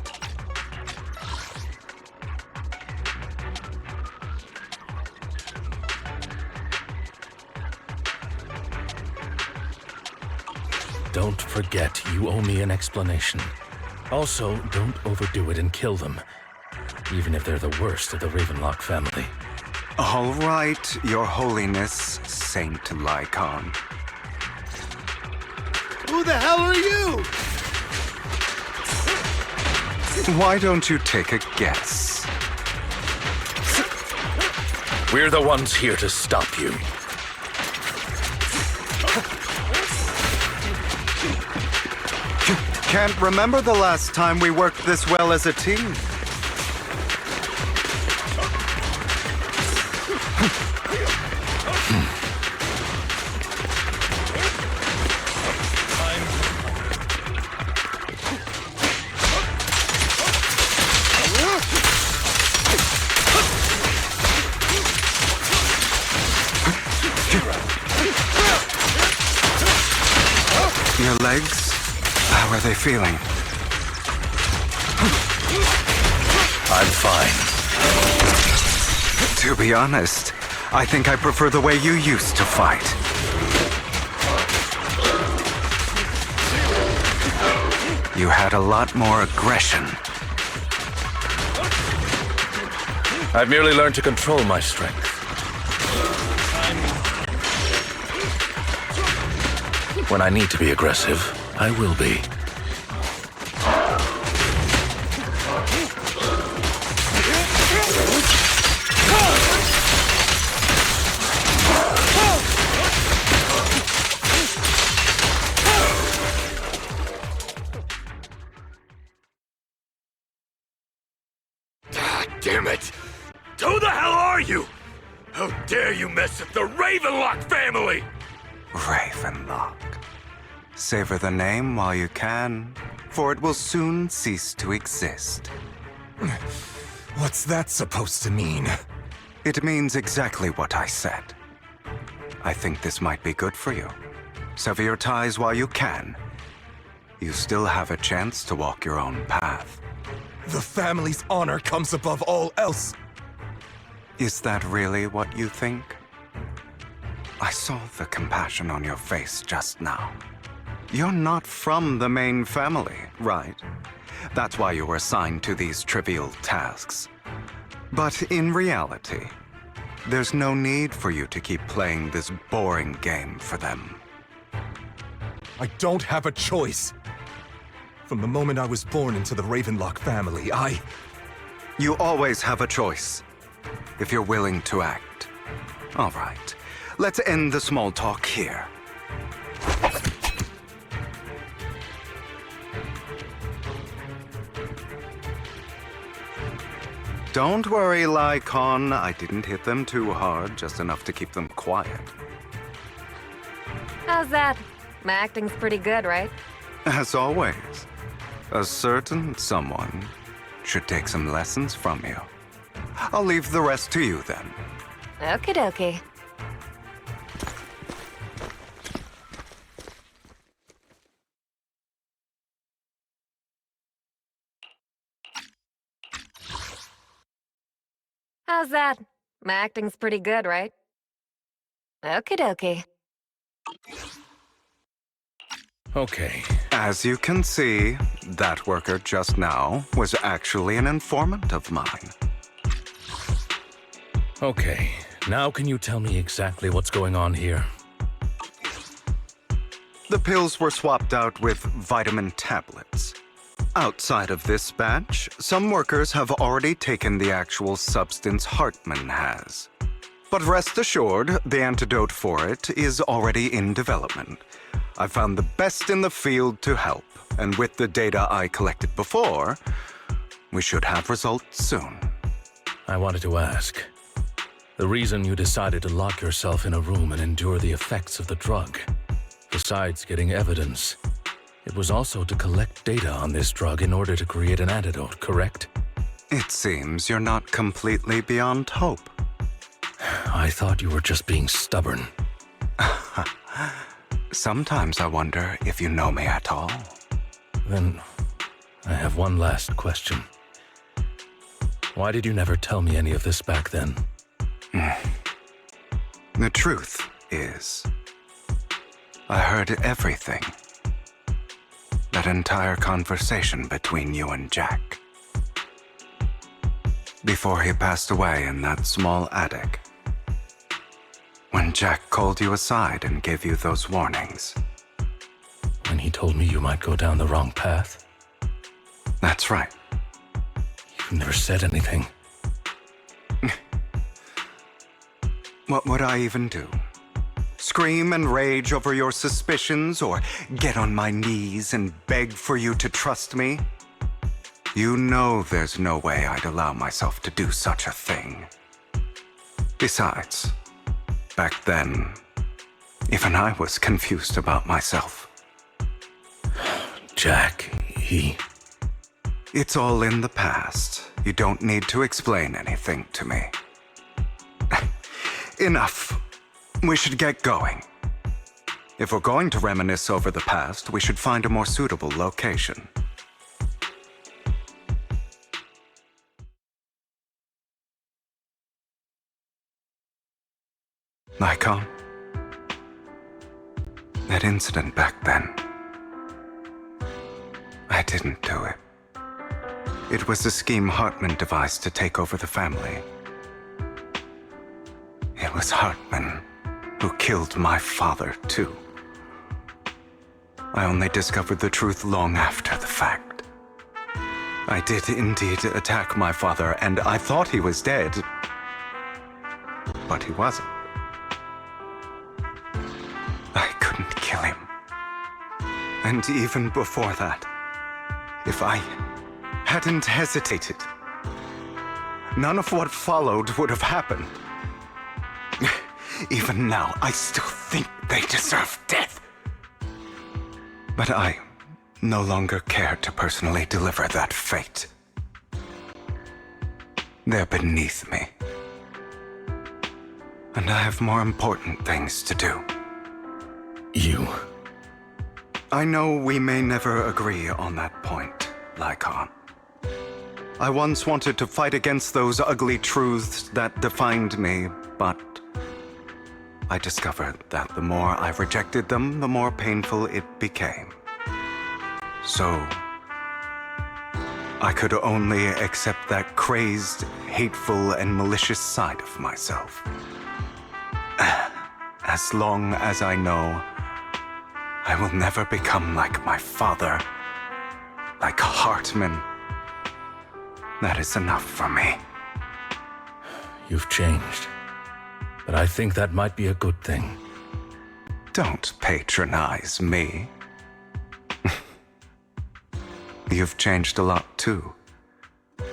Don't forget, you owe me an explanation. Also, don't overdo it and kill them. Even if they're the worst of the Ravenlock family. All right, Your Holiness, Saint Lycon. Who the hell are you? Why don't you take a guess? We're the ones here to stop you. Can't remember the last time we worked this well as a team. Your legs? How are they feeling? I'm fine. To be honest, I think I prefer the way you used to fight. You had a lot more aggression. I've merely learned to control my strength. When I need to be aggressive, I will be. Damn it! Who the hell are you? How dare you mess with the Ravenlock family? Ravenlock. Savor the name while you can, for it will soon cease to exist. What's that supposed to mean? It means exactly what I said. I think this might be good for you. Sever your ties while you can. You still have a chance to walk your own path. The family's honor comes above all else. Is that really what you think? I saw the compassion on your face just now. You're not from the main family, right? That's why you were assigned to these trivial tasks. But in reality, there's no need for you to keep playing this boring game for them. I don't have a choice. From the moment I was born into the Ravenlock family, You always have a choice, if you're willing to act. All right, let's end the small talk here. Don't worry, Lycon. I didn't hit them too hard, just enough to keep them quiet. How's that? My acting's pretty good, right? As always, a certain someone should take some lessons from you. I'll leave the rest to you then. Okie dokie. How's that? My acting's pretty good, right? Okie dokie. Okay. As you can see, that worker just now was actually an informant of mine. Okay. Now can you tell me exactly what's going on here? The pills were swapped out with vitamin tablets. Outside of this batch, some workers have already taken the actual substance Hartman has. But rest assured, the antidote for it is already in development. I found the best in the field to help, and with the data I collected before, we should have results soon. I wanted to ask. The reason you decided to lock yourself in a room and endure the effects of the drug, besides getting evidence, it was also to collect data on this drug in order to create an antidote, correct? It seems you're not completely beyond hope. I thought you were just being stubborn. Sometimes I wonder if you know me at all. Then, I have one last question. Why did you never tell me any of this back then? The truth is, I heard everything. That entire conversation between you and Jack. Before he passed away in that small attic. When Jack called you aside and gave you those warnings. When he told me you might go down the wrong path? That's right. You never said anything. What would I even do? Scream and rage over your suspicions, or get on my knees and beg for you to trust me? You know there's no way I'd allow myself to do such a thing. Besides, back then, even I was confused about myself. Jack, he... It's all in the past. You don't need to explain anything to me. Enough. We should get going. If we're going to reminisce over the past, we should find a more suitable location. Nikon? That incident back then. I didn't do it. It was a scheme Hartman devised to take over the family. It was Hartman who killed my father, too. I only discovered the truth long after the fact. I did indeed attack my father, and I thought he was dead. But he wasn't. I couldn't kill him. And even before that, if I hadn't hesitated, none of what followed would have happened. Even now, I still think they deserve death. But I no longer care to personally deliver that fate. They're beneath me. And I have more important things to do. You... I know we may never agree on that point, Lycon. I once wanted to fight against those ugly truths that defined me, but I discovered that the more I rejected them, the more painful it became. So, I could only accept that crazed, hateful, and malicious side of myself. As long as I know I will never become like my father, like Hartman, that is enough for me. You've changed. But I think that might be a good thing. Don't patronize me. You've changed a lot too,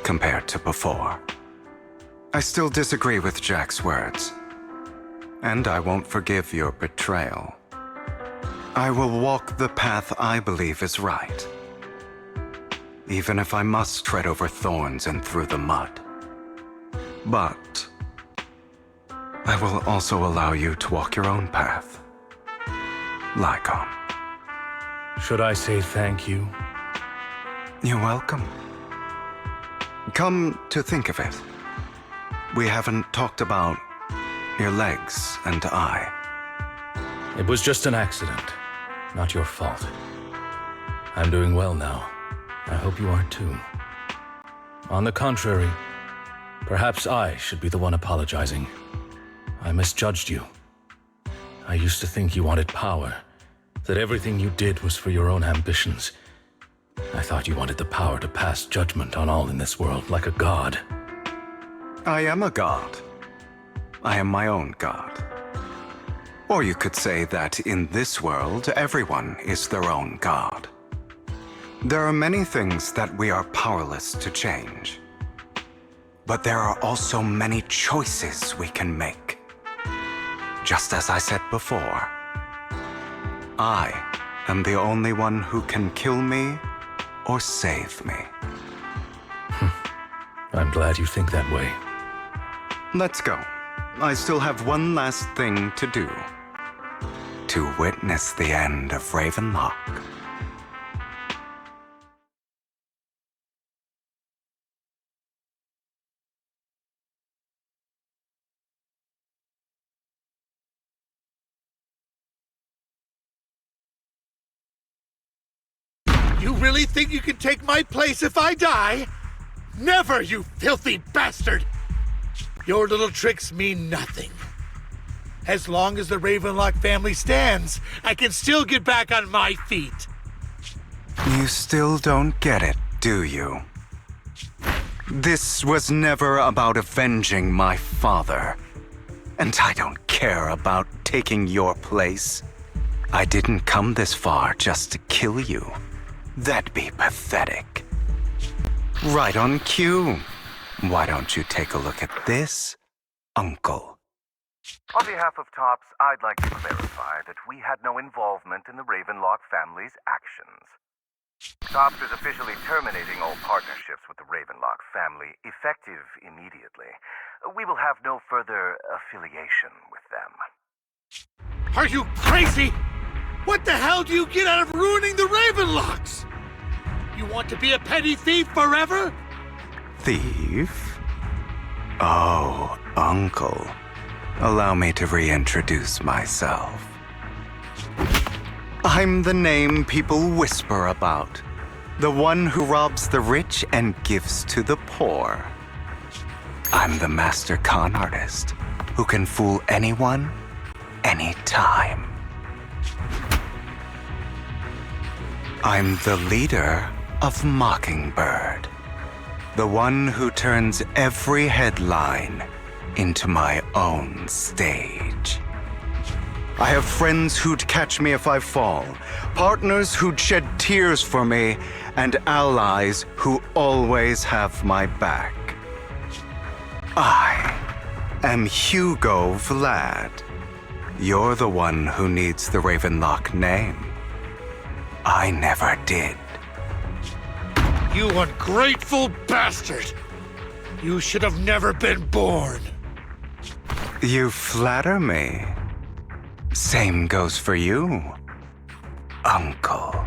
compared to before. I still disagree with Jack's words, and I won't forgive your betrayal. I will walk the path I believe is right, even if I must tread over thorns and through the mud. But I will also allow you to walk your own path. Lycon. Should I say thank you? You're welcome. Come to think of it, we haven't talked about your legs and eye. It was just an accident, not your fault. I'm doing well now. I hope you are too. On the contrary, perhaps I should be the one apologizing. I misjudged you. I used to think you wanted power, that everything you did was for your own ambitions. I thought you wanted the power to pass judgment on all in this world like a god. I am a god. I am my own god. Or you could say that in this world, everyone is their own god. There are many things that we are powerless to change. But there are also many choices we can make. Just as I said before, I am the only one who can kill me or save me. I'm glad you think that way. Let's go. I still have one last thing to do. To witness the end of Ravenlock. You really think you can take my place if I die? Never, you filthy bastard! Your little tricks mean nothing. As long as the Ravenlock family stands, I can still get back on my feet. You still don't get it, do you? This was never about avenging my father. And I don't care about taking your place. I didn't come this far just to kill you. That'd be pathetic. Right on cue. Why don't you take a look at this, Uncle? On behalf of TOPS, I'd like to clarify that we had no involvement in the Ravenlock family's actions. TOPS is officially terminating all partnerships with the Ravenlock family, effective immediately. We will have no further affiliation with them. Are you crazy? What the hell do you get out of ruining the Ravenlocks? You want to be a petty thief forever? Thief? Oh, Uncle. Allow me to reintroduce myself. I'm the name people whisper about. The one who robs the rich and gives to the poor. I'm the master con artist who can fool anyone, anytime. I'm the leader of Mockingbird. The one who turns every headline into my own stage. I have friends who'd catch me if I fall, partners who'd shed tears for me, and allies who always have my back. I am Hugo Vlad. You're the one who needs the Ravenlock name. I never did. You ungrateful bastard! You should have never been born. You flatter me. Same goes for you, Uncle.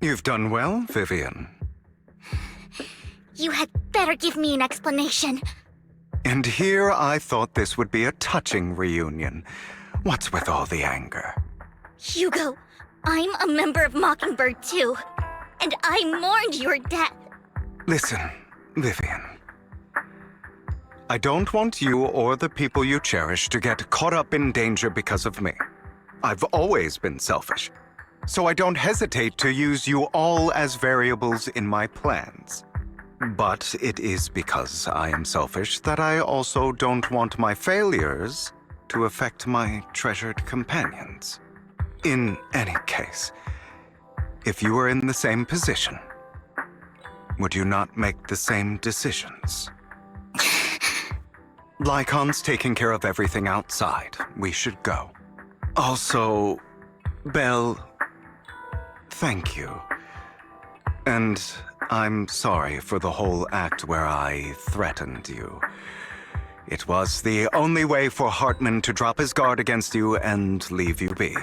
You've done well, Vivian. You had better give me an explanation. And here I thought this would be a touching reunion. What's with all the anger? Hugo, I'm a member of Mockingbird too. And I mourned your death. Listen, Vivian. I don't want you or the people you cherish to get caught up in danger because of me. I've always been selfish, so I don't hesitate to use you all as variables in my plans. But it is because I am selfish that I also don't want my failures to affect my treasured companions. In any case, if you were in the same position, would you not make the same decisions? Lycon's taking care of everything outside. We should go. Also, Belle, thank you. And I'm sorry for the whole act where I threatened you. It was the only way for Hartman to drop his guard against you and leave you be.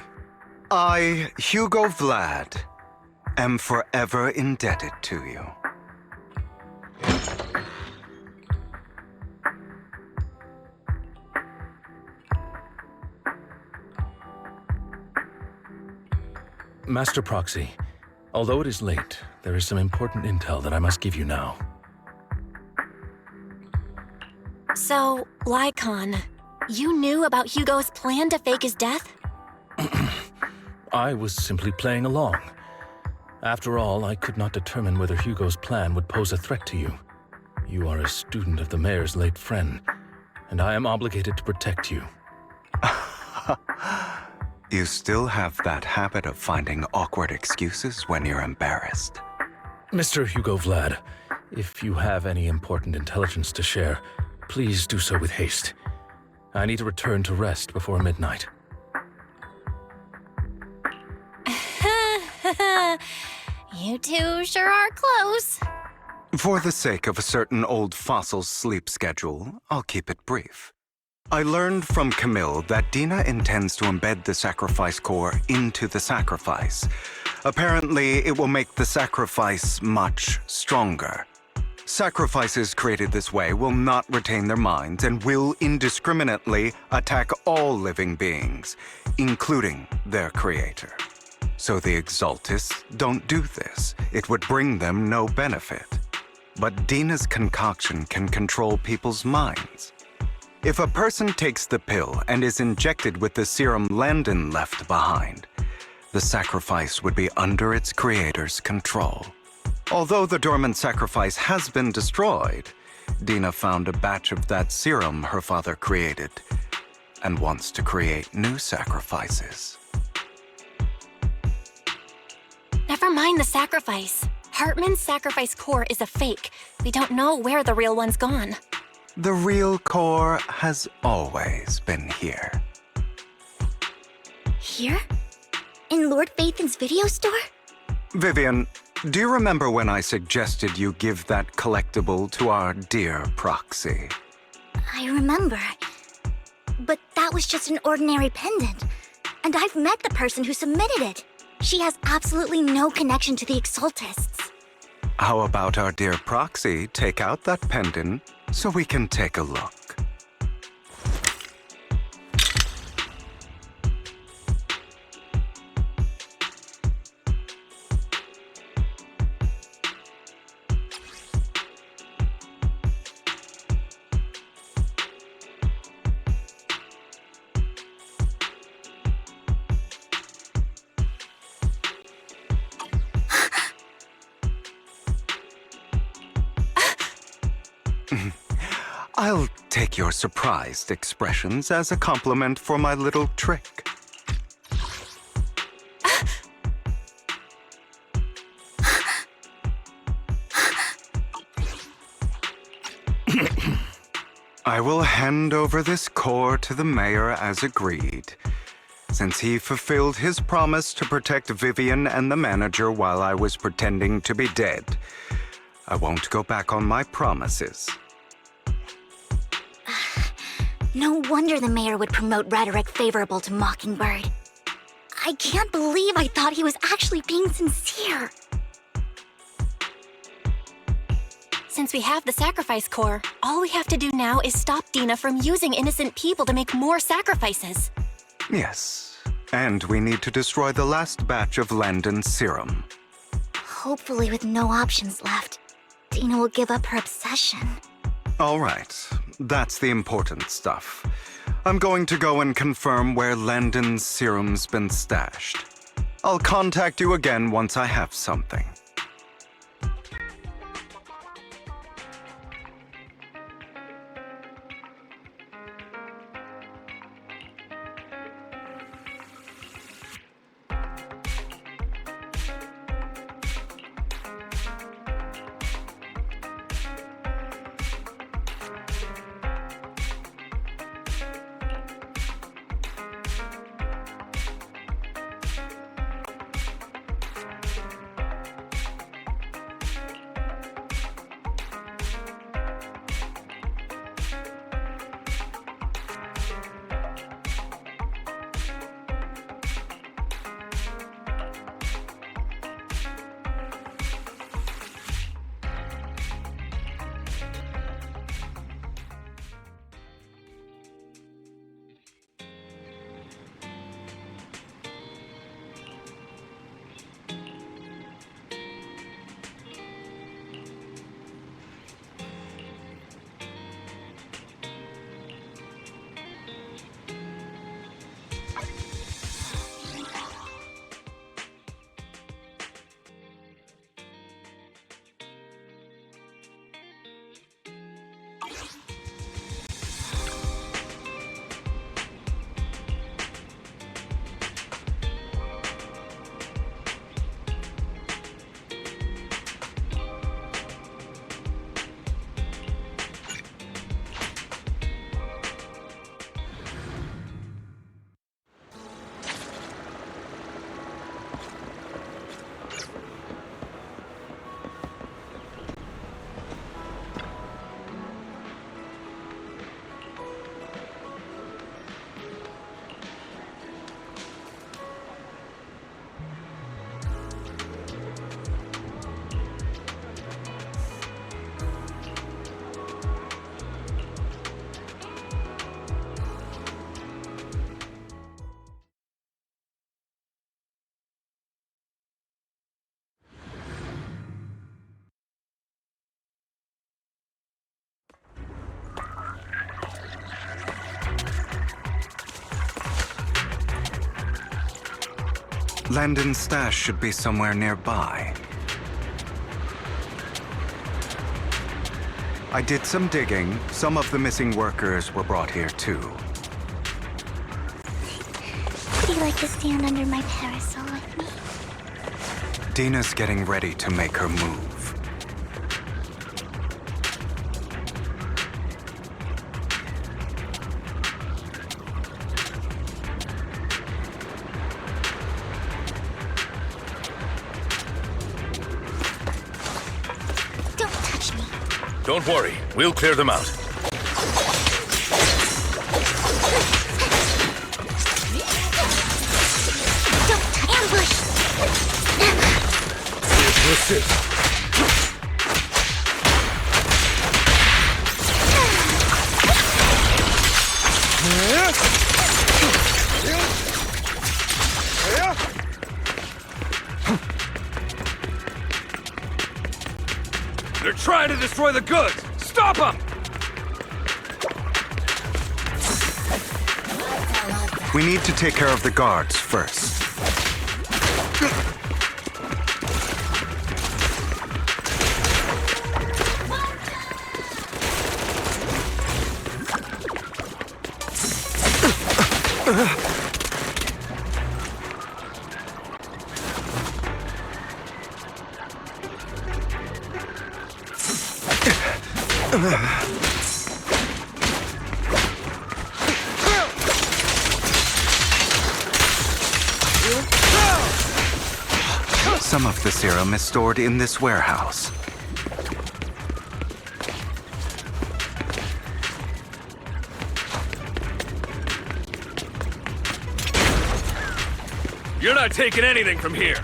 I, Hugo Vlad, am forever indebted to you. Master Proxy, although it is late, there is some important intel that I must give you now. So, Lycon, you knew about Hugo's plan to fake his death? I was simply playing along. After all, I could not determine whether Hugo's plan would pose a threat to you. You are a student of the mayor's late friend, and I am obligated to protect you. You still have that habit of finding awkward excuses when you're embarrassed. Mr. Hugo Vlad, if you have any important intelligence to share, please do so with haste. I need to return to rest before midnight. You two sure are close. For the sake of a certain old fossil's sleep schedule, I'll keep it brief. I learned from Camille that Dina intends to embed the sacrifice core into the sacrifice. Apparently, it will make the sacrifice much stronger. Sacrifices created this way will not retain their minds and will indiscriminately attack all living beings, including their creator. So the Exaltists don't do this. It would bring them no benefit. But Dina's concoction can control people's minds. If a person takes the pill and is injected with the serum Landon left behind, the sacrifice would be under its creator's control. Although the dormant sacrifice has been destroyed, Dina found a batch of that serum her father created and wants to create new sacrifices. Never mind the sacrifice. Hartman's sacrifice core is a fake. We don't know where the real one's gone. The real core has always been here. Here? In Lord Phaethon's video store? Vivian, do you remember when I suggested you give that collectible to our dear Proxy? I remember. But that was just an ordinary pendant. And I've met the person who submitted it. She has absolutely no connection to the Exaltists. How about our dear Proxy take out that pendant so we can take a look? I'll take your surprised expressions as a compliment for my little trick. I will hand over this core to the mayor as agreed. Since he fulfilled his promise to protect Vivian and the manager while I was pretending to be dead, I won't go back on my promises. No wonder the mayor would promote rhetoric favorable to Mockingbird. I can't believe I thought he was actually being sincere. Since we have the sacrifice core, all we have to do now is stop Dina from using innocent people to make more sacrifices. Yes, and we need to destroy the last batch of Landon's serum. Hopefully with no options left, Dina will give up her obsession. All right, that's the important stuff. I'm going to go and confirm where Landon's serum's been stashed. I'll contact you again once I have something. Landon's stash should be somewhere nearby. I did some digging. Some of the missing workers were brought here too. Would you like to stand under my parasol with me? Dina's getting ready to make her move. Don't touch me. Don't worry, we'll clear them out. Don't ambush. Resist. They're trying to destroy the goods! Stop them! We need to take care of the guards first. Some of the serum is stored in this warehouse. You're not taking anything from here!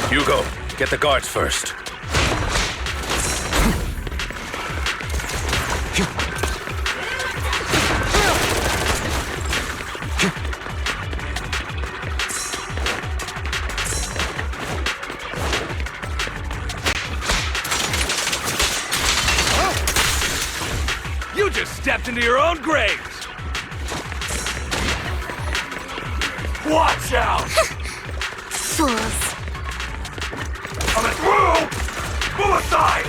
Hugo, get the guards first. You just stepped into your own graves! Watch out! Fools. Move aside!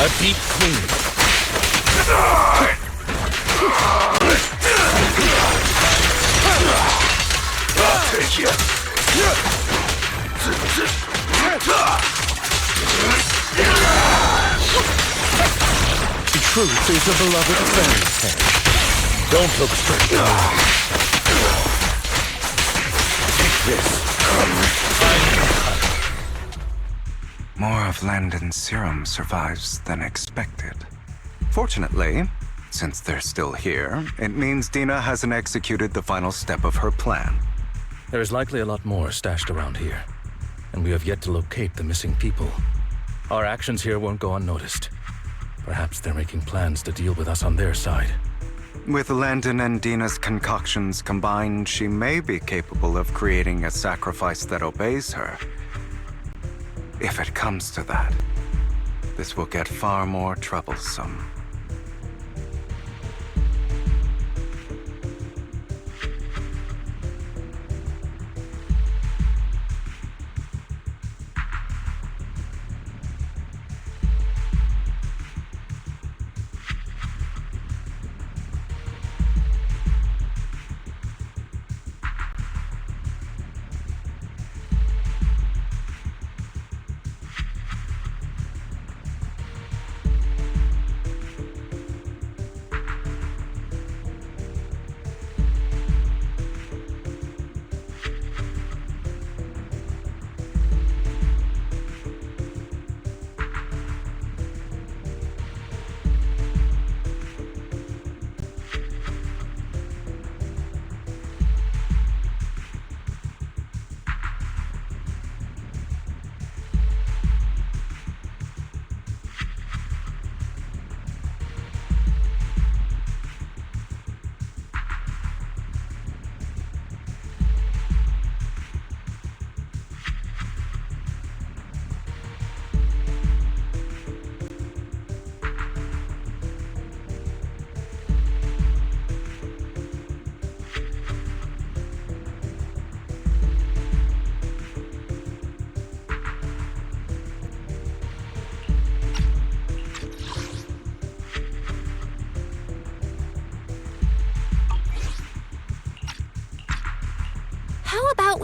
A deep clean. I'll take you. The truth is a beloved fairy tale. Don't look straight. Take this. More of Landon's serum survives than expected. Fortunately, since they're still here, it means Dina hasn't executed the final step of her plan. There is likely a lot more stashed around here, and we have yet to locate the missing people. Our actions here won't go unnoticed. Perhaps they're making plans to deal with us on their side. With Landon and Dina's concoctions combined, she may be capable of creating a sacrifice that obeys her. If it comes to that, this will get far more troublesome.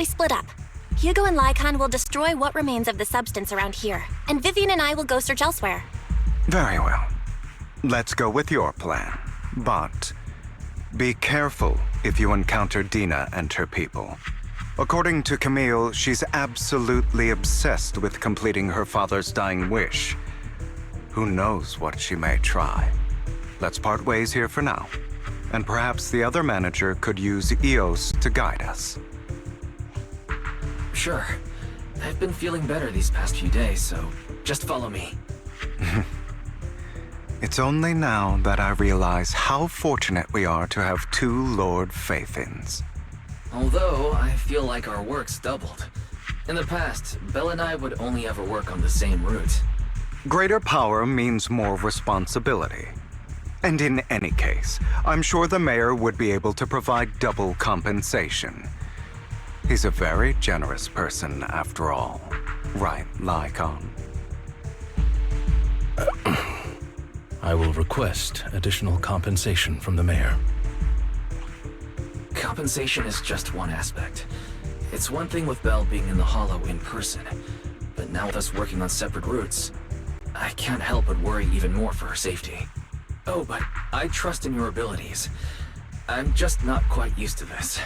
we split up. Hugo and Lycon will destroy what remains of the substance around here, and Vivian and I will go search elsewhere. Very well. Let's go with your plan. But be careful if you encounter Dina and her people. According to Camille, she's absolutely obsessed with completing her father's dying wish. Who knows what she may try? Let's part ways here for now. And perhaps the other manager could use Eos to guide us. Sure. I've been feeling better these past few days, so just follow me. It's only now that I realize how fortunate we are to have two Lord Faithins. Although, I feel like our work's doubled. In the past, Belle and I would only ever work on the same route. Greater power means more responsibility. And in any case, I'm sure the mayor would be able to provide double compensation. He's a very generous person, after all. Right, Lycon? I will request additional compensation from the mayor. Compensation is just one aspect. It's one thing with Belle being in the Hollow in person, but now with us working on separate routes, I can't help but worry even more for her safety. Oh, but I trust in your abilities. I'm just not quite used to this.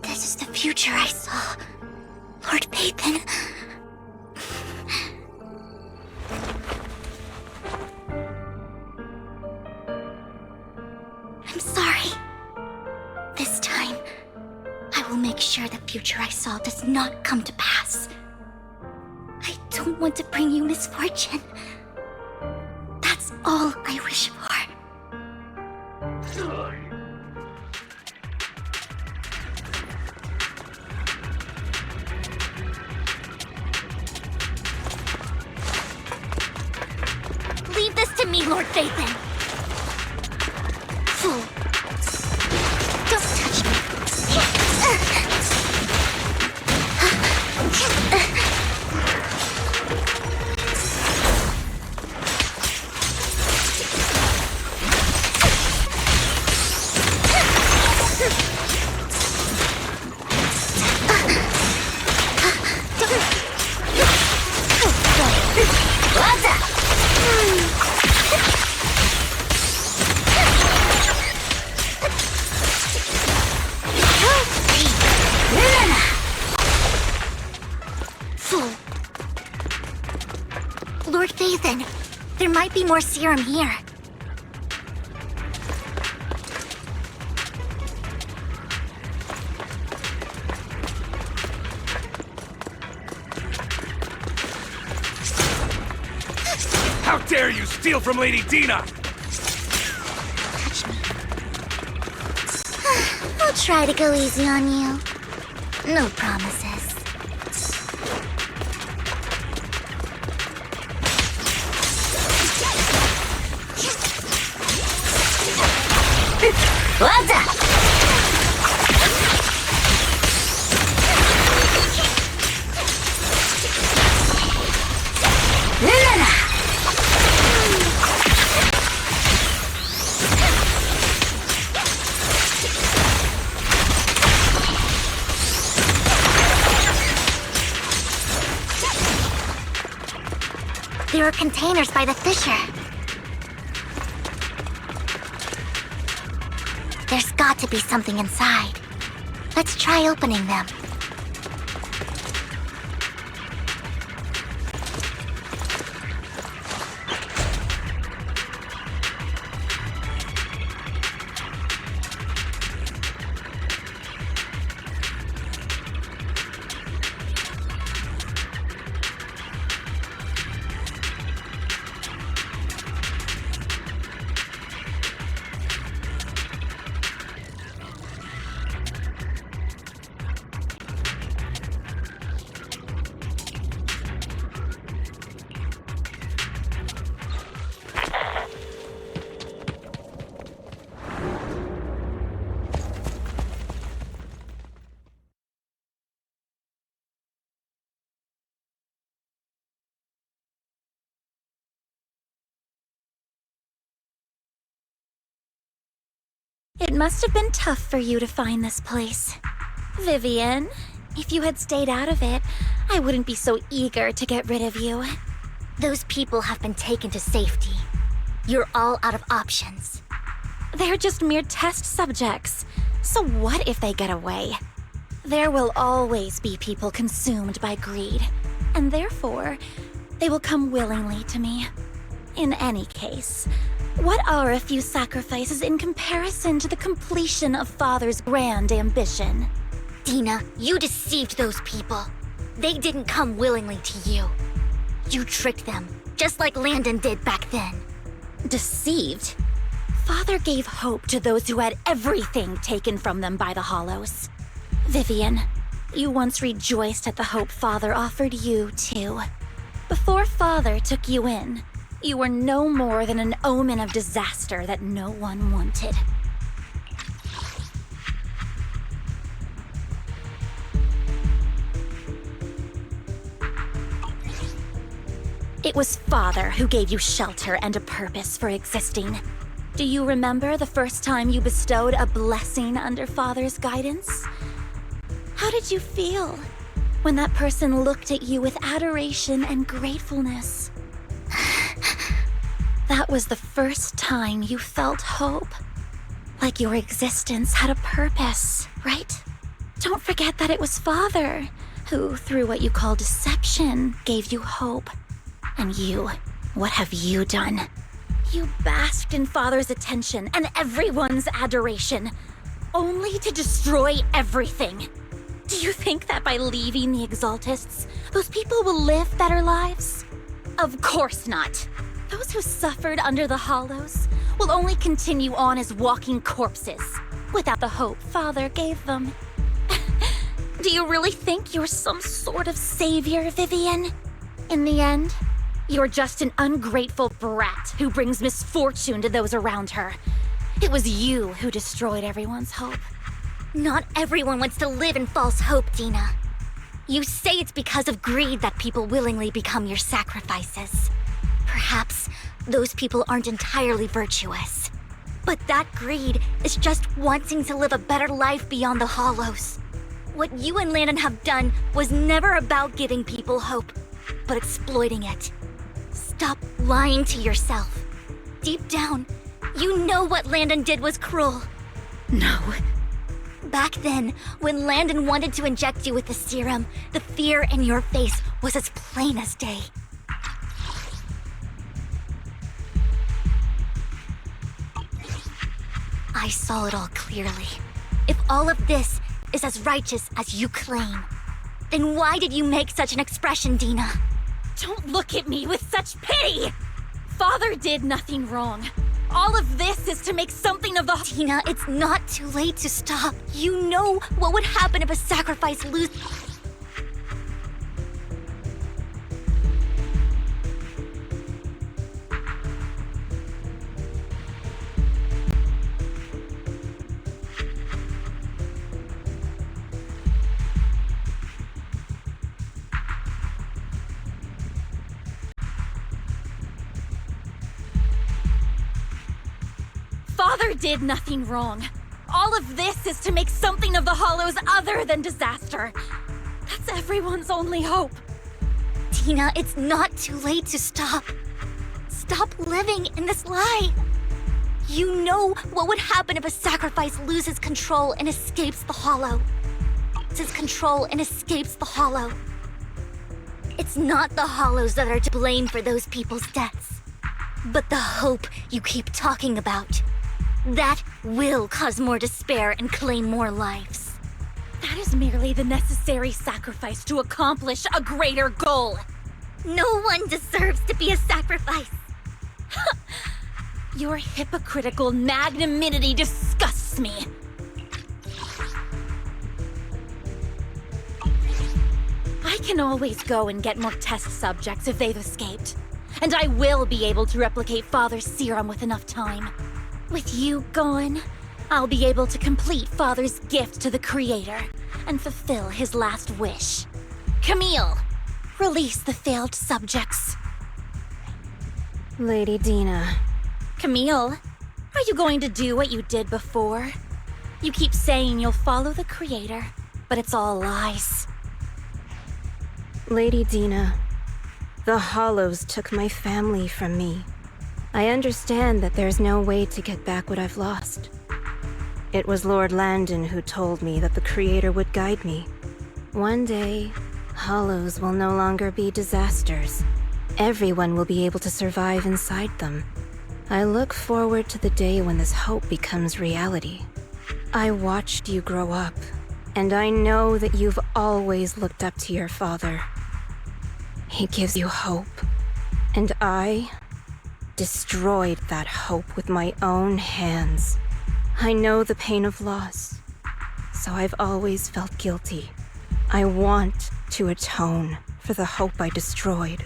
This is the future I saw. Lord Pathan. I'm sorry. This time, I will make sure the future I saw does not come to pass. I don't want to bring you misfortune. That's all I wish for. Leave this to me, Lord Phaethon. Fool. Don't touch me. Fool. Lord Phaethon, there might be more serum here. How dare you steal from Lady Dina! Touch me. I'll try to go easy on you. No promises. What's up? There are containers by the fissure. There's got to be something inside. Let's try opening them. It must have been tough for you to find this place. Vivian, if you had stayed out of it, I wouldn't be so eager to get rid of you. Those people have been taken to safety. You're all out of options. They're just mere test subjects. So what if they get away? There will always be people consumed by greed, and therefore, they will come willingly to me. In any case, what are a few sacrifices in comparison to the completion of Father's grand ambition? Dina, you deceived those people. They didn't come willingly to you. You tricked them, just like Landon did back then. Deceived? Father gave hope to those who had everything taken from them by the Hollows. Vivian, you once rejoiced at the hope Father offered you, too. Before Father took you in, you were no more than an omen of disaster that no one wanted. It was Father who gave you shelter and a purpose for existing. Do you remember the first time you bestowed a blessing under Father's guidance? How did you feel when that person looked at you with adoration and gratefulness? That was the first time you felt hope. Like your existence had a purpose, right? Don't forget that it was Father who, through what you call deception, gave you hope. And you, what have you done? You basked in Father's attention and everyone's adoration, only to destroy everything. Do you think that by leaving the Exaltists, those people will live better lives? Of course not. Those who suffered under the Hollows will only continue on as walking corpses, without the hope Father gave them. Do you really think you're some sort of savior, Vivian? In the end, you're just an ungrateful brat who brings misfortune to those around her. It was you who destroyed everyone's hope. Not everyone wants to live in false hope, Dina. You say it's because of greed that people willingly become your sacrifices. Perhaps those people aren't entirely virtuous. But that greed is just wanting to live a better life beyond the Hollows. What you and Landon have done was never about giving people hope, but exploiting it. Stop lying to yourself. Deep down, you know what Landon did was cruel. No. Back then, when Landon wanted to inject you with the serum, the fear in your face was as plain as day. I saw it all clearly. If all of this is as righteous as you claim, then why did you make such an expression, Dina? Don't look at me with such pity! Father did nothing wrong. All of this is to make something of the— Dina, it's not too late to stop. You know what would happen if a sacrifice loses— Father did nothing wrong. All of this is to make something of the Hollows other than disaster. That's everyone's only hope. Dina, it's not too late to stop. Stop living in this lie. You know what would happen if a sacrifice loses control and escapes the Hollow. Loses control and escapes the Hollow. It's not the Hollows that are to blame for those people's deaths, but the hope you keep talking about. That will cause more despair and claim more lives. That is merely the necessary sacrifice to accomplish a greater goal. No one deserves to be a sacrifice. Your hypocritical magnanimity disgusts me. I can always go and get more test subjects if they've escaped. And I will be able to replicate Father's serum with enough time. With you gone, I'll be able to complete Father's gift to the Creator and fulfill his last wish. Camille, release the failed subjects. Lady Dina. Camille, Are you going to do what you did before? You keep saying you'll follow the Creator, but it's all lies. Lady Dina, the Hollows took my family from me. I understand that there's no way to get back what I've lost. It was Lord Landon who told me that the Creator would guide me. One day, Hollows will no longer be disasters. Everyone will be able to survive inside them. I look forward to the day when this hope becomes reality. I watched you grow up, and I know that you've always looked up to your father. He gives you hope, and I destroyed that hope with my own hands. I know the pain of loss, so I've always felt guilty. I want to atone for the hope I destroyed.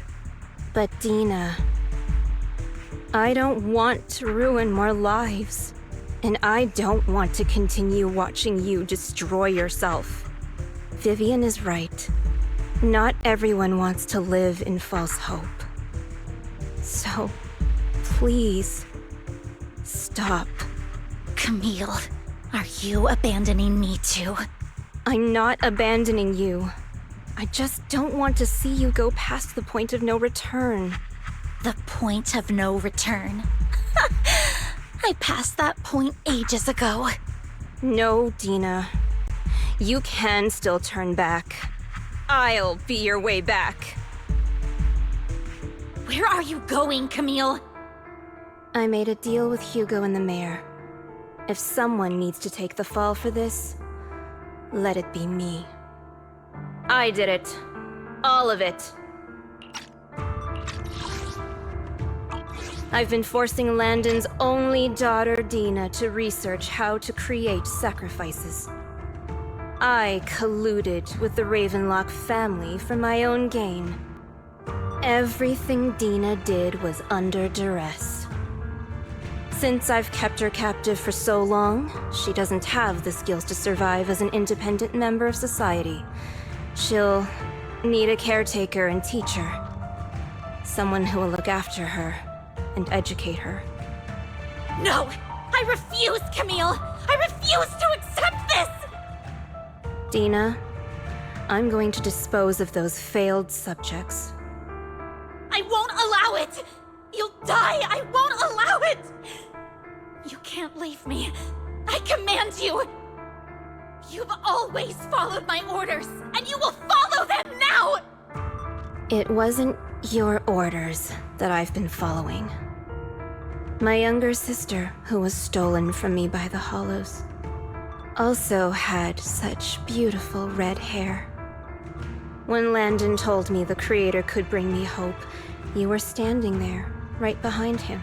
But Dina, I don't want to ruin more lives, and I don't want to continue watching you destroy yourself. Vivian is right. Not everyone wants to live in false hope. So, please, stop. Camille, are you abandoning me too? I'm not abandoning you. I just don't want to see you go past the point of no return. The point of no return? I passed that point ages ago. No, Dina. You can still turn back. I'll be your way back. Where are you going, Camille? I made a deal with Hugo and the mayor. If someone needs to take the fall for this, let it be me. I did it. All of it. I've been forcing Landon's only daughter, Dina, to research how to create sacrifices. I colluded with the Ravenlock family for my own gain. Everything Dina did was under duress. Since I've kept her captive for so long, she doesn't have the skills to survive as an independent member of society. She'll need a caretaker and teacher. Someone who will look after her and educate her. No! I refuse, Camille! I refuse to accept this! Dina, I'm going to dispose of those failed subjects. I won't allow it! You'll die! I won't allow it! You can't leave me. I command you! You've always followed my orders, and you will follow them now! It wasn't your orders that I've been following. My younger sister, who was stolen from me by the Hollows, also had such beautiful red hair. When Landon told me the Creator could bring me hope, you were standing there, right behind him.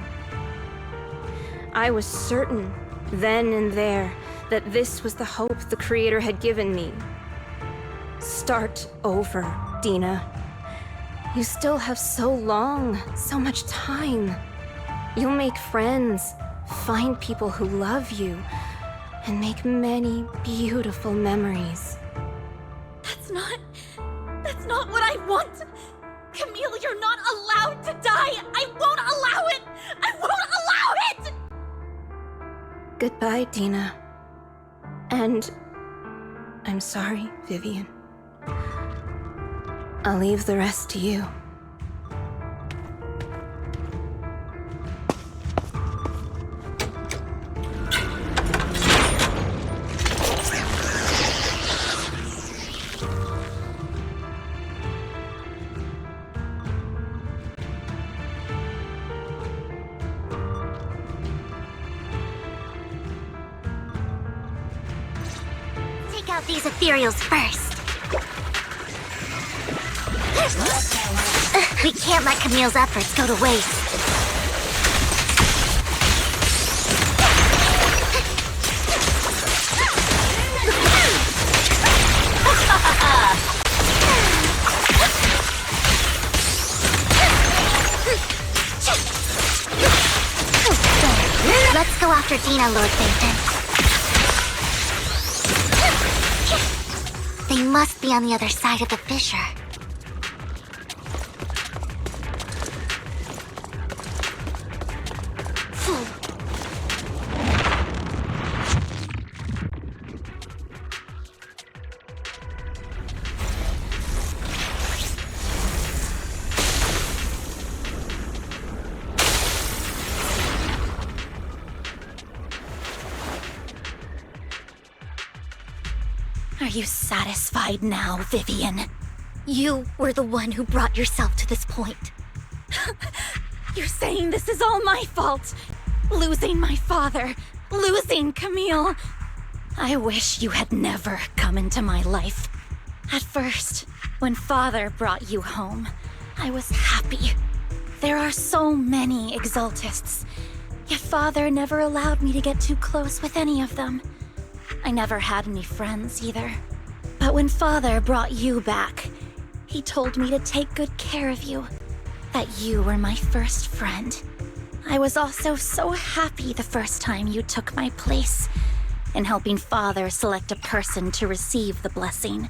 I was certain, then and there, that this was the hope the Creator had given me. Start over, Dina. You still have so long, so much time. You'll make friends, find people who love you, and make many beautiful memories. That's not what I want! Camille, you're not allowed to die! I won't allow it! I won't allow it! Goodbye, Dina. And I'm sorry, Vivian. I'll leave the rest to you. Take out these ethereals first. We can't let Camille's efforts go to waste. Let's go after Dina, Lord Phaeton. They must be on the other side of the fissure. you satisfied now, Vivian? You were the one who brought yourself to this point. You're saying this is all my fault. Losing my father, losing Camille. I wish you had never come into my life. At first, when Father brought you home, I was happy. There are so many Exaltists, yet Father never allowed me to get too close with any of them. I never had any friends either. But when Father brought you back, he told me to take good care of you, that you were my first friend. I was also so happy the first time you took my place in helping Father select a person to receive the blessing.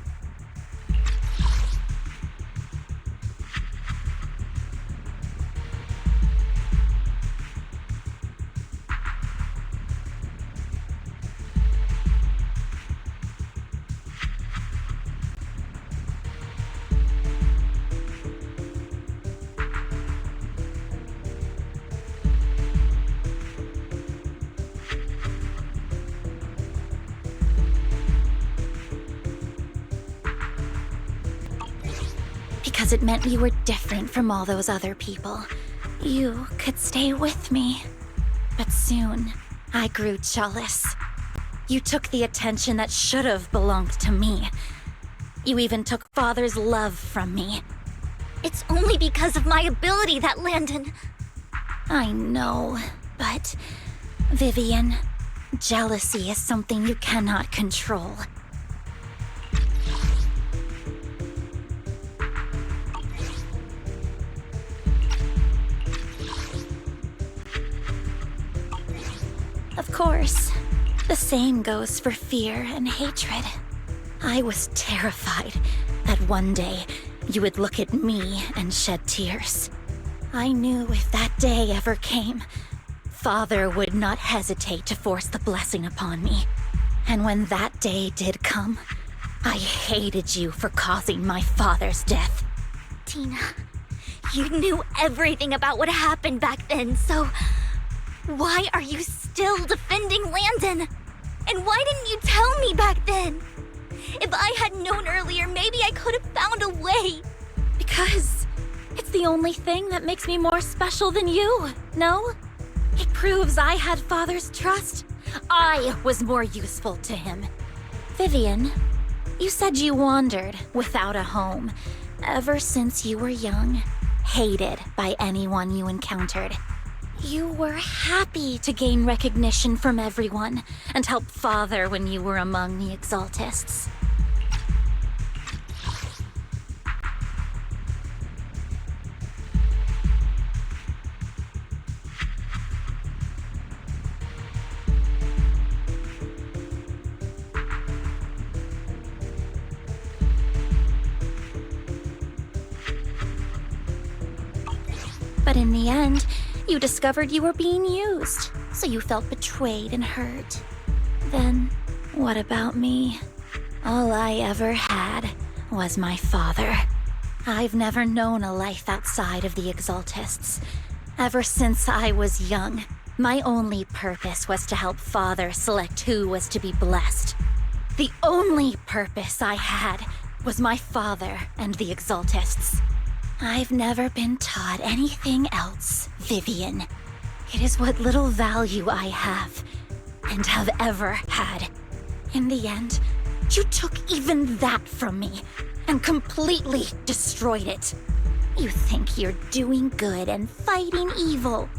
Because it meant we were different from all those other people. You could stay with me. But soon, I grew jealous. You took the attention that should have belonged to me. You even took Father's love from me. It's only because of my ability that Landon... I know, but... Vivian, jealousy is something you cannot control. Of course, the same goes for fear and hatred. I was terrified that one day you would look at me and shed tears. I knew if that day ever came, Father would not hesitate to force the blessing upon me. And when that day did come, I hated you for causing my father's death. Tina, you knew everything about what happened back then, so... why are you still defending Landon? And why didn't you tell me back then? If I had known earlier, maybe I could have found a way. Because it's the only thing that makes me more special than you, no? It proves I had Father's trust. I was more useful to him. Vivian, you said you wandered without a home ever since you were young, hated by anyone you encountered. You were happy to gain recognition from everyone and help Father when you were among the Exaltists. But in the end, you discovered you were being used, so you felt betrayed and hurt. Then, what about me? All I ever had was my father. I've never known a life outside of the Exaltists. Ever since I was young, my only purpose was to help Father select who was to be blessed. The only purpose I had was my father and the Exaltists. I've never been taught anything else, Vivian. It is what little value I have, and have ever had. In the end, you took even that from me, and completely destroyed it. You think you're doing good and fighting evil.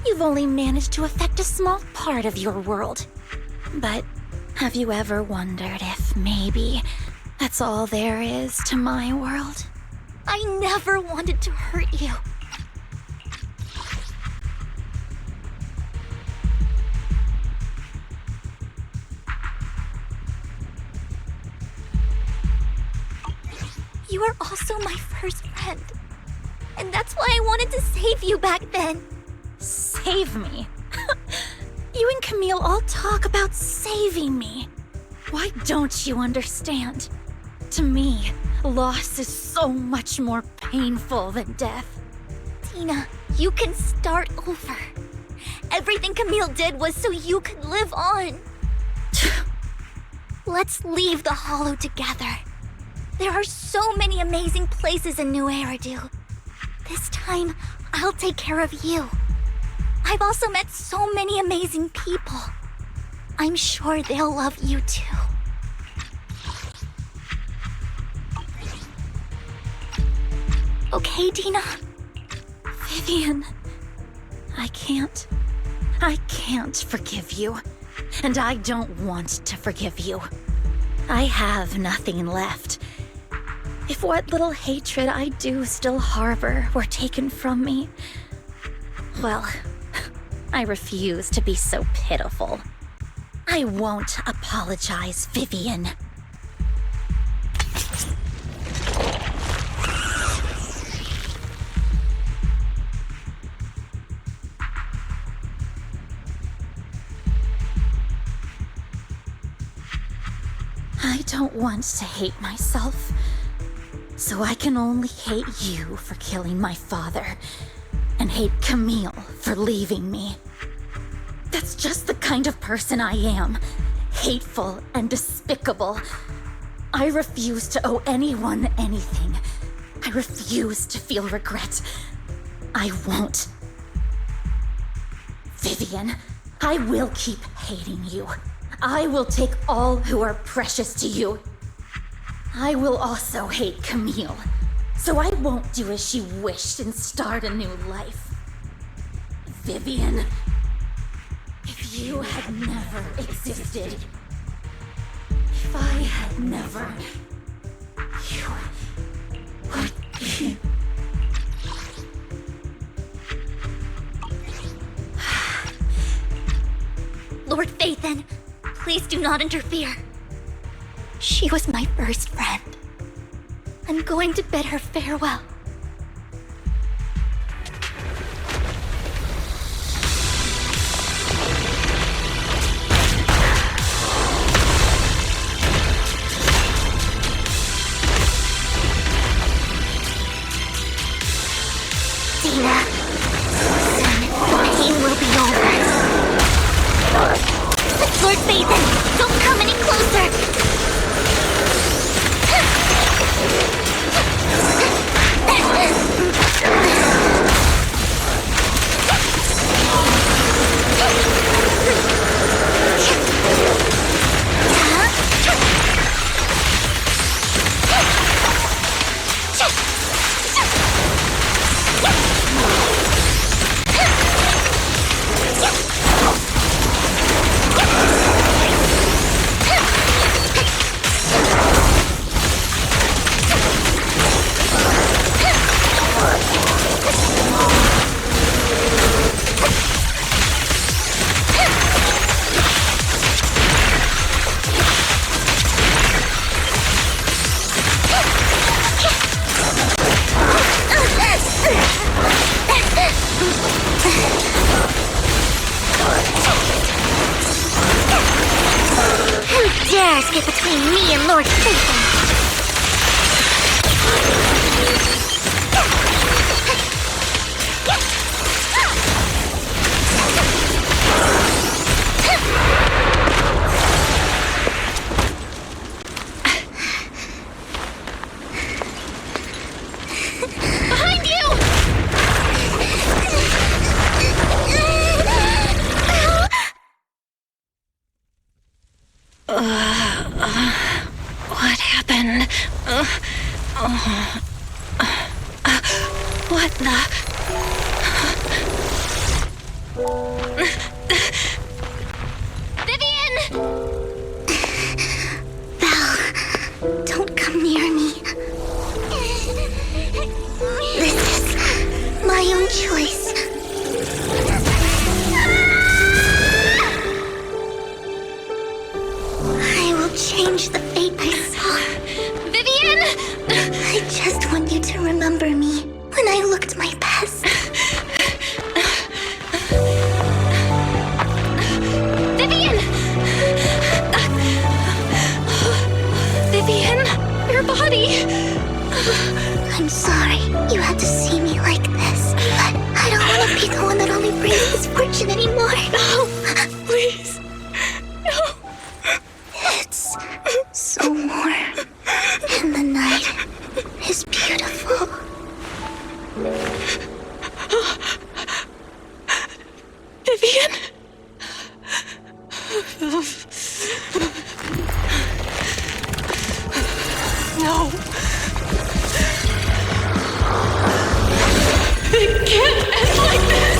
You've only managed to affect a small part of your world. But have you ever wondered if maybe that's all there is to my world? I never wanted to hurt you. You were also my first friend. And that's why I wanted to save you back then. Save me? You and Camille all talk about saving me. Why don't you understand? To me, loss is so much more painful than death. Tina, you can start over. Everything Camille did was so you could live on. Let's leave the Hollow together. There are so many amazing places in New Eridu. This time, I'll take care of you. I've also met so many amazing people. I'm sure they'll love you too. Okay, Dina? Vivian, I can't forgive you. And I don't want to forgive you. I have nothing left. If what little hatred I do still harbor were taken from me, well, I refuse to be so pitiful. I won't apologize, Vivian. I don't want to hate myself, so I can only hate you for killing my father, and hate Camille for leaving me. That's just the kind of person I am, hateful and despicable. I refuse to owe anyone anything. I refuse to feel regret. I won't. Vivian, I will keep hating you. I will take all who are precious to you. I will also hate Camille, so I won't do as she wished and start a new life. Vivian, if you had never existed, if I had never, you would be... Lord Phaethon, please do not interfere. She was my first friend. I'm going to bid her farewell. Dina, soon the pain will be over. Lord Phaethon, don't come any closer! Who dares get between me and Lord Phaethon? Behind you! What happened? What the? Vivian! Belle, don't come near me. This is my own choice. I will change the fate I saw. Vivian! I just want you to remember me when I looked my best. Vivian! Vivian, your body! I'm sorry you had to see me like this, but I don't want to be the one that only brings misfortune anymore. No, please. No. It's Vivian? No. It can't end like this!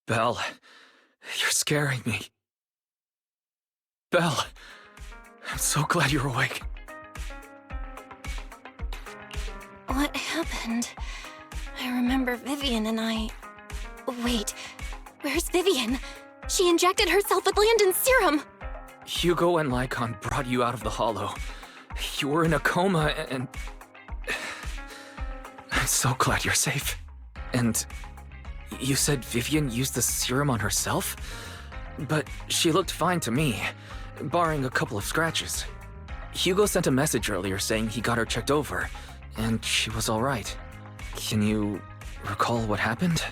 Belle, you're scaring me. Belle, I'm so glad you're awake. What happened? I remember Vivian and I... Wait, where's Vivian? She injected herself with Landon's serum! Hugo and Lycon brought you out of the hollow. You were in a coma and... I'm so glad you're safe. And you said Vivian used the serum on herself? But she looked fine to me, barring a couple of scratches. Hugo sent a message earlier saying he got her checked over, and she was all right. Can you recall what happened?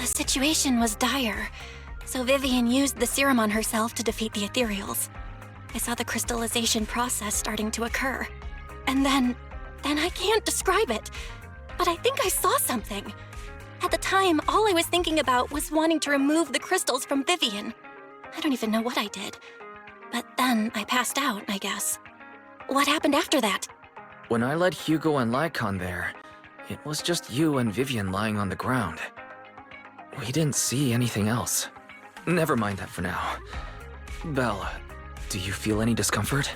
The situation was dire, so Vivian used the serum on herself to defeat the ethereals. I saw the crystallization process starting to occur. And then I can't describe it, but I think I saw something. At the time, all I was thinking about was wanting to remove the crystals from Vivian. I don't even know what I did. But then I passed out, I guess. What happened after that? When I led Hugo and Lycon there, it was just you and Vivian lying on the ground. We didn't see anything else. Never mind that for now. Belle, do you feel any discomfort?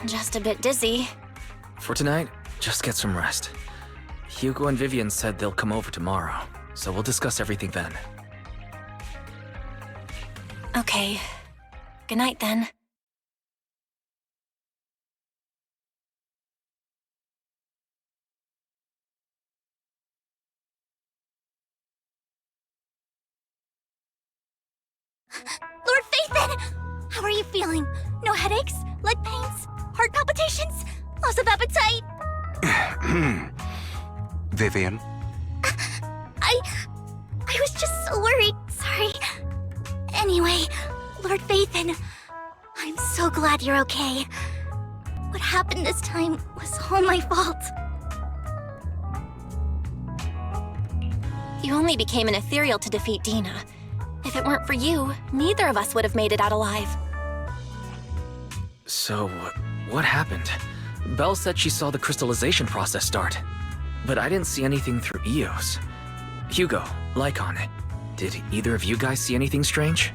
Just a bit dizzy. For tonight, just get some rest. Hugo and Vivian said they'll come over tomorrow, so we'll discuss everything then. Okay. Good night then. Lord Phaethon! How are you feeling? No headaches? Leg pains? Heart palpitations? Loss of appetite? Vivian? I was just so worried. Sorry. Anyway, Lord Phaethon, I'm so glad you're okay. What happened this time was all my fault. You only became an ethereal to defeat Dina. If it weren't for you, neither of us would have made it out alive. So, what happened? Belle said she saw the crystallization process start, but I didn't see anything through EOS. Hugo, Lycon, did either of you guys see anything strange?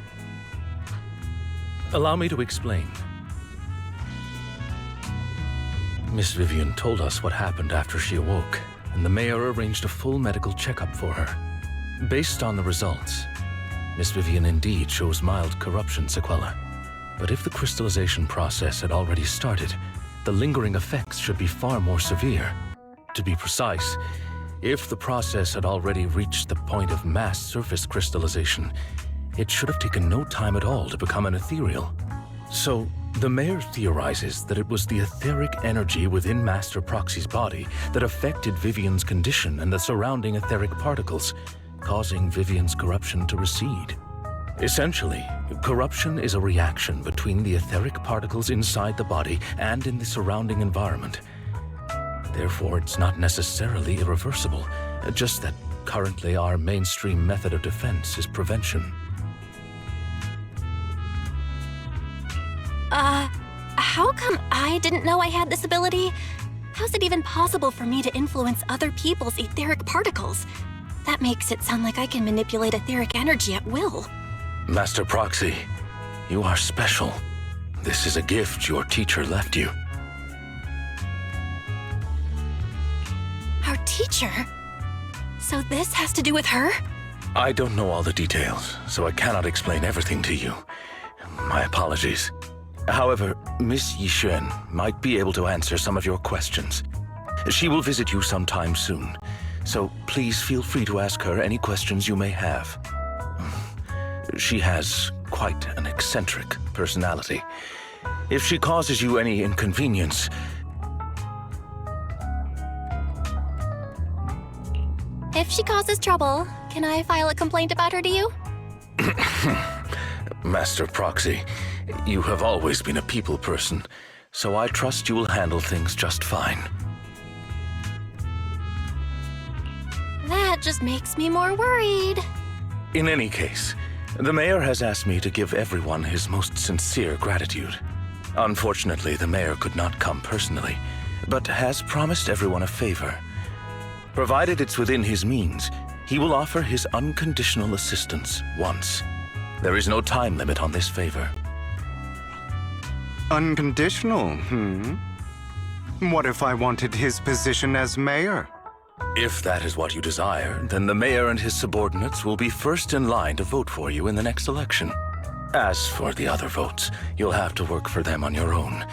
Allow me to explain. Miss Vivian told us what happened after she awoke, and the mayor arranged a full medical checkup for her. Based on the results, Miss Vivian indeed shows mild corruption sequelae. But if the crystallization process had already started, the lingering effects should be far more severe. To be precise, if the process had already reached the point of mass surface crystallization, it should have taken no time at all to become an ethereal. So, the mayor theorizes that it was the etheric energy within Master Proxy's body that affected Vivian's condition and the surrounding etheric particles, causing Vivian's corruption to recede. Essentially, corruption is a reaction between the etheric particles inside the body and in the surrounding environment. Therefore, it's not necessarily irreversible, just that currently our mainstream method of defense is prevention. How come I didn't know I had this ability? How's it even possible for me to influence other people's etheric particles? That makes it sound like I can manipulate etheric energy at will. Master Proxy, you are special. This is a gift your teacher left you. Our teacher? So this has to do with her? I don't know all the details, so I cannot explain everything to you. My apologies. However, Miss Yixuan might be able to answer some of your questions. She will visit you sometime soon, so please feel free to ask her any questions you may have. She has quite an eccentric personality. If she causes you any inconvenience... If she causes trouble, can I file a complaint about her to you? Master Proxy, you have always been a people person, so I trust you will handle things just fine. That just makes me more worried. In any case, the mayor has asked me to give everyone his most sincere gratitude. Unfortunately, the mayor could not come personally, but has promised everyone a favor. Provided it's within his means, he will offer his unconditional assistance once. There is no time limit on this favor. Unconditional, What if I wanted his position as mayor? If that is what you desire, then the mayor and his subordinates will be first in line to vote for you in the next election. As for the other votes, you'll have to work for them on your own.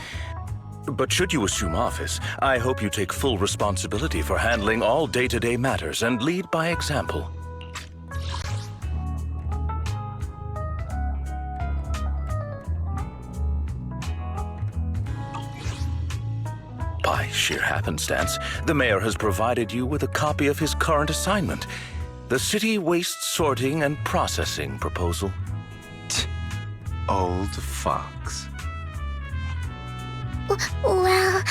But should you assume office, I hope you take full responsibility for handling all day-to-day matters and lead by example. By sheer happenstance, the mayor has provided you with a copy of his current assignment, the City Waste Sorting and Processing proposal. Old fox. Well,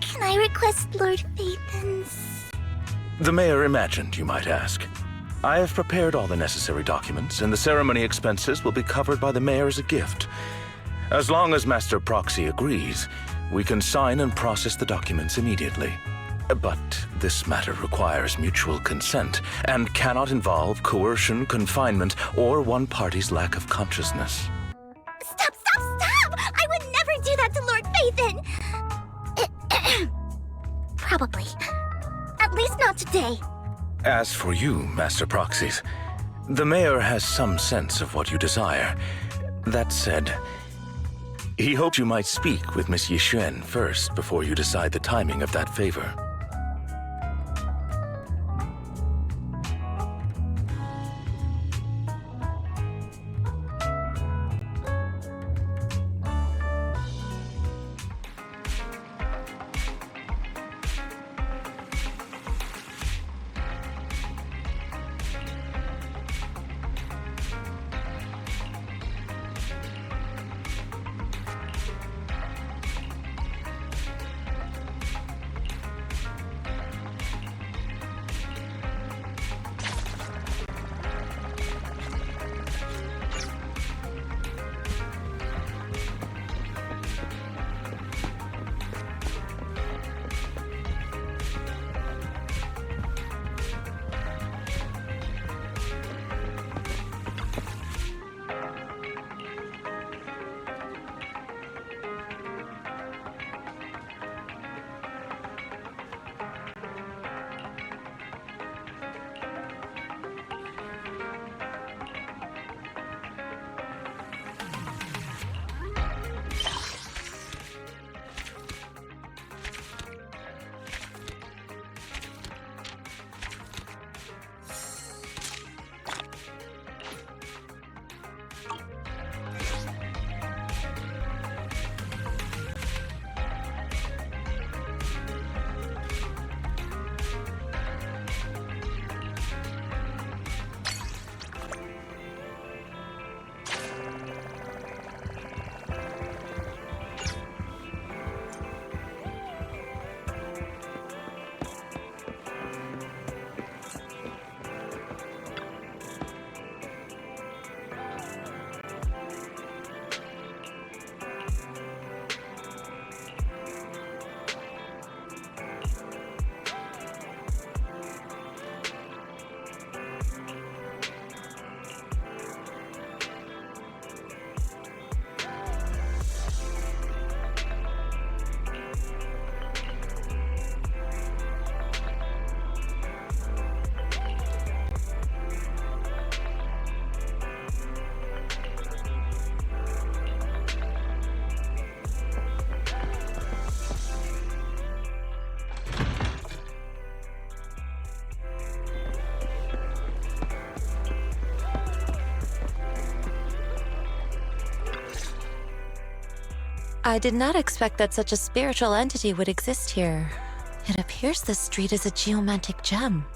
can I request Lord Phaethon's? The mayor imagined you might ask. I have prepared all the necessary documents, and the ceremony expenses will be covered by the mayor as a gift. As long as Master Proxy agrees, we can sign and process the documents immediately. But this matter requires mutual consent and cannot involve coercion, confinement, or one party's lack of consciousness. Stop! I would never do that to Lord Phaethon! Probably. At least not today. As for you, Master Proxies, the mayor has some sense of what you desire. That said, he hoped you might speak with Miss Yixuan first before you decide the timing of that favor. I did not expect that such a spiritual entity would exist here. It appears this street is a geomantic gem.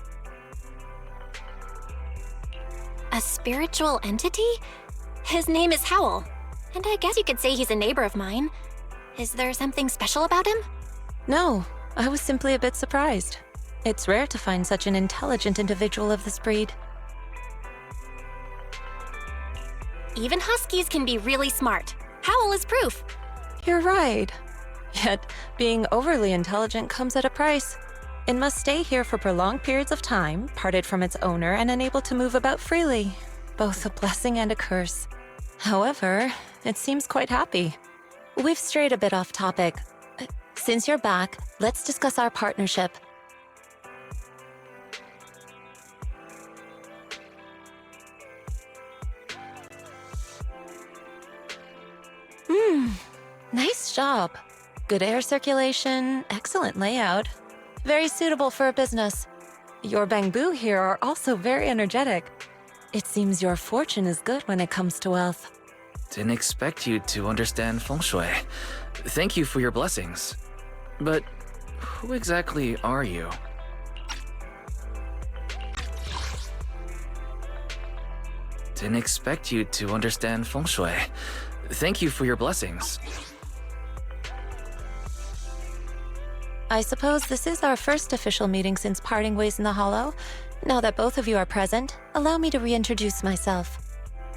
A spiritual entity? His name is Howl, and I guess you could say he's a neighbor of mine. Is there something special about him? No, I was simply a bit surprised. It's rare to find such an intelligent individual of this breed. Even huskies can be really smart. Howl is proof. You're right. Yet, being overly intelligent comes at a price. It must stay here for prolonged periods of time, parted from its owner and unable to move about freely. Both a blessing and a curse. However, it seems quite happy. We've strayed a bit off topic. Since you're back, let's discuss our partnership. Nice job. Good air circulation, excellent layout. Very suitable for a business. Your bamboo here are also very energetic. It seems your fortune is good when it comes to wealth. Didn't expect you to understand feng shui. Thank you for your blessings. But who exactly are you? Didn't expect you to understand feng shui. Thank you for your blessings. I suppose this is our first official meeting since parting ways in the Hollow. Now that both of you are present, allow me to reintroduce myself.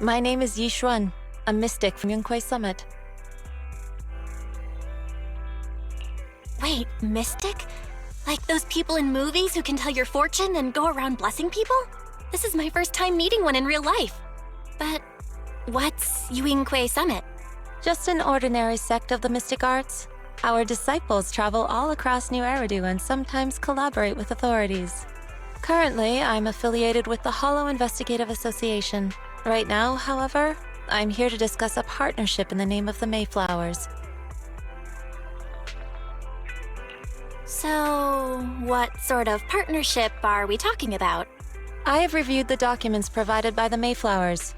My name is Yixuan, a mystic from Yunquei Summit. Wait, mystic? Like those people in movies who can tell your fortune and go around blessing people? This is my first time meeting one in real life. But what's Yunquei Summit? Just an ordinary sect of the mystic arts. Our disciples travel all across New Eridu and sometimes collaborate with authorities. Currently, I'm affiliated with the Hollow Investigative Association. Right now, however, I'm here to discuss a partnership in the name of the Mayflowers. So, what sort of partnership are we talking about? I have reviewed the documents provided by the Mayflowers.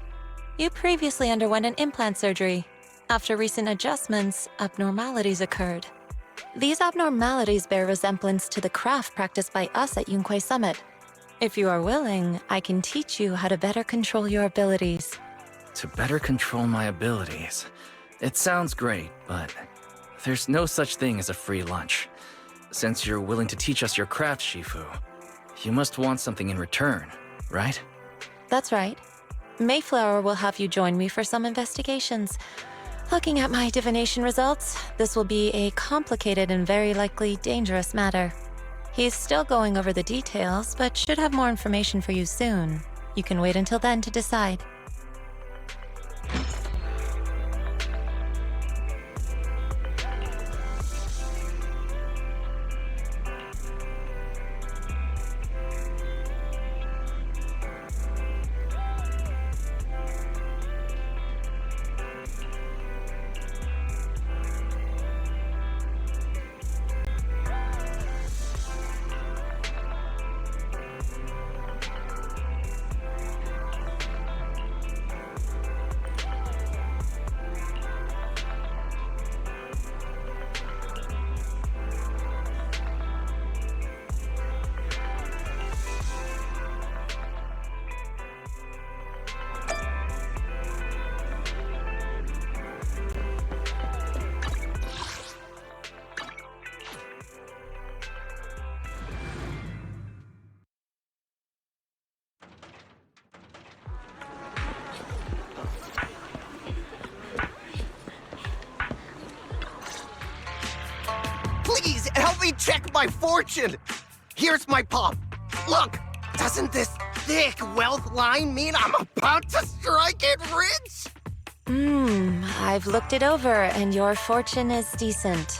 You previously underwent an implant surgery. After recent adjustments, abnormalities occurred. These abnormalities bear resemblance to the craft practiced by us at Yunquei Summit. If you are willing, I can teach you how to better control your abilities. To better control my abilities. It sounds great, but there's no such thing as a free lunch. Since you're willing to teach us your craft, Shifu, you must want something in return, right? That's right. Mayflower will have you join me for some investigations. Looking at my divination results, this will be a complicated and very likely dangerous matter. He's still going over the details, but should have more information for you soon. You can wait until then to decide. Please, help me check my fortune! Here's my palm. Look, doesn't this thick wealth line mean I'm about to strike it rich? I've looked it over, and your fortune is decent.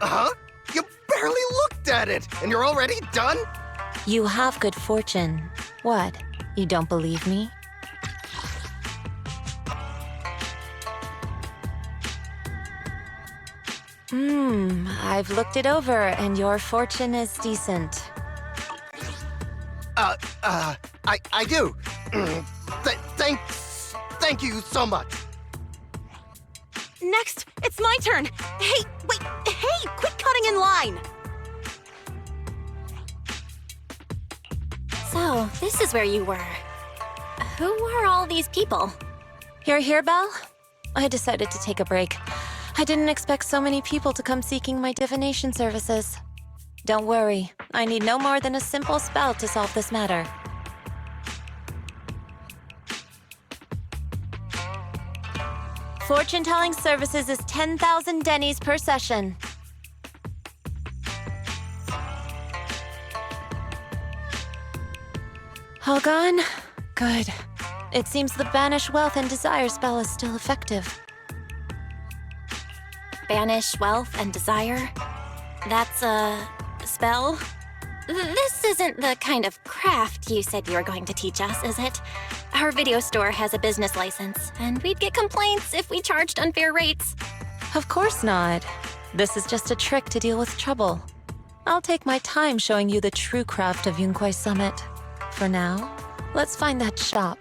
Huh? You barely looked at it, and you're already done? You have good fortune. What? You don't believe me? I've looked it over, and your fortune is decent. I do. Thank you so much. Next, it's my turn. Hey, wait, hey, quit cutting in line. So, this is where you were. Who are all these people? You're here, Belle? I decided to take a break. I didn't expect so many people to come seeking my divination services. Don't worry, I need no more than a simple spell to solve this matter. Fortune-telling services is 10,000 dennies per session. All gone? Good. It seems the Banish Wealth and Desire spell is still effective. Banish wealth and desire? That's a spell? This isn't the kind of craft you said you were going to teach us, is it? Our video store has a business license, and we'd get complaints if we charged unfair rates. Of course not. This is just a trick to deal with trouble. I'll take my time showing you the true craft of Yunquai Summit. For now, let's find that shop.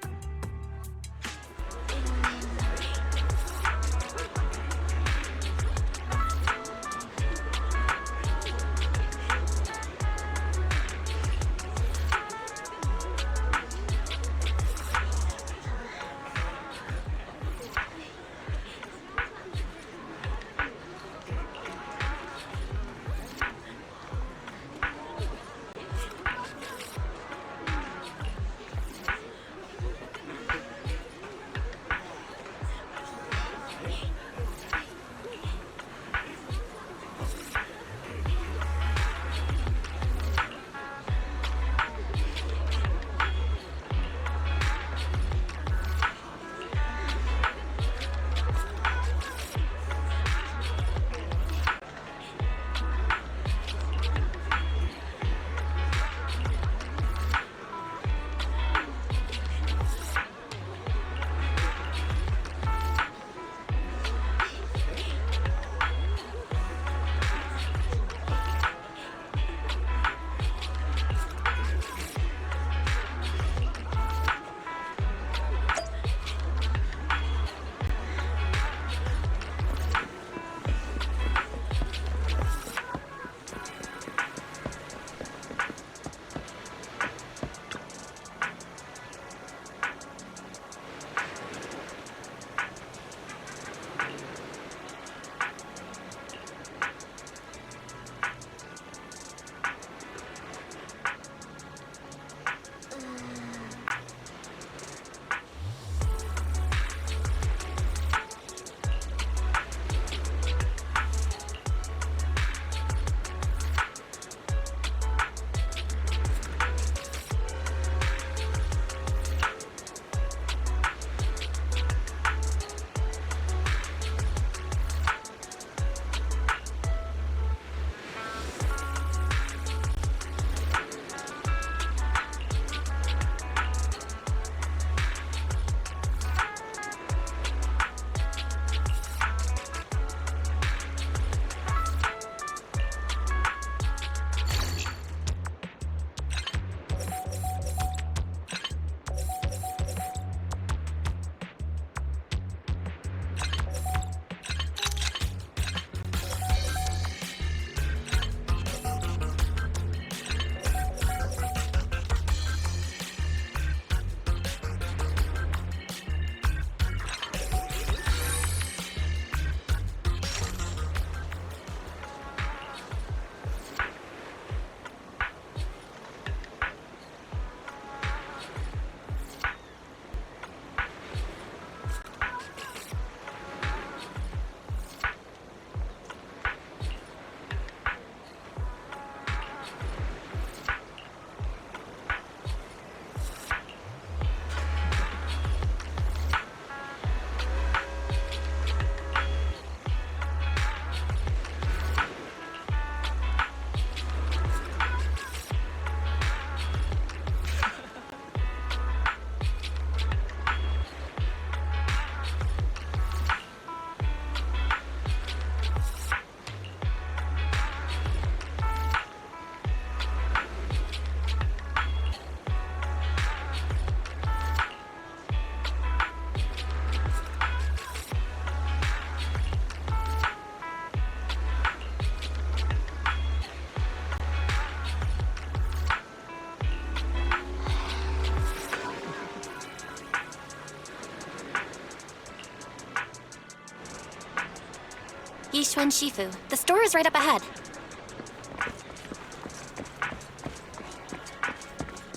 Yixuan Shifu. The store is right up ahead.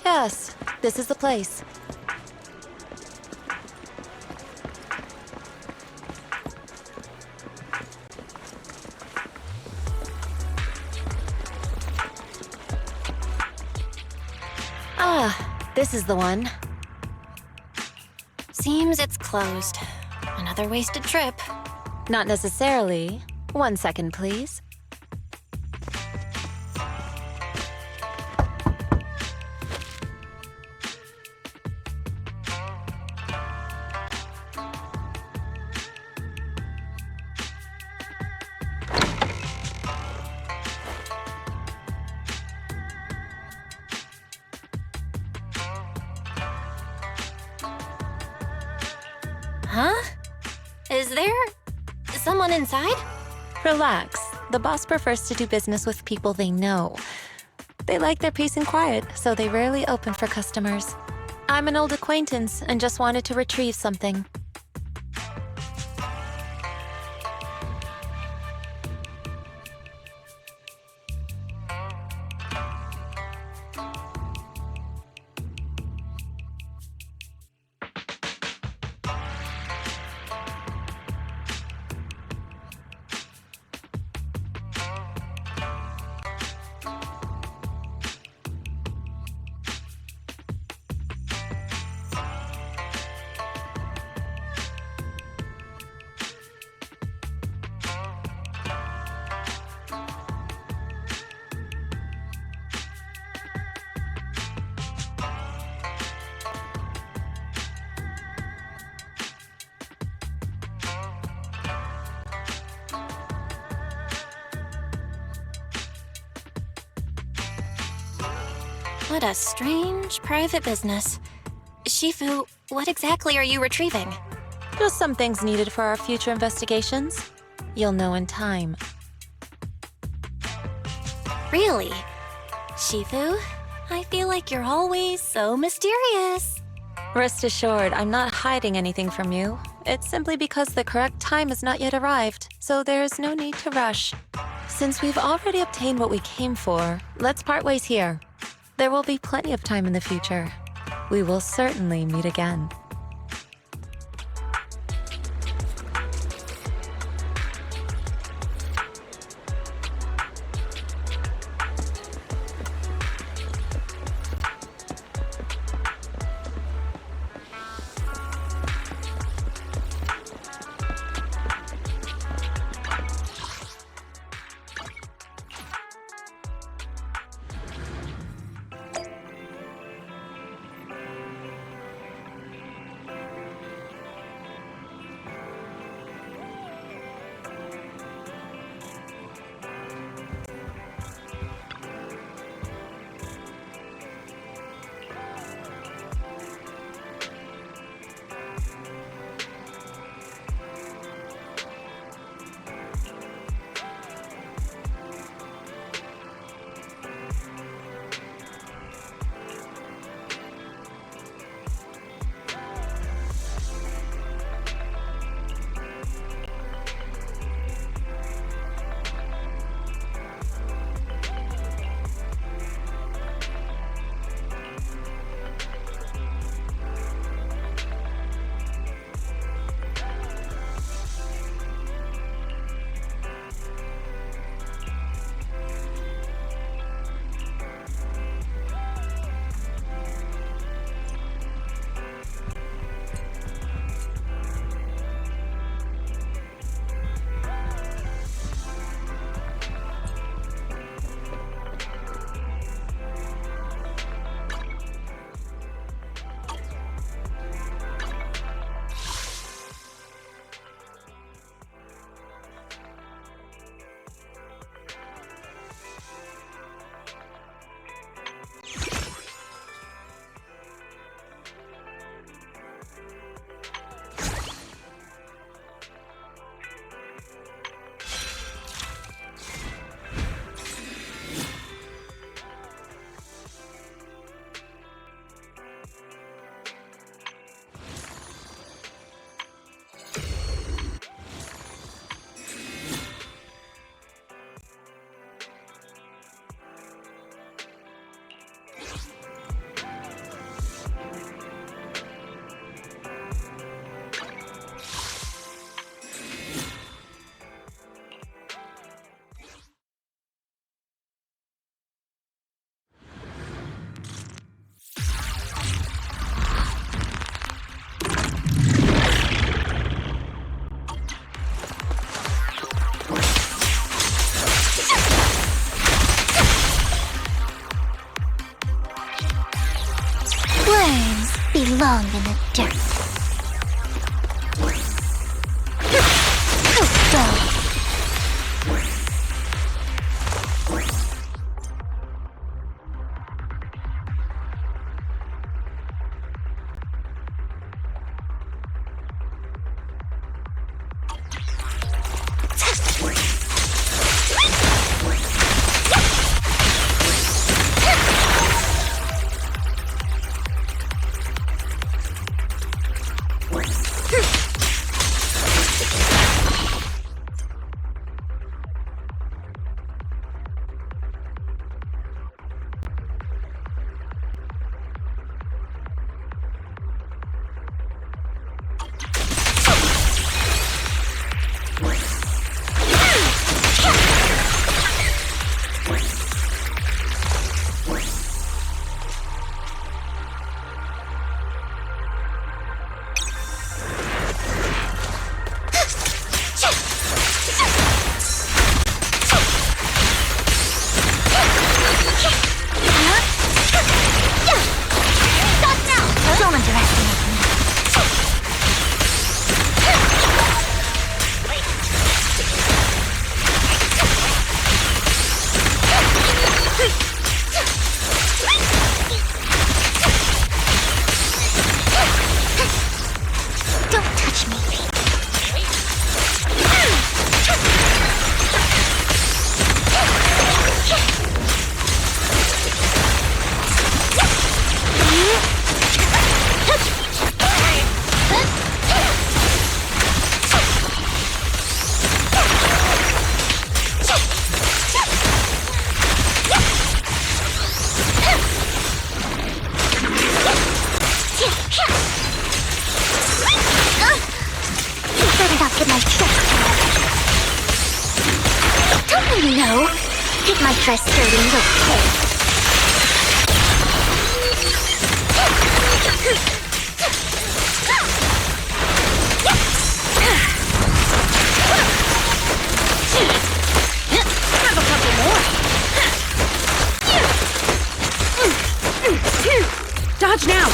Yes, this is the place. Ah, this is the one. Seems it's closed. Another wasted trip. Not necessarily. 1 second, please. Huh? Is there someone inside? Relax. The boss prefers to do business with people they know. They like their peace and quiet, so they rarely open for customers. I'm an old acquaintance and just wanted to retrieve something. What a strange private business. Shifu, what exactly are you retrieving? Just some things needed for our future investigations. You'll know in time. Really? Shifu, I feel like you're always so mysterious. Rest assured, I'm not hiding anything from you. It's simply because the correct time has not yet arrived, so there is no need to rush. Since we've already obtained what we came for, let's part ways here. There will be plenty of time in the future. We will certainly meet again. faster. Go. No, get my dress dirty and okay. Have a couple more. Dodge now.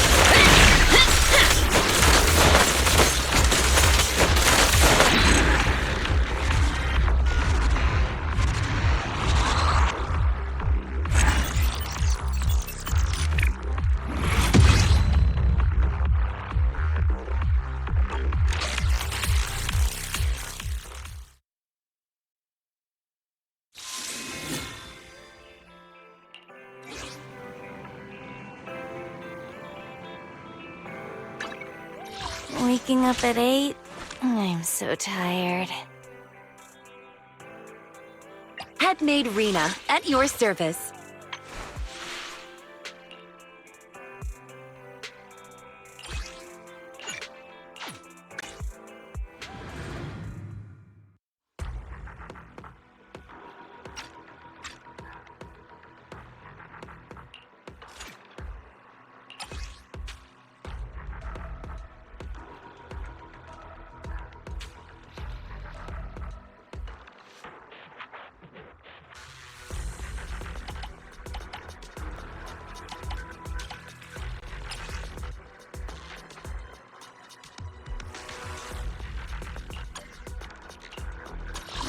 Waking up at 8? I'm so tired. Headmaid Rena, at your service.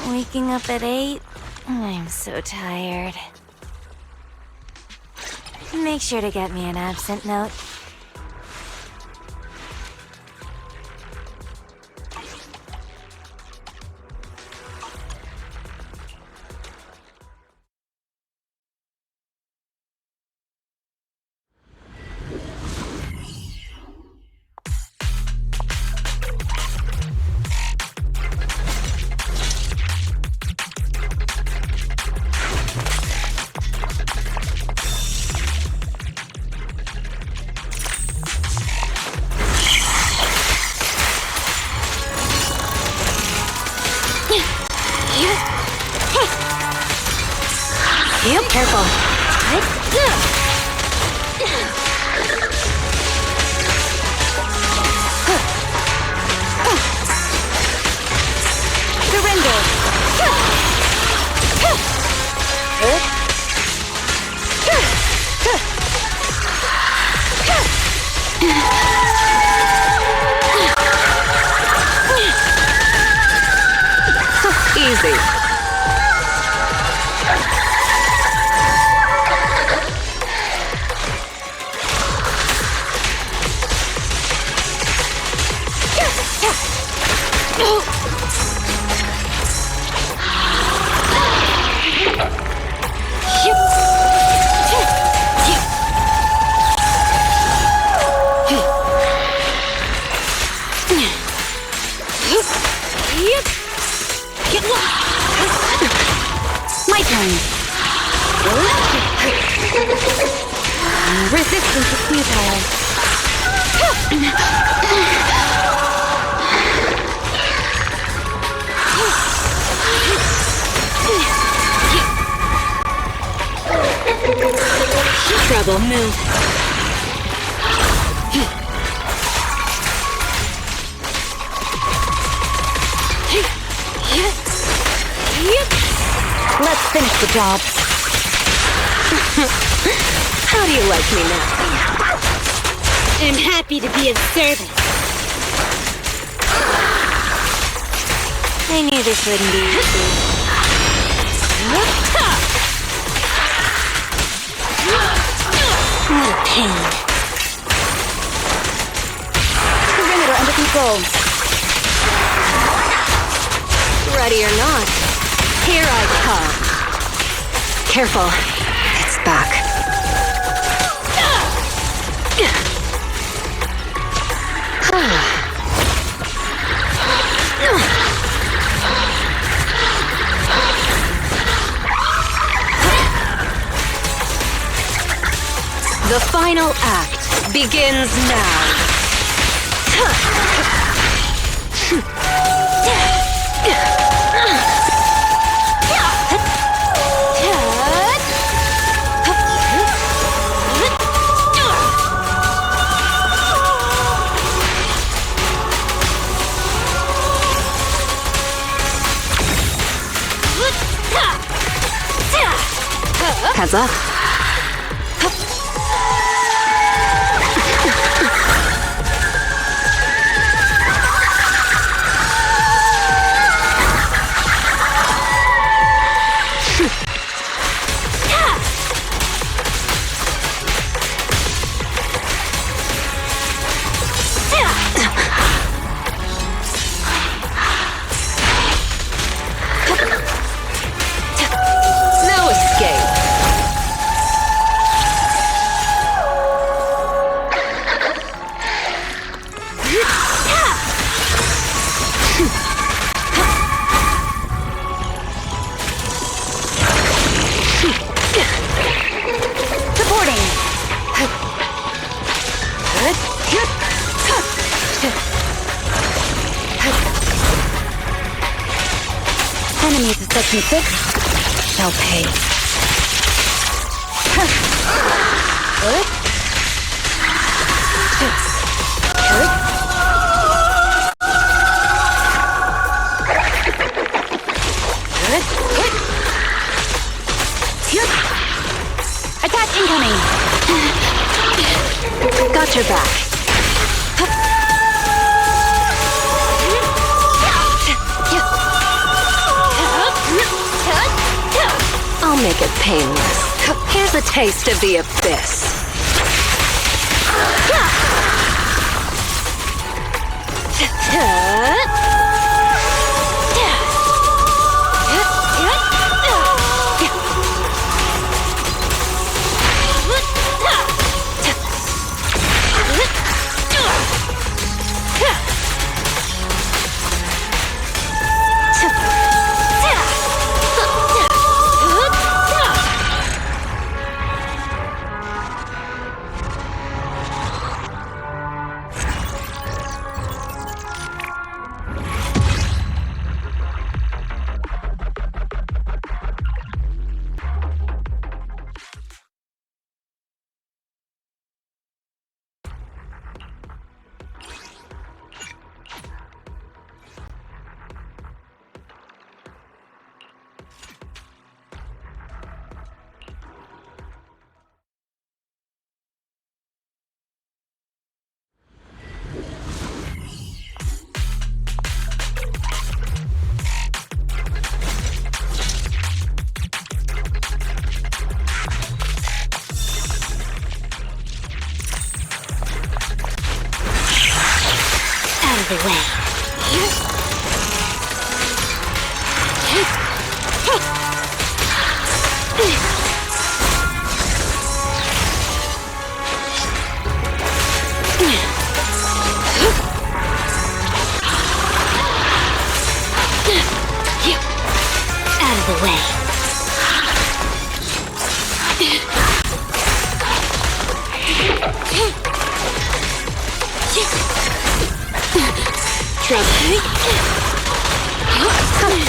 Waking up at 8? I'm so tired. Make sure to get me an absent note. Be careful. Surrender. My turn. Resistance is futile. Trouble, move. Let's finish the job. How do you like me now? I'm happy to be of service. I knew this wouldn't be easy. What a pain. Perimeter under control. Ready or not, here I come. Careful, it's back. The final act begins now. Heads up. No escape. Supporting. Enemies of Section 6 shall pay. Attack incoming. Got your back. I'll make it painless. Here's a taste of the abyss. Out of the way. Out of the way. Trouble.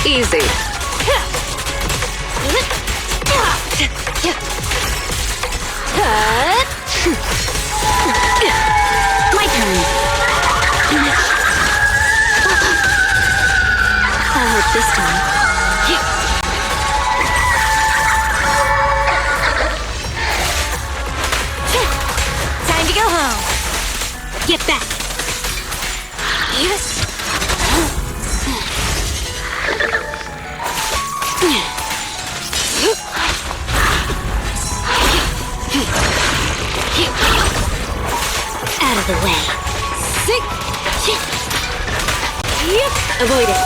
Easy. My turn. I'll work this time. Time to go home. Get back. Yes. Out of the way. Sick. Yep. Avoid it.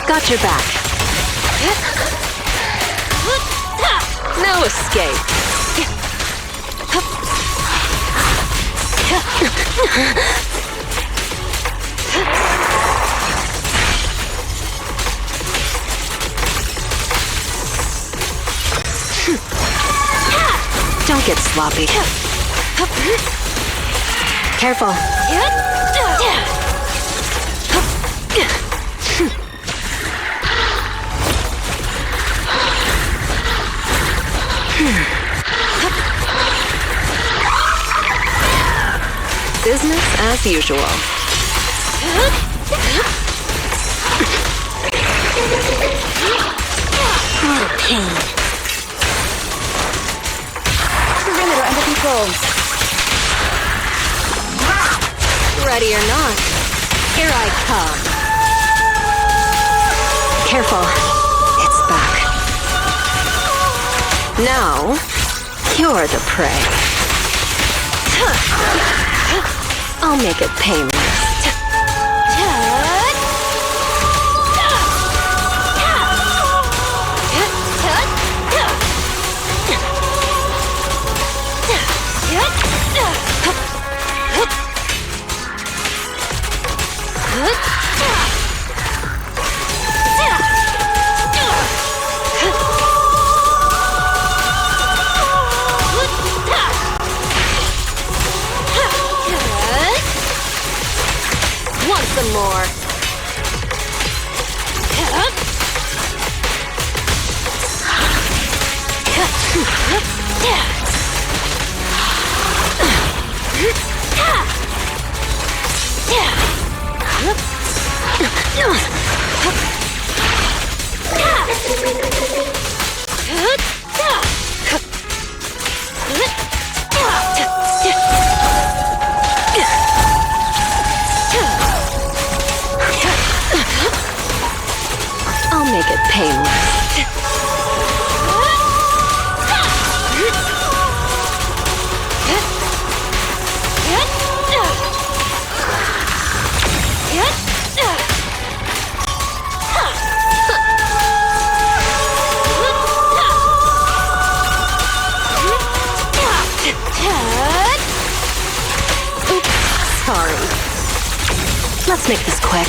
Got your back. No escape. Don't get sloppy. Careful. Business as usual. What a pain. Perimeter under control. Ready or not, here I come. Careful. It's back. Now, you're the prey. I'll make it painless. Want some more? I'll make it painless. Oops, sorry. Let's make this quick.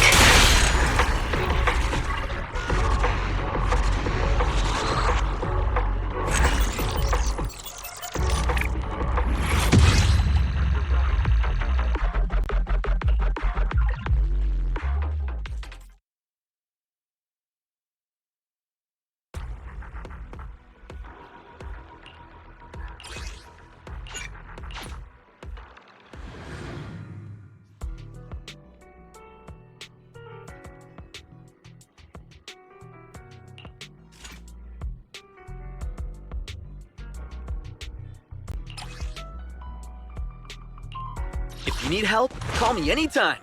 If you need help, call me anytime.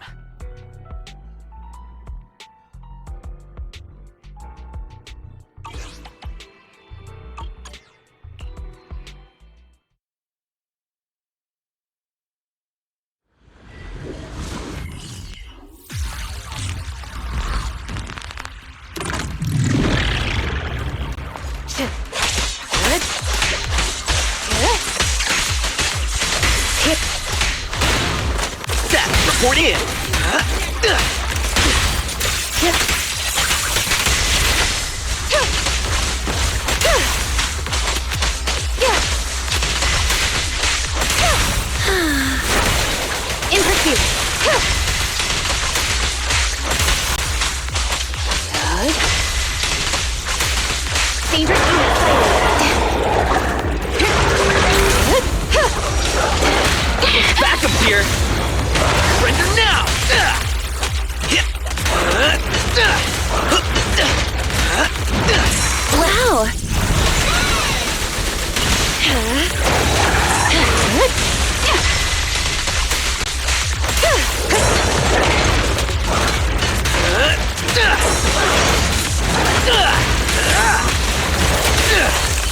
That's reporting in. In pursuit. Dangerous unit sighted. Backup here. Surrender now. Wow.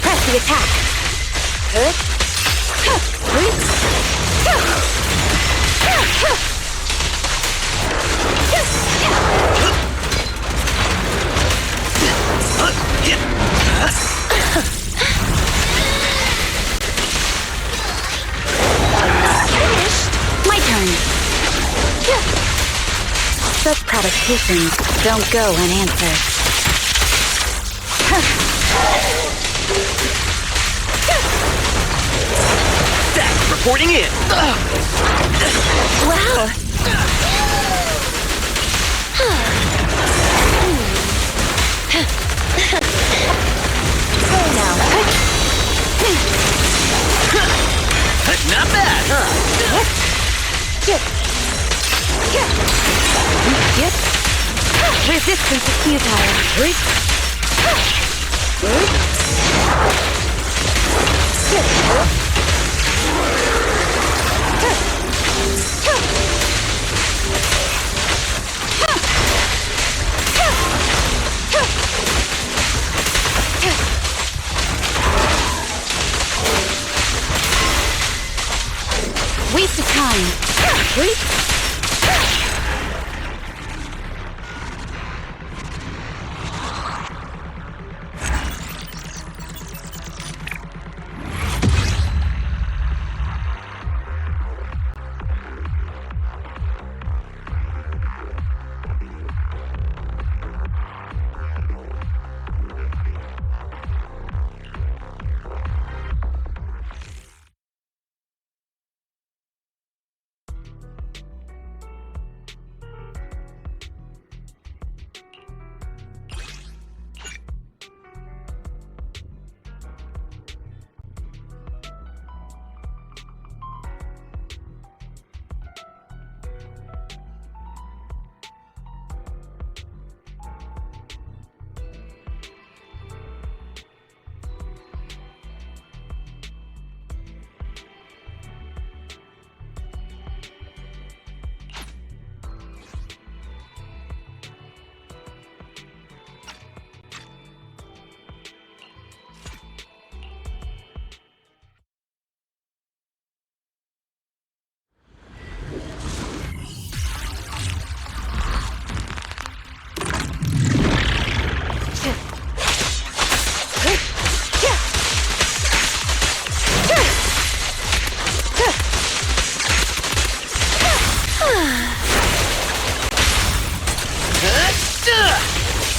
Press the attack. My turn. Such provocations don't go unanswered. That's reporting in. Wow. Now. Not bad, huh? Resistance is futile. Waste of time.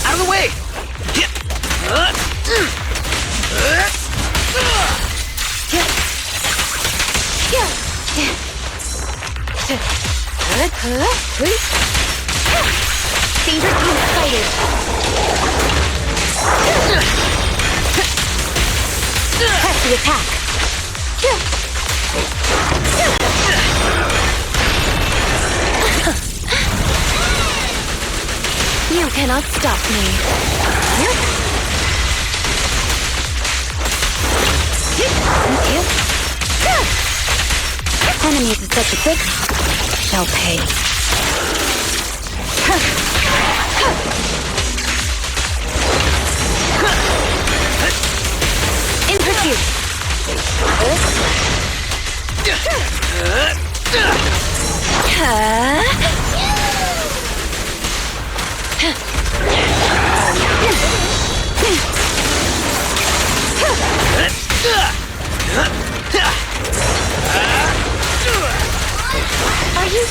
Out of the way! Danger unit sighted. Press the attack. You cannot stop me. Enemies of such a big shall pay. In pursuit.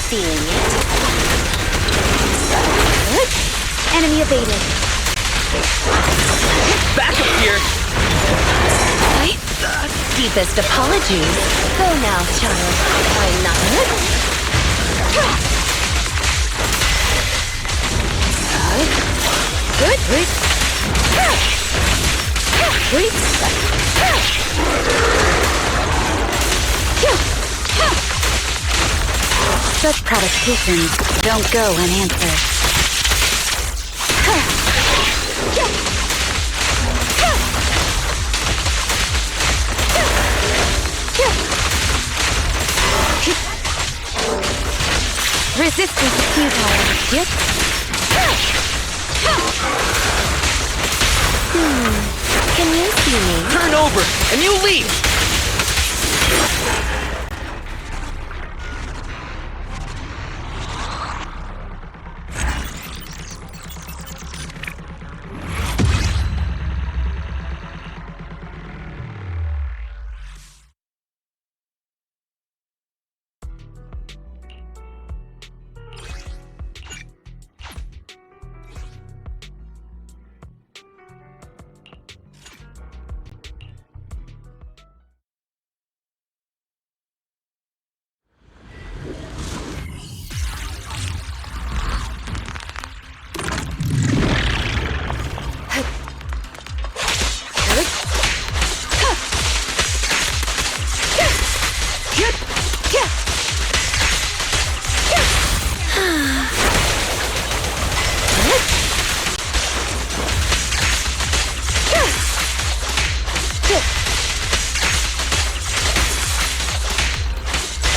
feeling it? Enemy evaded. Back up here! Deepest apologies. Go now, child. I'm not. Good. Such provocations don't go unanswered. Resistance is futile. Yep. Can you see me? Turn over, and you leave!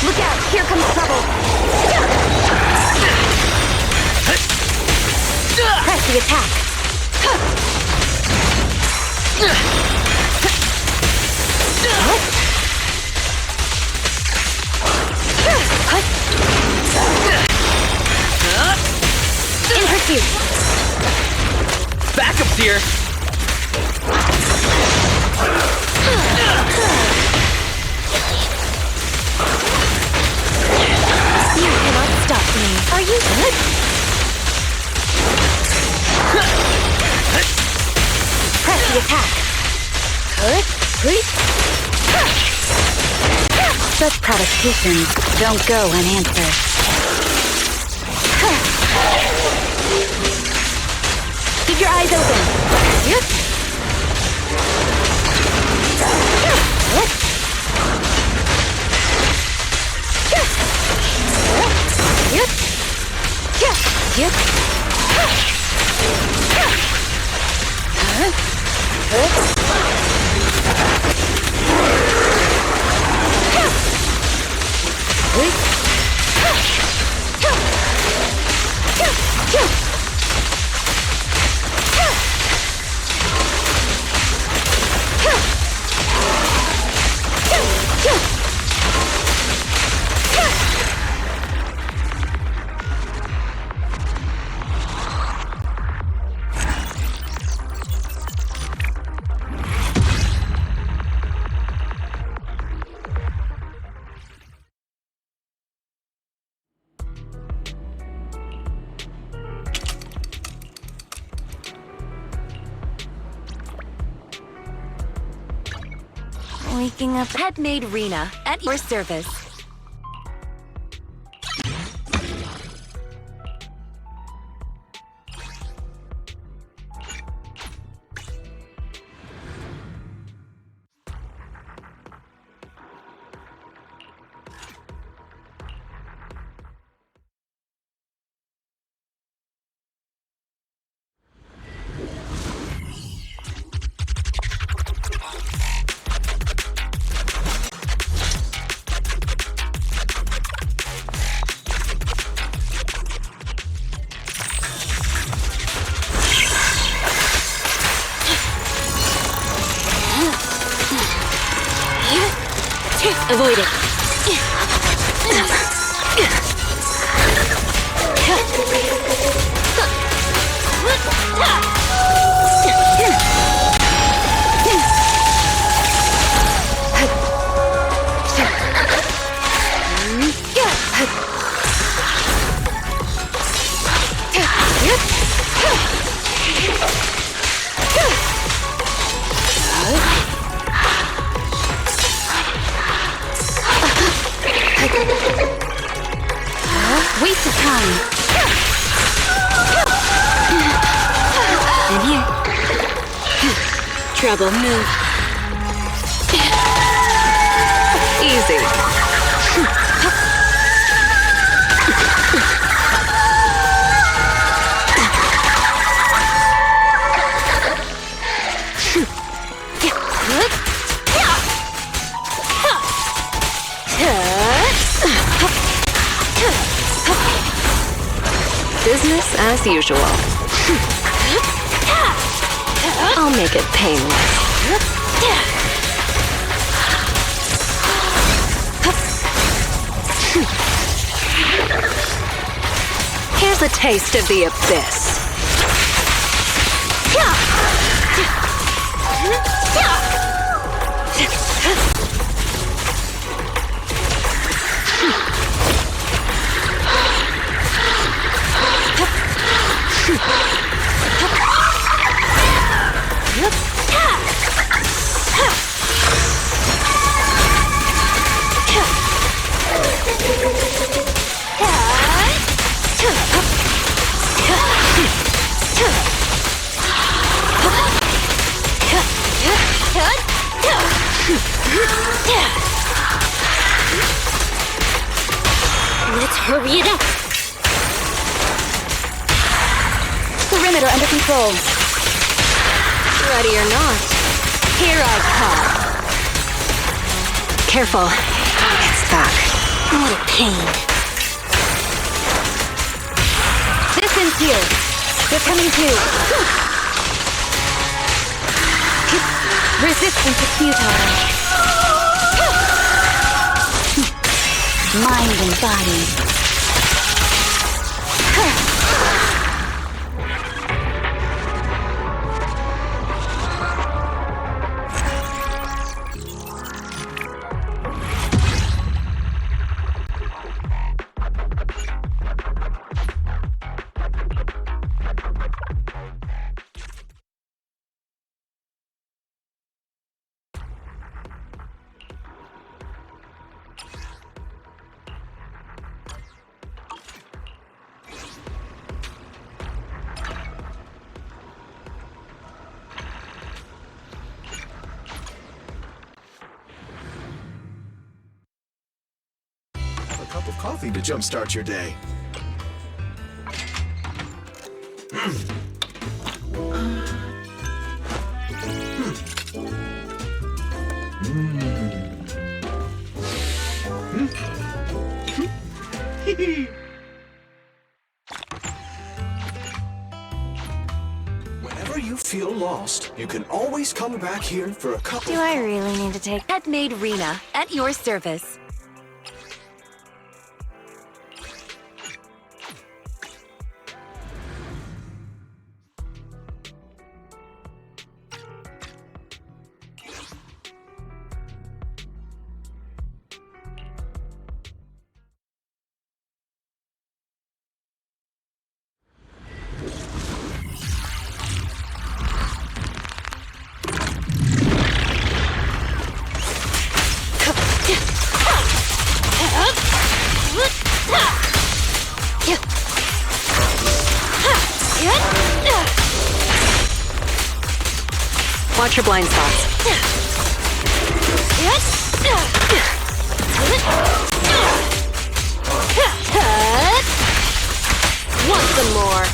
Look out! Here comes trouble! Press the attack! In pursuit! Back up, dear! You cannot stop me. Are you good? Press the attack. Such provocations don't go unanswered. Keep your eyes open. Waking up. Headmaid Rena, at your service. Avoid it. tongue. I'm here. Trouble, move. Easy. Business as usual. I'll make it painless. Here's a taste of the abyss. Let's hurry it up. Perimeter under control. Ready or not, here I come. Careful. It's back. What a pain. Distance here. They're coming too. Resistance is futile. Mind and body. Cup of coffee to jumpstart your day. Whenever you feel lost, you can always come back here for a cup of Do I really need to take... Headmaid Rena, at your service. Watch your blind spots. Want some more?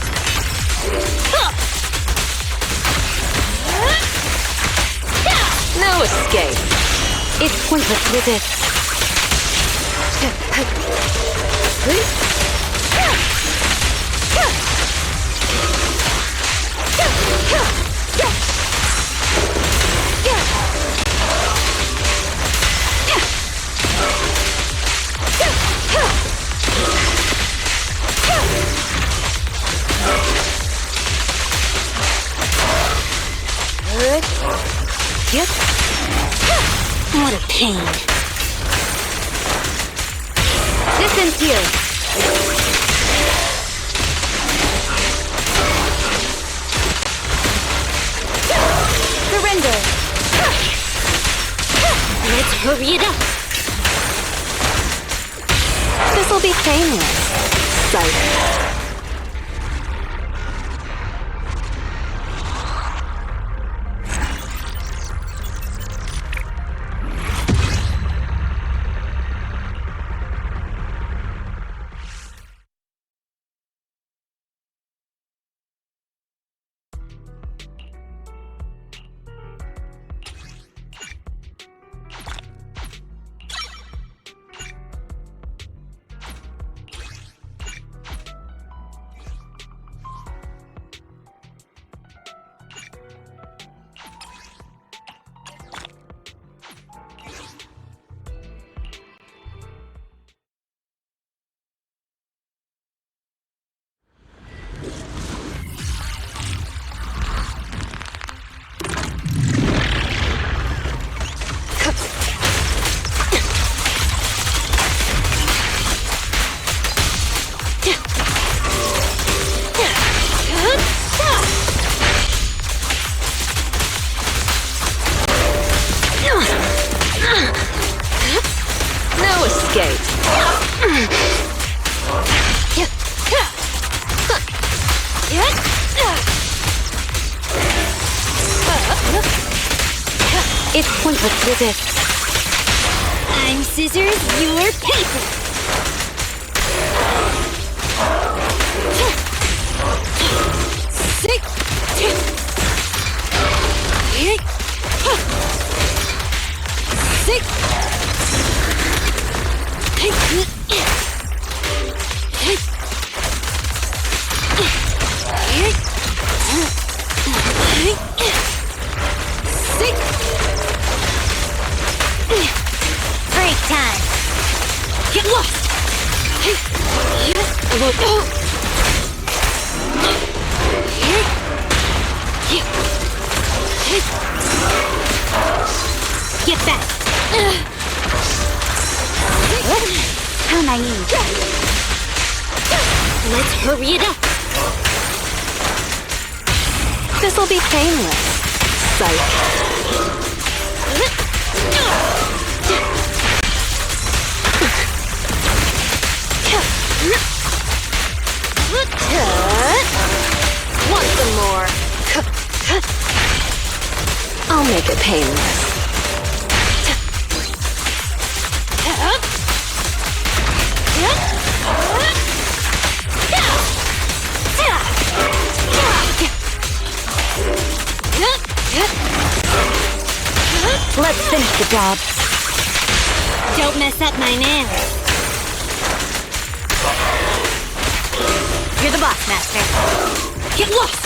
No escape. It's pointless to resist. Yep. What a pain. Distance here. Surrender. Let's hurry it up. This'll be painless. Sight. No escape. It's pointless to resist. I'm scissors, you're paper. Sick. Sick. Break time. Get lost. Get back. How naive. Let's hurry it up. This'll be painless. Sight. Want some more? I'll make it painless. Let's finish the job. Don't mess up my nails. You're the boss, Master. Get lost!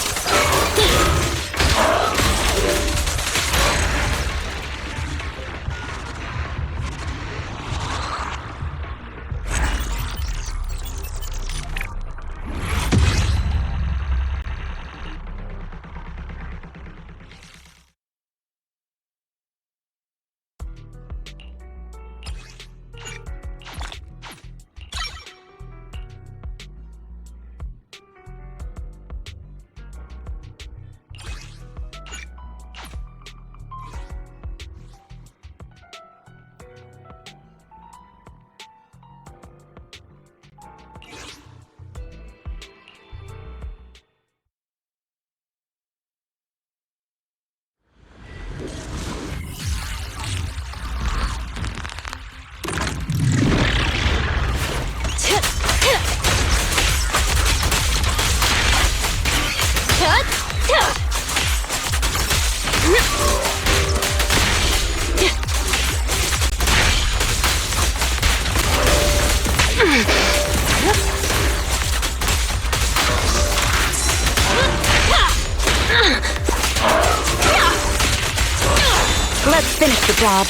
Let's finish the job.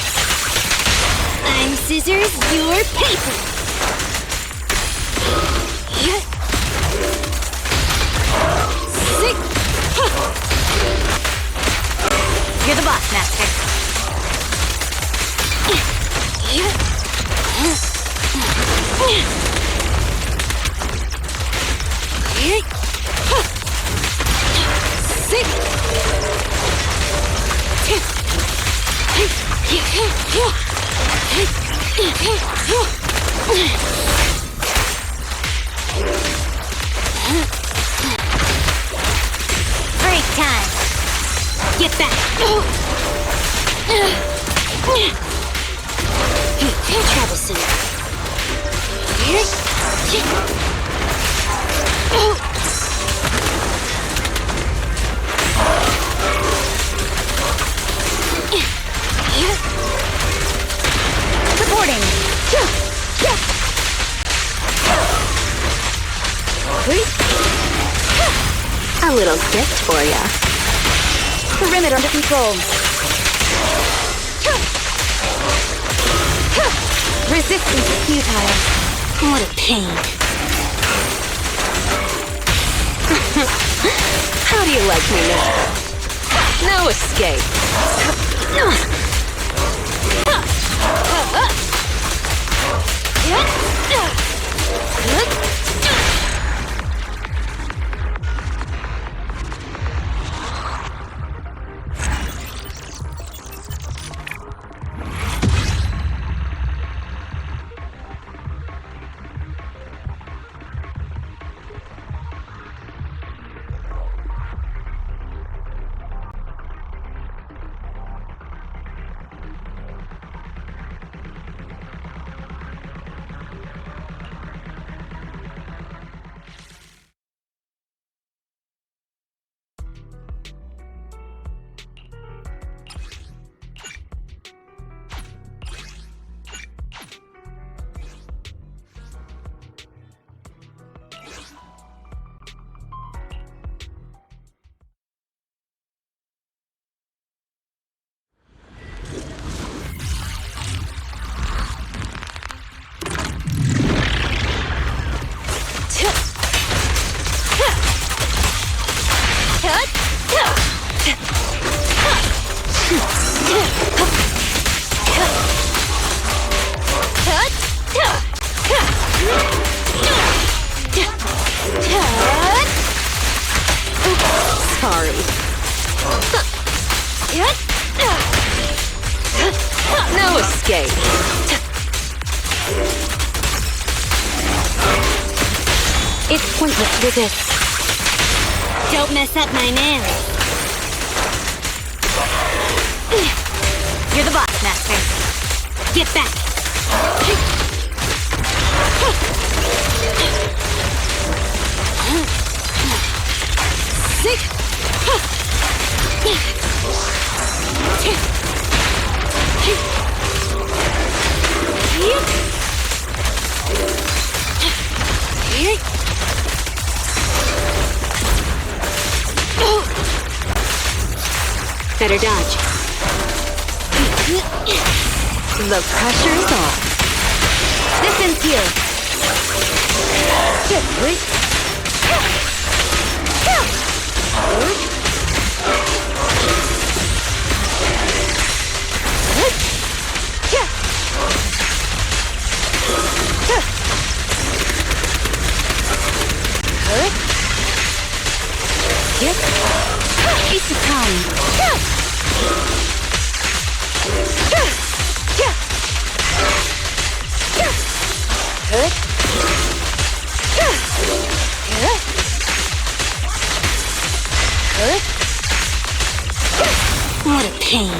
I'm scissors, you're paper. Sick. You're the boss, Master. Sick. A little gift for ya. Perimeter under control. Resistance is futile. What a pain. How do you like me now? No escape. Sorry. No escape. It's pointless to resist. Don't mess up my nails. You're the boss, Master. Get back. Better dodge. The pressure's on. This ends here. Piece of time. What a pain.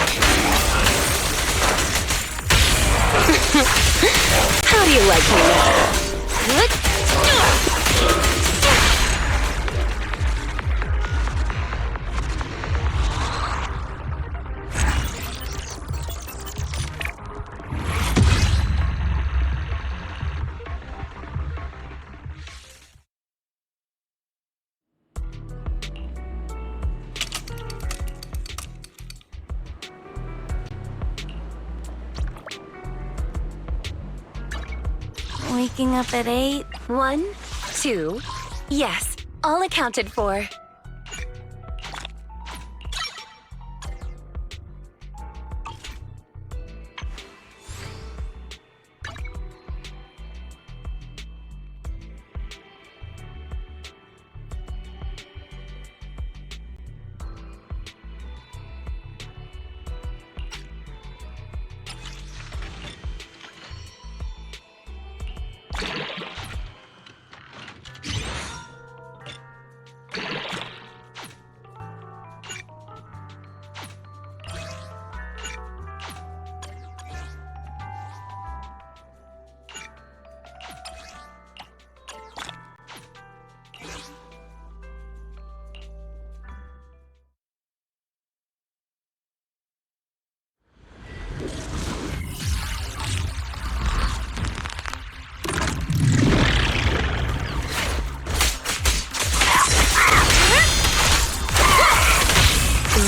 How do you like me now? Waking up at 8. 1, 2. Yes, all accounted for.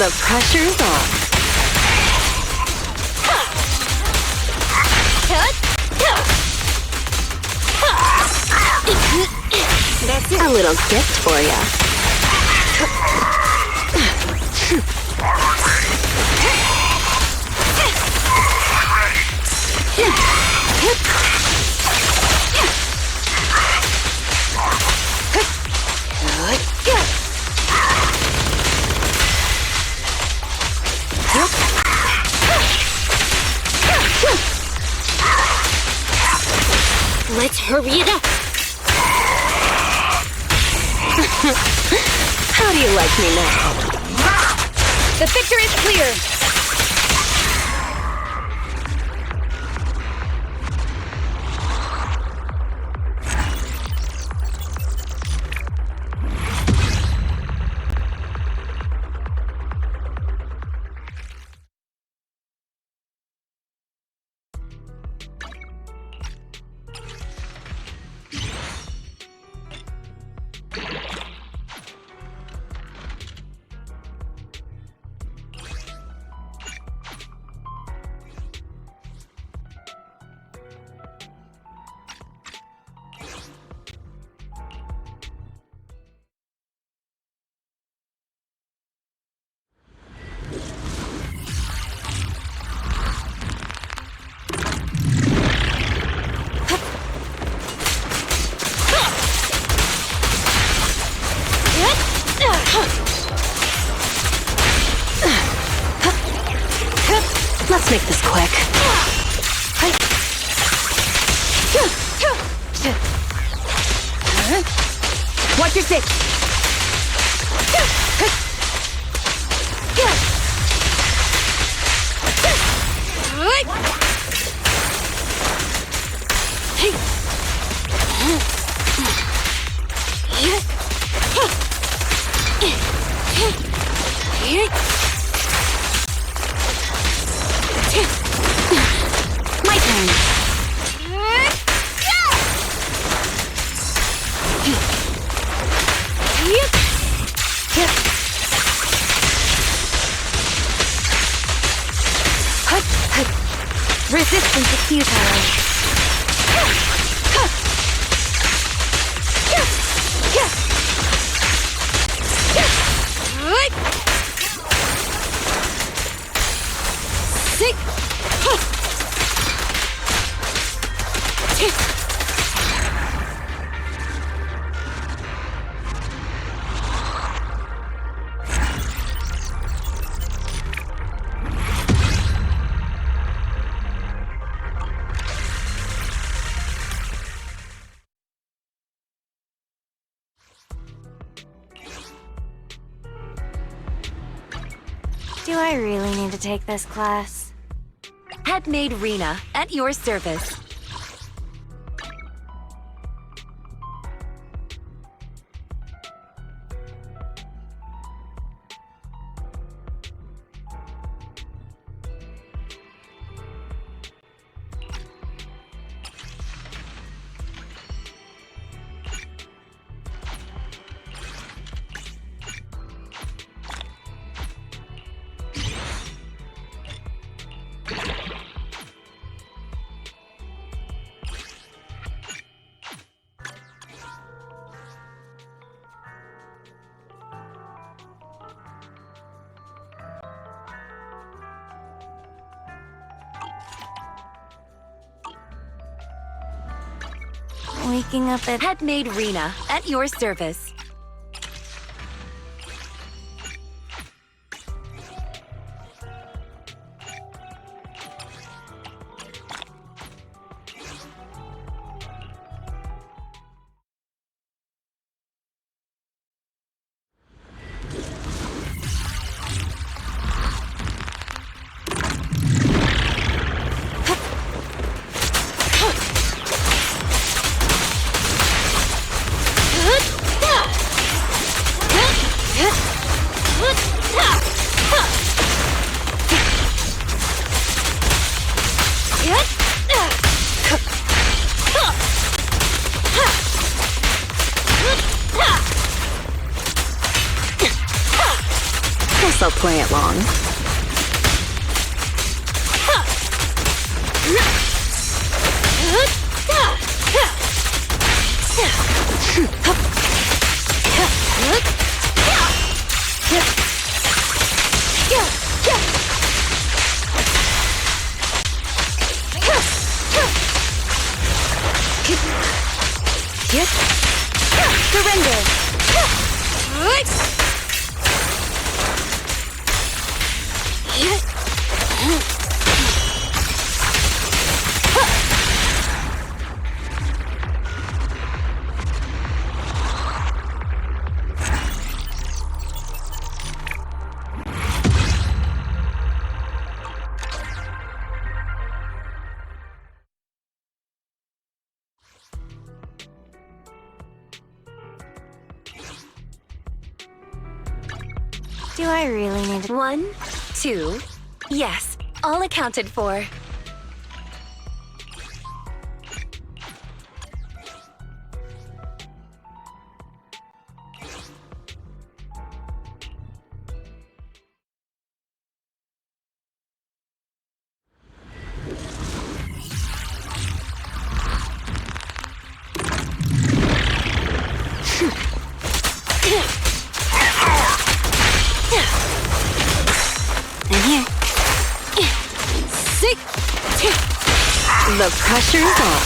The pressure's on. That's it. A little gift for ya. Let's hurry it up. How do you like me now? The picture is clear. Let's make this quick. Watch your six. My turn. Resistance is futile. Do I really need to take this class? Headmaid Rena, at your service. Waking up at Headmaid Rena, at your service. I'll play it long. Surrender! Do I really need to... 1, 2. Yes, all accounted for. The pressure's on.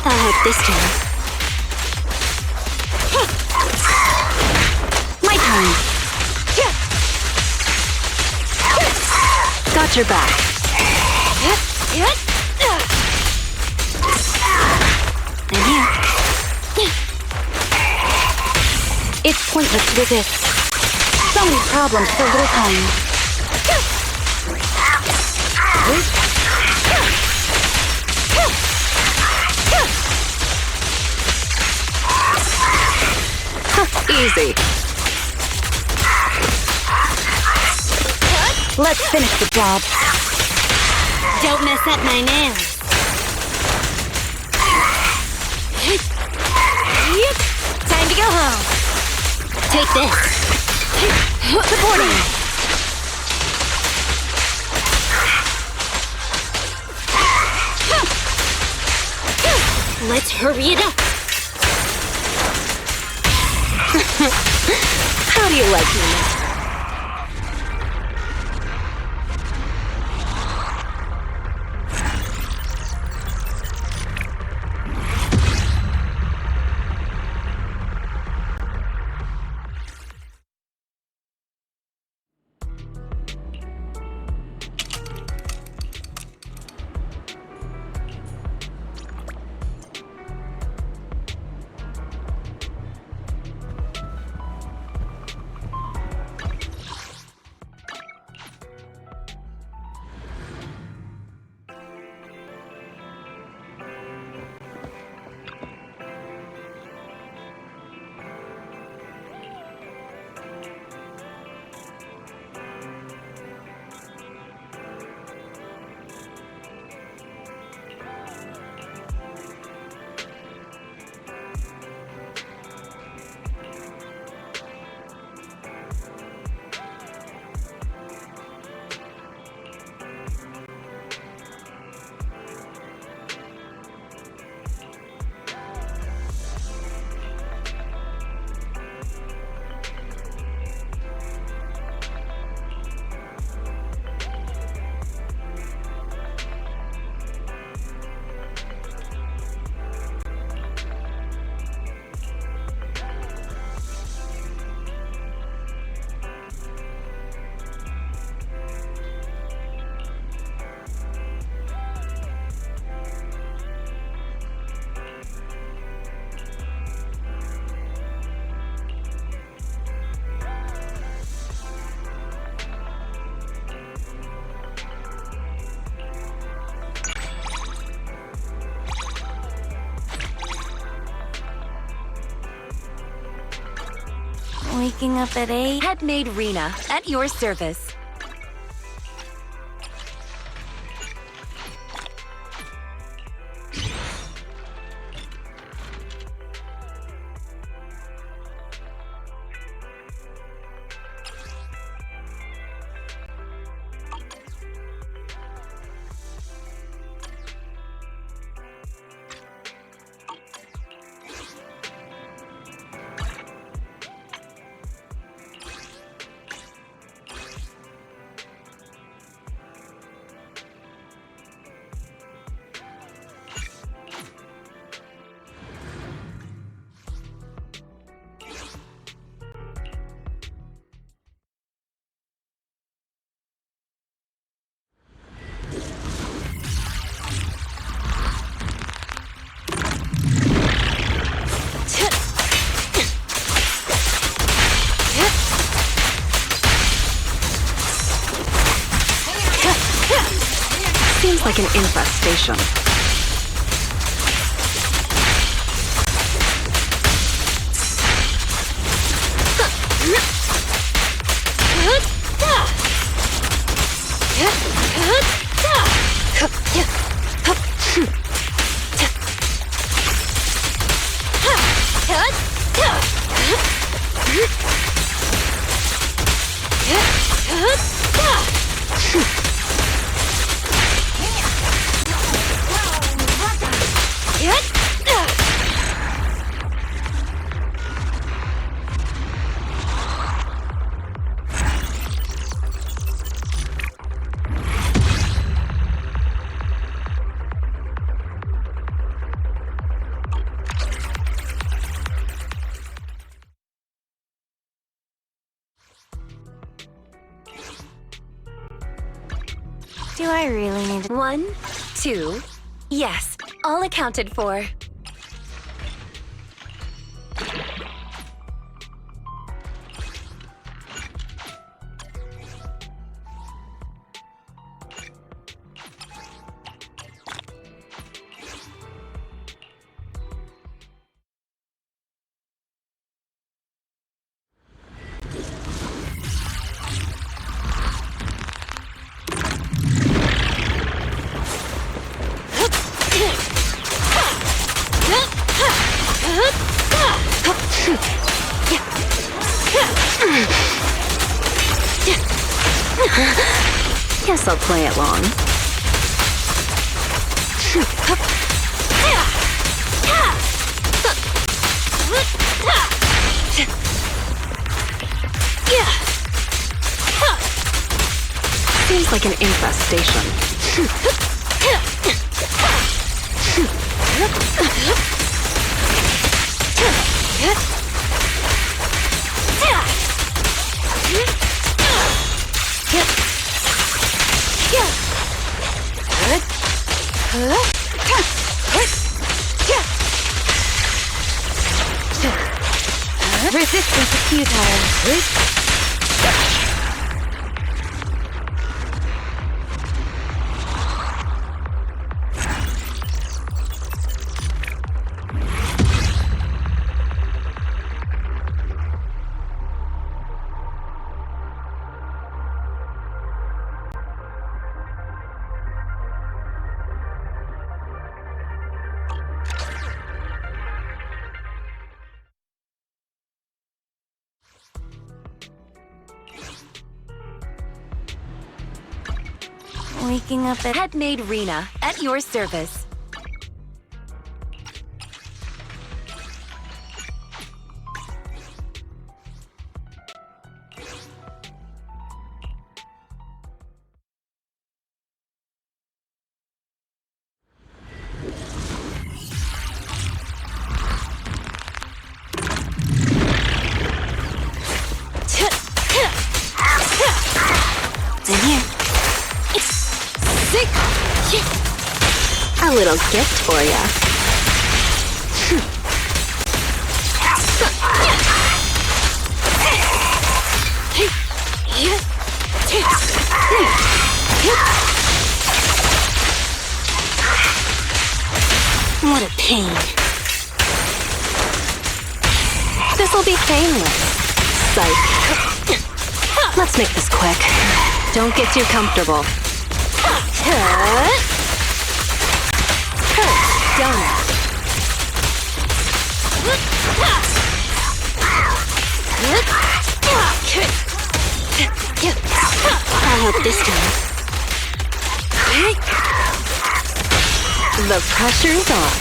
I'll hope this time. My turn. Got your back. I'm here. It's pointless to resist. So many problems for little time. Easy. Let's finish the job. Don't mess up my nails. Time to go home. Take this. Supporting. Let's hurry it up. How do you like me now? Waking up at 8? Headmaid Rena, at your service. Seems like an infestation. Do I really need to... 1, 2. Yes, all accounted for. Guess I'll play along. Seems like an infestation. Resistance is futile. Waking up at... Headmaid Rena, at your service. In here. A little gift for ya. What a pain. This'll be painless. Psych. Let's make this quick. Don't get too comfortable. Donut. I'll help this time. The pressure's on.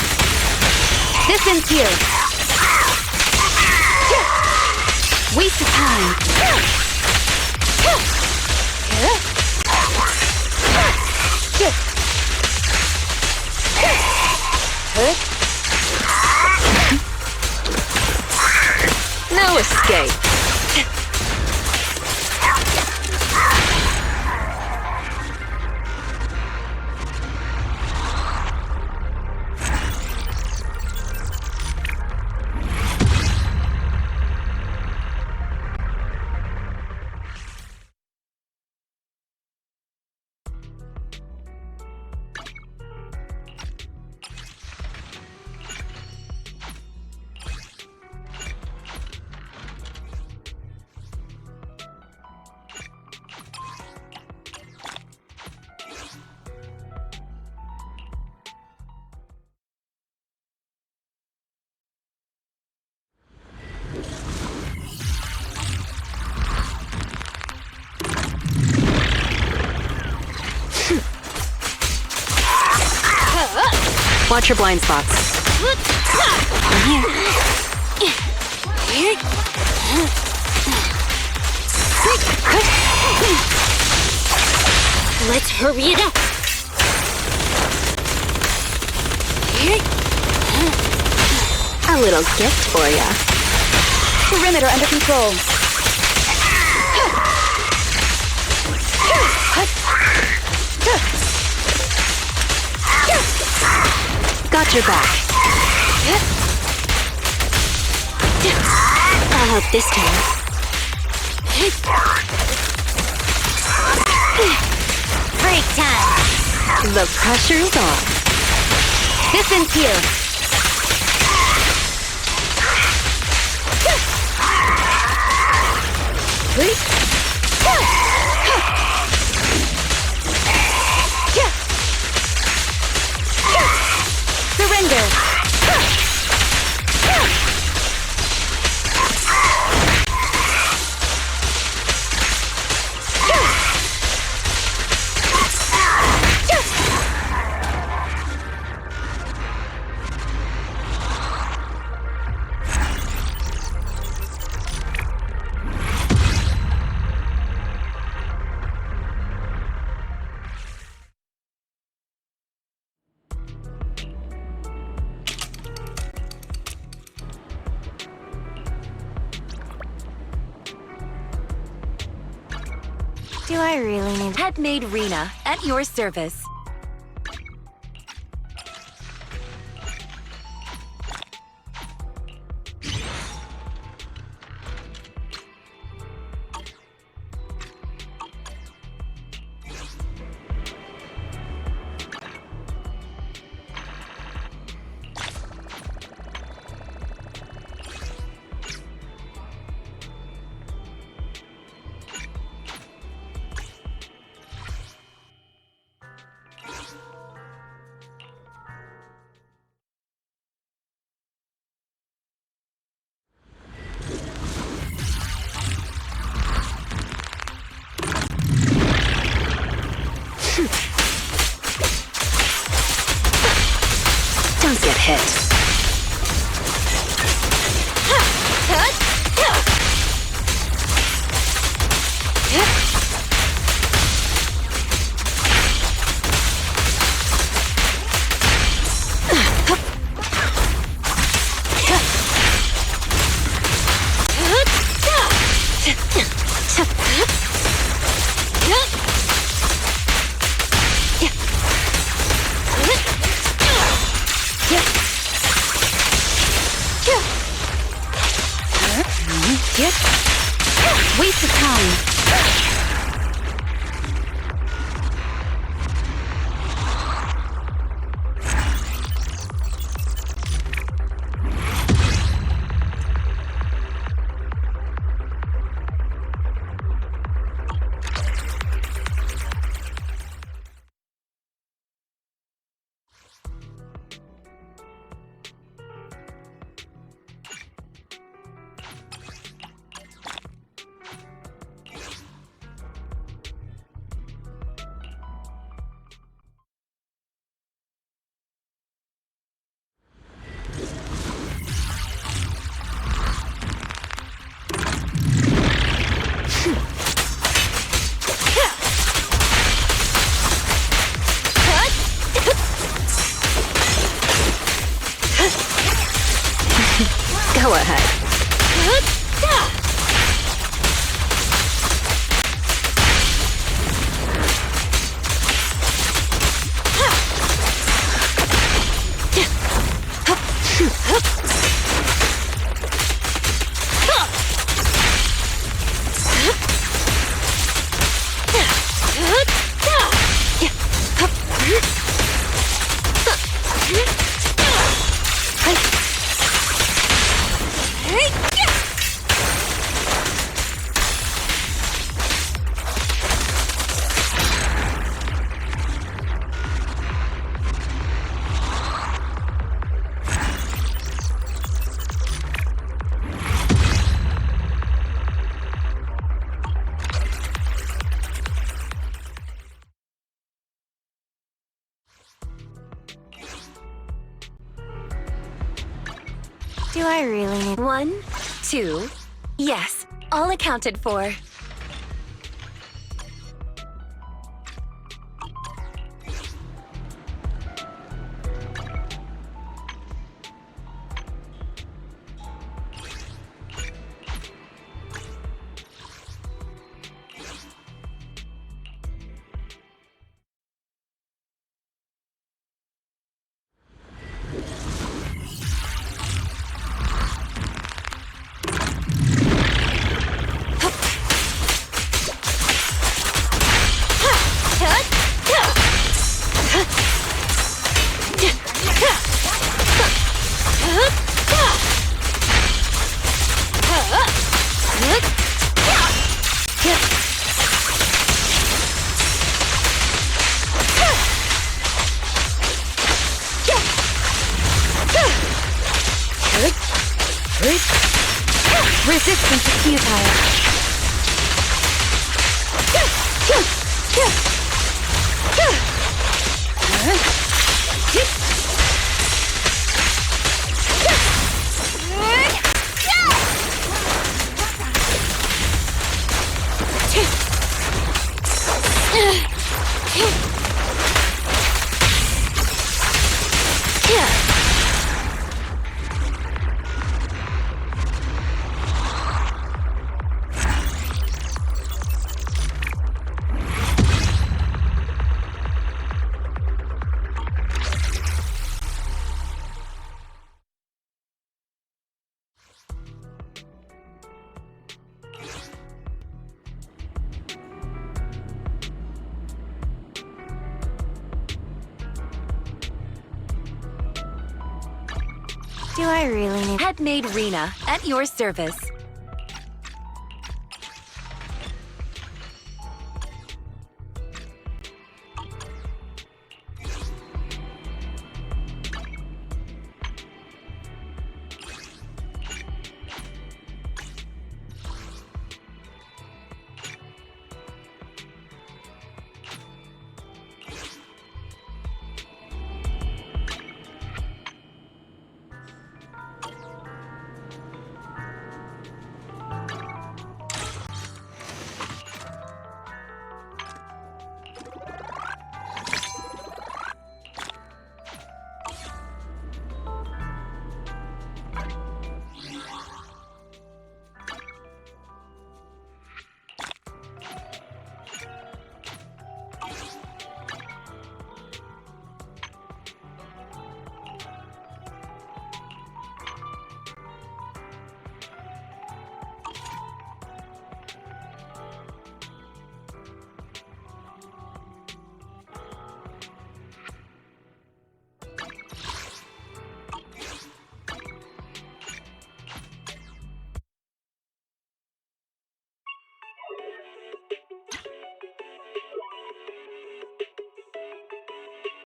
This ends here. Waste of time. No escape. Watch your blind spots. Let's hurry it up. A little gift for ya. Perimeter under control. Got your back. I'll help this time. Break time. The pressure's on. Distance here. Surrender. Do I really need... Headmaid Rena, at your service. Don't get hit. Waste of time. Go ahead. Do I really need 1, 2. Yes, all accounted for. Resistance is futile. Do I really need... Headmaid Rena, at your service.